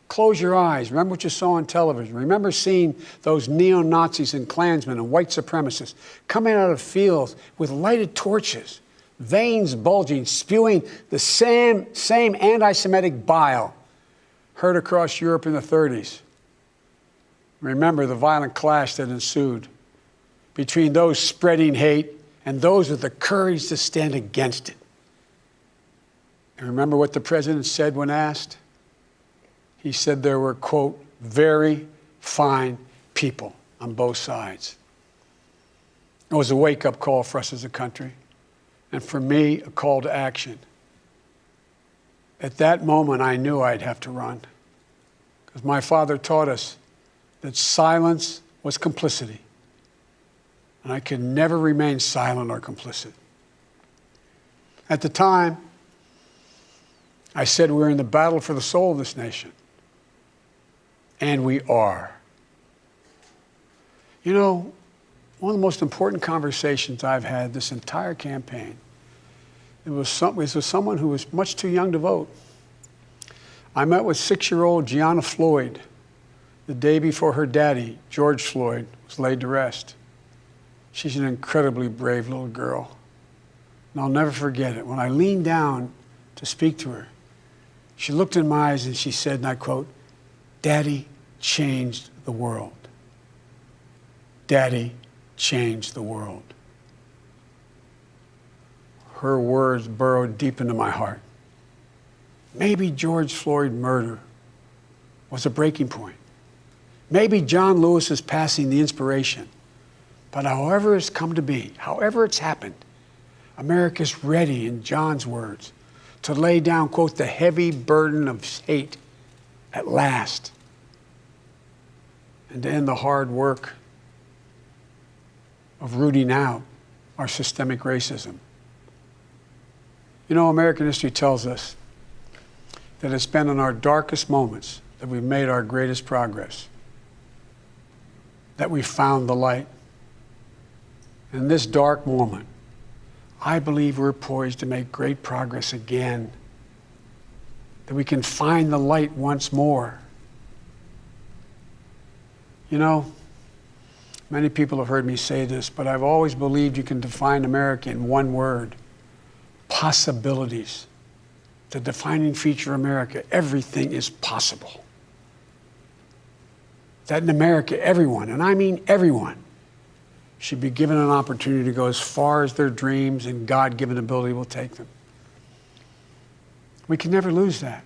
Close your eyes. Remember what you saw on television. Remember seeing those neo-Nazis and Klansmen and white supremacists coming out of fields with lighted torches, veins bulging, spewing the same anti-Semitic bile heard across Europe in the 30s. Remember the violent clash that ensued between those spreading hate and those with the courage to stand against it. And remember what the president said when asked? He said there were, quote, very fine people on both sides. It was a wake-up call for us as a country, and for me, a call to action. At that moment, I knew I'd have to run, because my father taught us that silence was complicity, and I could never remain silent or complicit. At the time, I said we're in the battle for the soul of this nation. And we are. You know, one of the most important conversations I've had this entire campaign, it was with someone who was much too young to vote. I met with 6-year-old Gianna Floyd the day before her daddy, George Floyd, was laid to rest. She's an incredibly brave little girl. And I'll never forget it. When I leaned down to speak to her, she looked in my eyes and she said, and I quote, "Daddy changed the world. Daddy changed the world." Her words burrowed deep into my heart. Maybe George Floyd murder was a breaking point. Maybe John Lewis's passing the inspiration. But however it's come to be, however it's happened, America's ready, in John's words, to lay down, quote, "the heavy burden of hate at last," and to end the hard work of rooting out our systemic racism. You know, American history tells us that it's been in our darkest moments that we've made our greatest progress, that we found the light. In this dark moment, I believe we're poised to make great progress again, that we can find the light once more. You know, many people have heard me say this, but I've always believed you can define America in one word: possibilities. The defining feature of America: everything is possible. That in America, everyone, and I mean everyone, should be given an opportunity to go as far as their dreams and God-given ability will take them. We can never lose that.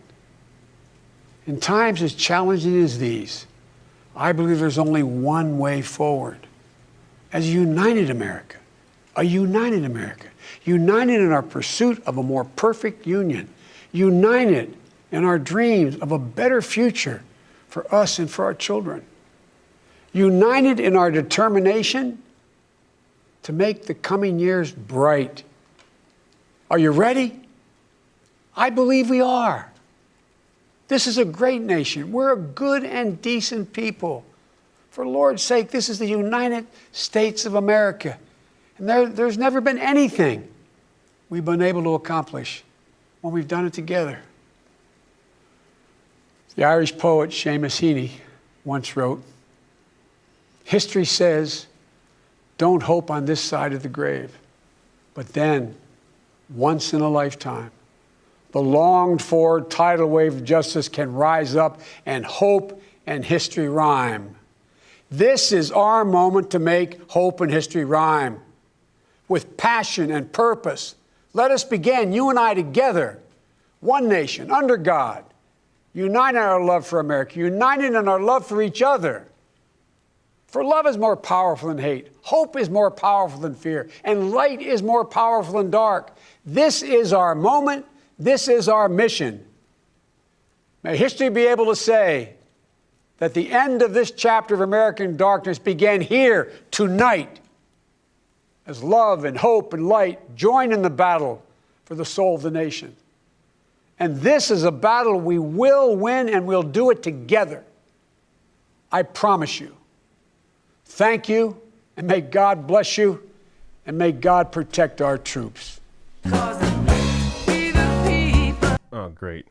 In times as challenging as these, I believe there's only one way forward. As a united America, united in our pursuit of a more perfect union, united in our dreams of a better future for us and for our children, united in our determination to make the coming years bright. Are you ready? I believe we are. This is a great nation. We're a good and decent people. For Lord's sake, this is the United States of America. And there's never been anything we've been able to accomplish when we've done it together. The Irish poet Seamus Heaney once wrote, "History says, don't hope on this side of the grave, but then, once in a lifetime, the longed-for tidal wave of justice can rise up and hope and history rhyme. This is our moment to make hope and history rhyme. With passion and purpose, let us begin, you and I together, one nation, under God, united in our love for America, united in our love for each other. For love is more powerful than hate, hope is more powerful than fear, and light is more powerful than dark. This is our moment, this is our mission. May history be able to say that the end of this chapter of American darkness began here tonight, as love and hope and light join in the battle for the soul of the nation. And this is a battle we will win, and we'll do it together. I promise you. Thank you, and may God bless you, and may God protect our troops." Oh, great.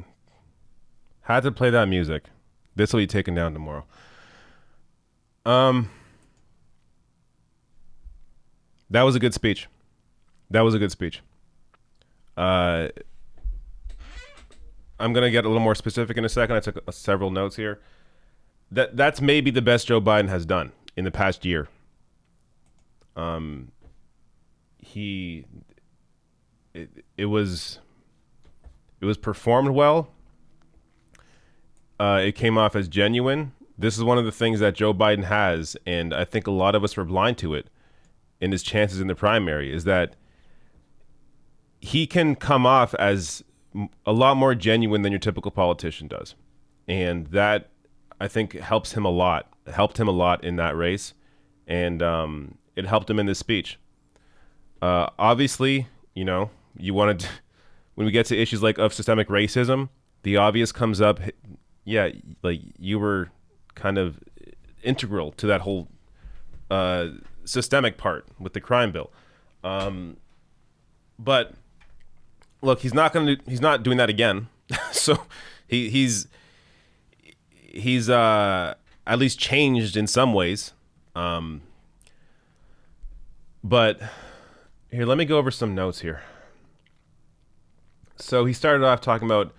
Had to play that music. This will be taken down tomorrow. That was a good speech. I'm going to get a little more specific in a second. I took several notes here. That's maybe the best Joe Biden has done in the past year. It was performed well. It came off as genuine. This is one of the things that Joe Biden has, and I think a lot of us were blind to it in his chances in the primary, is that he can come off as a lot more genuine than your typical politician does. And that, I think, helped him a lot in that race. And it helped him in this speech. Obviously, you know, you wanted, when we get to issues like of systemic racism, the obvious comes up. Yeah, like you were kind of integral to that whole systemic part with the crime bill. But look, he's not doing that again. So he's at least changed in some ways. But here, let me go over some notes here. So he started off talking about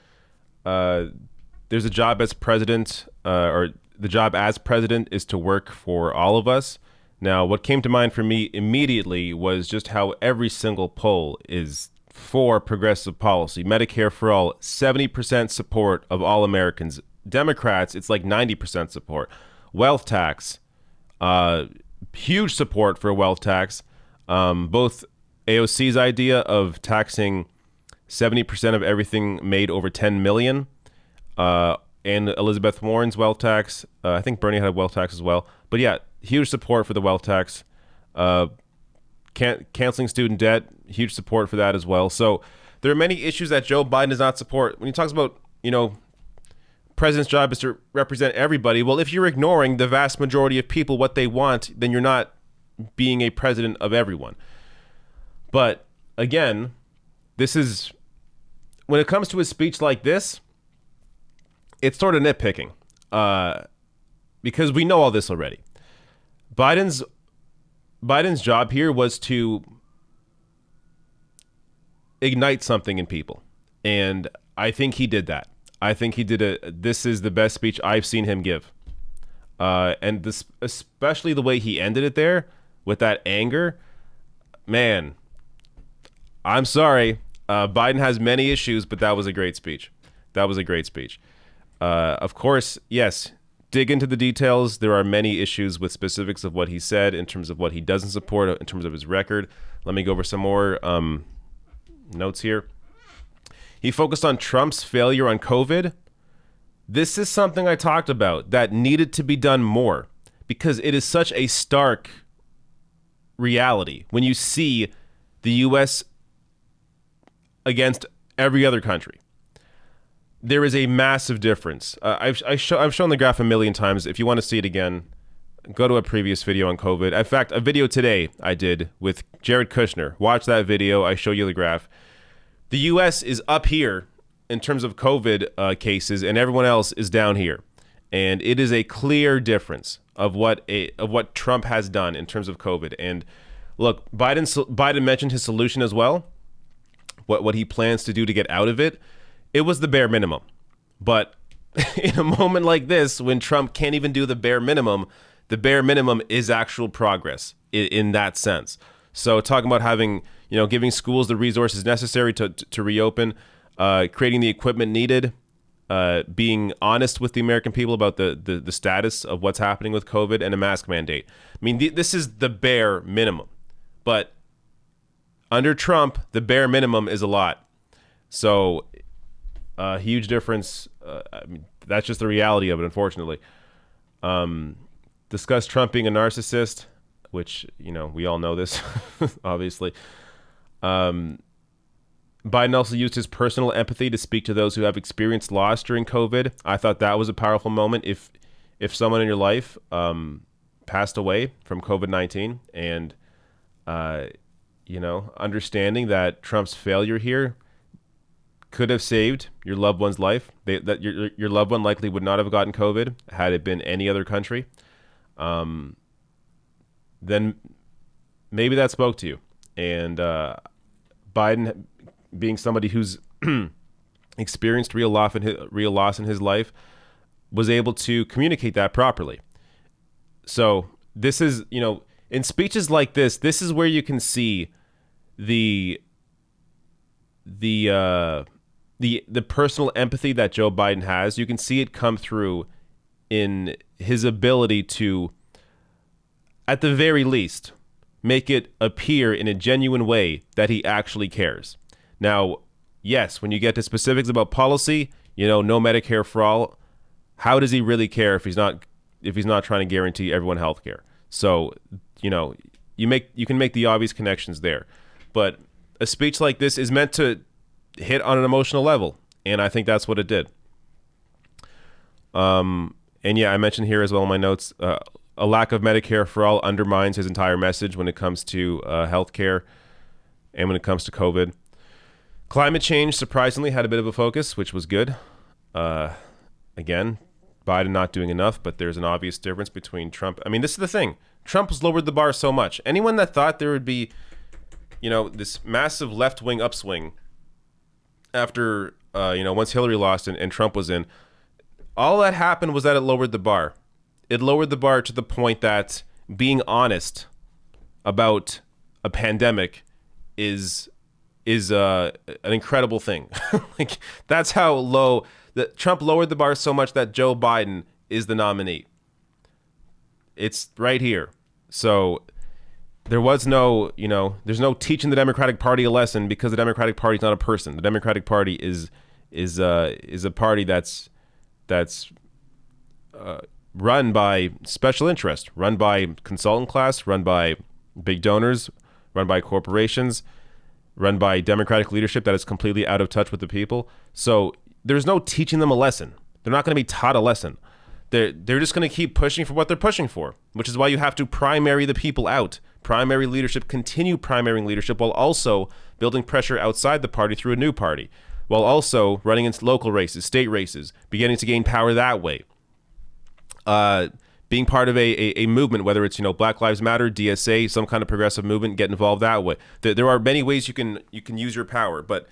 there's a job as president, or the job as president is to work for all of us. Now, what came to mind for me immediately was just how every single poll is for progressive policy. Medicare for all, 70% support of all Americans. Democrats, it's like 90% support. Wealth tax, huge support for a wealth tax. Both AOC's idea of taxing 70% of everything made over 10 million, and Elizabeth Warren's wealth tax. I think Bernie had a wealth tax as well. But yeah, huge support for the wealth tax. Canceling student debt, huge support for that as well. So there are many issues that Joe Biden does not support. When he talks about, you know, president's job is to represent everybody. Well, if you're ignoring the vast majority of people, what they want, then you're not being a president of everyone. But again, this is, when it comes to a speech like this, it's sort of nitpicking, because we know all this already. Biden's job here was to ignite something in people, and I think he did that. I think he did this is the best speech I've seen him give, and this, especially the way he ended it there with that anger. Man, I'm sorry. Biden has many issues, but that was a great speech. That was a great speech. Of course, yes, dig into the details. There are many issues with specifics of what he said in terms of what he doesn't support, in terms of his record. Let me go over some more notes here. He focused on Trump's failure on COVID. This is something I talked about that needed to be done more, because it is such a stark reality when you see the U.S. against every other country. There is a massive difference. I've shown the graph a million times. If you want to see it again, go to a previous video on COVID. In fact, a video today I did with Jared Kushner. Watch that video. I show you the graph. The U.S. is up here in terms of COVID cases, and everyone else is down here. And it is a clear difference of what Trump has done in terms of COVID. And look, Biden mentioned his solution as well. What he plans to do to get out of it. It was the bare minimum. But in a moment like this, when Trump can't even do the bare minimum is actual progress in that sense. So talking about having, giving schools the resources necessary to reopen, creating the equipment needed, being honest with the American people about the status of what's happening with COVID, and a mask mandate. I mean, this is the bare minimum. But under Trump, the bare minimum is a lot. So huge difference. I mean, that's just the reality of it, unfortunately. Discuss Trump being a narcissist, which, we all know this, obviously. Biden also used his personal empathy to speak to those who have experienced loss during COVID. I thought that was a powerful moment. If someone in your life passed away from COVID-19, and understanding that Trump's failure here could have saved your loved one's life. That your loved one likely would not have gotten COVID had it been any other country. Then maybe that spoke to you. And Biden, being somebody who's experienced real loss in his life, was able to communicate that properly. So this is, in speeches like this is where you can see the personal empathy that Joe Biden has. You can see it come through in his ability to, at the very least, make it appear in a genuine way that he actually cares. Now, yes, when you get to specifics about policy, no Medicare for all, how does he really care if he's not trying to guarantee everyone health care? So, you you can make the obvious connections there. But a speech like this is meant to hit on an emotional level, and I think that's what it did. And yeah, I mentioned here as well in my notes, a lack of Medicare for all undermines his entire message when it comes to healthcare and when it comes to COVID. Climate change surprisingly had a bit of a focus, which was good. Again, Biden not doing enough, but there's an obvious difference between Trump. I mean, this is the thing. Trump has lowered the bar so much. Anyone that thought there would be, this massive left-wing upswing after, once Hillary lost and Trump was in, all that happened was that it lowered the bar. It lowered the bar to the point that being honest about a pandemic is an incredible thing. Like, that's how low that Trump lowered the bar so much that Joe Biden is the nominee. It's right here. So there was no, there's no teaching the Democratic Party a lesson because the Democratic Party is not a person. The Democratic Party is a party that's run by special interest, run by consultant class, run by big donors, run by corporations, run by Democratic leadership that is completely out of touch with the people. So there's no teaching them a lesson. They're not going to be taught a lesson. They're just going to keep pushing for what they're pushing for, which is why you have to primary the people out. Primary leadership, continue primarying leadership while also building pressure outside the party through a new party, while also running into local races, state races, beginning to gain power that way. Being part of a movement, whether it's Black Lives Matter, DSA, some kind of progressive movement, get involved that way. There are many ways you can use your power, but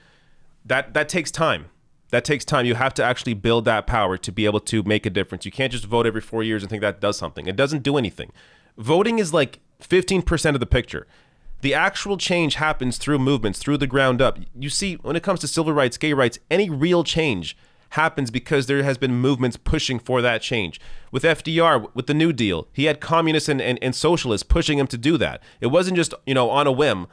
that takes time. That takes time. You have to actually build that power to be able to make a difference. You can't just vote every 4 years and think that does something. It doesn't do anything. Voting is like 15% of the picture. The actual change happens through movements, through the ground up. You see, when it comes to civil rights, gay rights, any real change happens because there has been movements pushing for that change. With FDR, with the New Deal, he had communists and socialists pushing him to do that. It wasn't just, on a whim.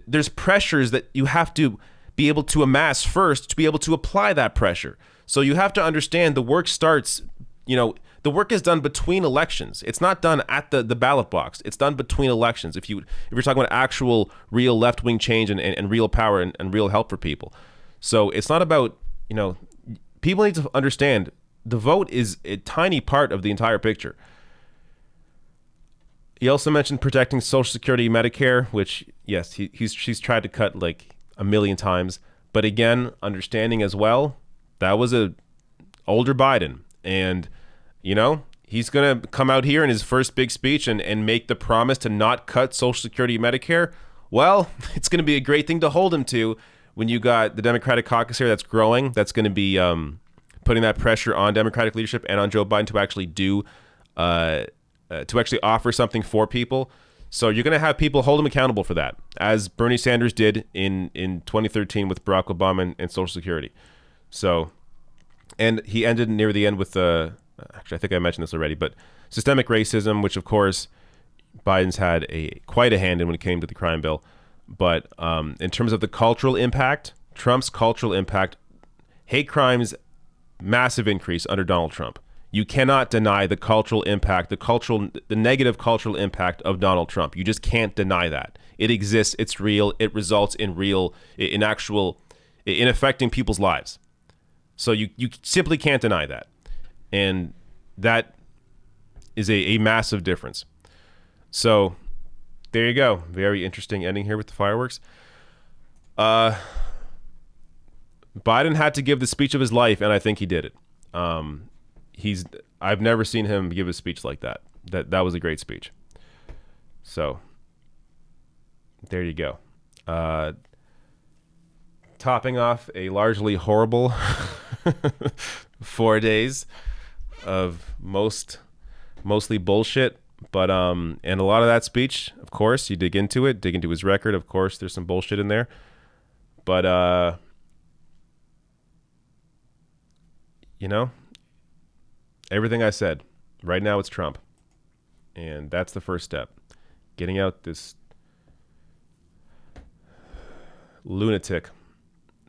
There's pressures that you have to be able to amass first to be able to apply that pressure. So you have to understand the work starts, the work is done between elections. It's not done at the ballot box. It's done between elections. If you're talking about actual real left-wing change and real power and real help for people. So it's not about, people need to understand the vote is a tiny part of the entire picture. He also mentioned protecting Social Security, Medicare, which, yes, she's tried to cut like a million times. But again, understanding as well, that was a older Biden. And, he's going to come out here in his first big speech and make the promise to not cut Social Security, Medicare. Well, it's going to be a great thing to hold him to when you got the Democratic caucus here that's growing, that's going to be putting that pressure on Democratic leadership and on Joe Biden to actually to actually offer something for people. So you're going to have people hold him accountable for that, as Bernie Sanders did in 2013 with Barack Obama and Social Security. So, and he ended near the end with actually, I think I mentioned this already, but systemic racism, which of course Biden's had quite a hand in when it came to the crime bill. But in terms of the cultural impact, Trump's cultural impact, hate crimes, massive increase under Donald Trump. You cannot deny the cultural impact, the negative cultural impact of Donald Trump. You just can't deny that. It exists. It's real. It results in affecting people's lives. So you simply can't deny that. And that is a massive difference. So there you go. Very interesting ending here with the fireworks. Biden had to give the speech of his life, and I think he did it. I've never seen him give a speech like that. That was a great speech. So there you go. Topping off a largely horrible 4 days of mostly bullshit. But and a lot of that speech, of course, you dig into his record. Of course, there's some bullshit in there. But everything I said, right now it's Trump. And that's the first step. Getting out this lunatic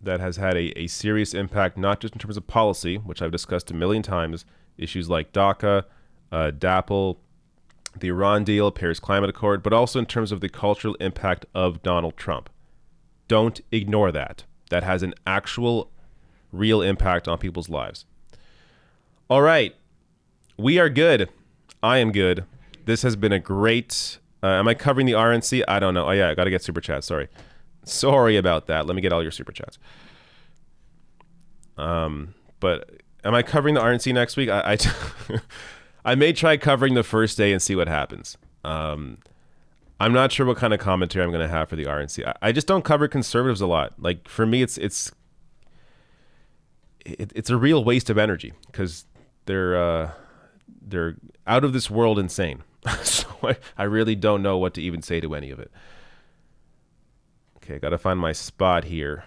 that has had a serious impact, not just in terms of policy, which I've discussed a million times, issues like DACA, DAPL, the Iran deal, Paris Climate Accord, but also in terms of the cultural impact of Donald Trump. Don't ignore that. That has an actual, real impact on people's lives. All right. We are good. I am good. This has been a great... am I covering the RNC? I don't know. Oh, yeah, I got to get super chats. Sorry about that. Let me get all your super chats. But am I covering the RNC next week? I may try covering the first day and see what happens. I'm not sure what kind of commentary I'm going to have for the RNC. I just don't cover conservatives a lot. Like, for me, it's a real waste of energy because they're out of this world insane. So I really don't know what to even say to any of it. Okay, got to find my spot here.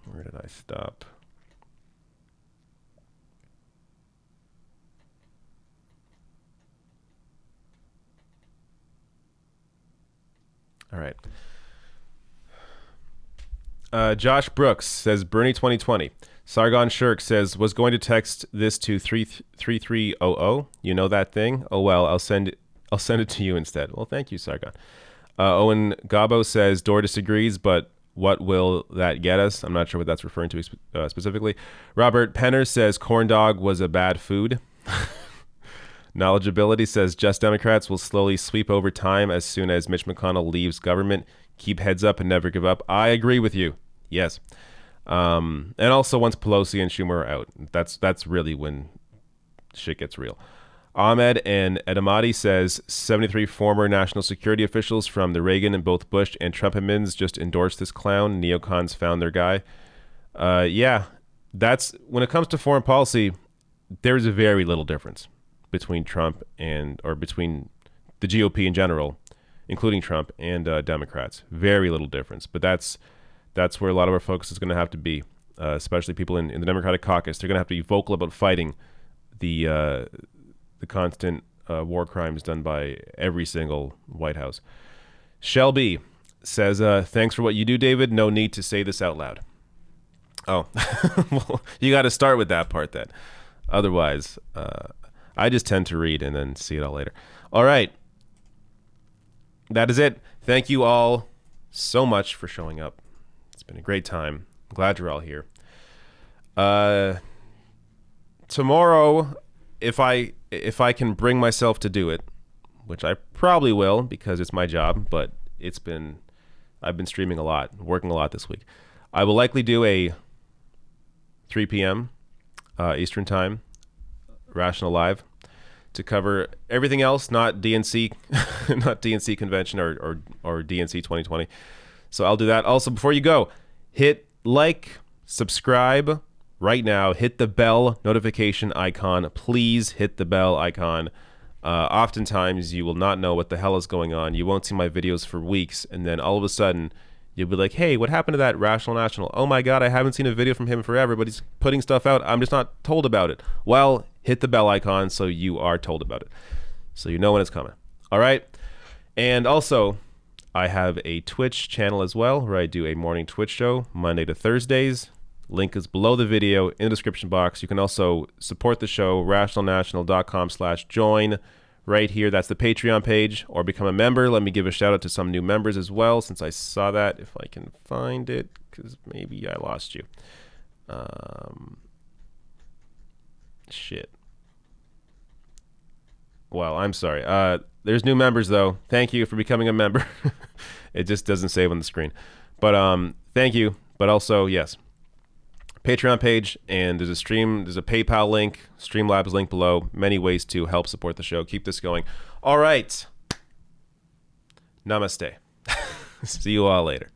Where did I stop? All right. Josh Brooks says Bernie 2020. Sargon Shirk says was going to text this to 33300. You know that thing? Oh well, I'll send it to you instead. Well, thank you, Sargon. Owen Gabo says Dore disagrees, but what will that get us? I'm not sure what that's referring to specifically. Robert Penner says corn dog was a bad food. Knowledgeability says just Democrats will slowly sweep over time as soon as Mitch McConnell leaves government. Keep heads up and never give up. I agree with you. Yes. And also once Pelosi and Schumer are out, that's really when shit gets real. Ahmed and Edamati says 73 former national security officials from the Reagan and both Bush and Trump admins just endorsed this clown. Neocons found their guy. Yeah, that's when it comes to foreign policy, there's a very little difference between Trump or between the GOP in general, including Trump and Democrats. Very little difference. But that's where a lot of our focus is going to have to be, especially people in the Democratic caucus. They're going to have to be vocal about fighting the constant war crimes done by every single White House. Shelby says, thanks for what you do, David. No need to say this out loud. Oh, well, you got to start with that part then. Otherwise, I just tend to read and then see it all later. All right. That is it. Thank you all so much for showing up. It's been a great time. I'm glad you're all here. Tomorrow, if I can bring myself to do it, which I probably will because it's my job, but I've been streaming a lot, working a lot this week. I will likely do a 3 p.m. Eastern time, Rational Live, to cover everything else, not DNC, not DNC convention or DNC 2020. So I'll do that. Also, before you go, hit like, subscribe right now. Hit the bell notification icon. Please hit the bell icon. Oftentimes, you will not know what the hell is going on. You won't see my videos for weeks, and then all of a sudden, you'll be like, hey, what happened to that Rational National? Oh my God, I haven't seen a video from him forever, but he's putting stuff out. I'm just not told about it. Well, hit the bell icon so you are told about it. So you know when it's coming. All right? And also, I have a Twitch channel as well where I do a morning Twitch show Monday to Thursdays. Link is below the video in the description box. You can also support the show, rationalnational.com/join. Right here, that's the Patreon page, or become a member. Let me give a shout out to some new members as well, since I saw that, if I can find it, because maybe I lost you. Shit. Well, I'm sorry. There's new members, though. Thank you for becoming a member. It just doesn't save on the screen. But thank you. But also, yes, Patreon page, and there's a PayPal link, Streamlabs link below. Many ways to help support the show. Keep this going. All right. Namaste. See you all later.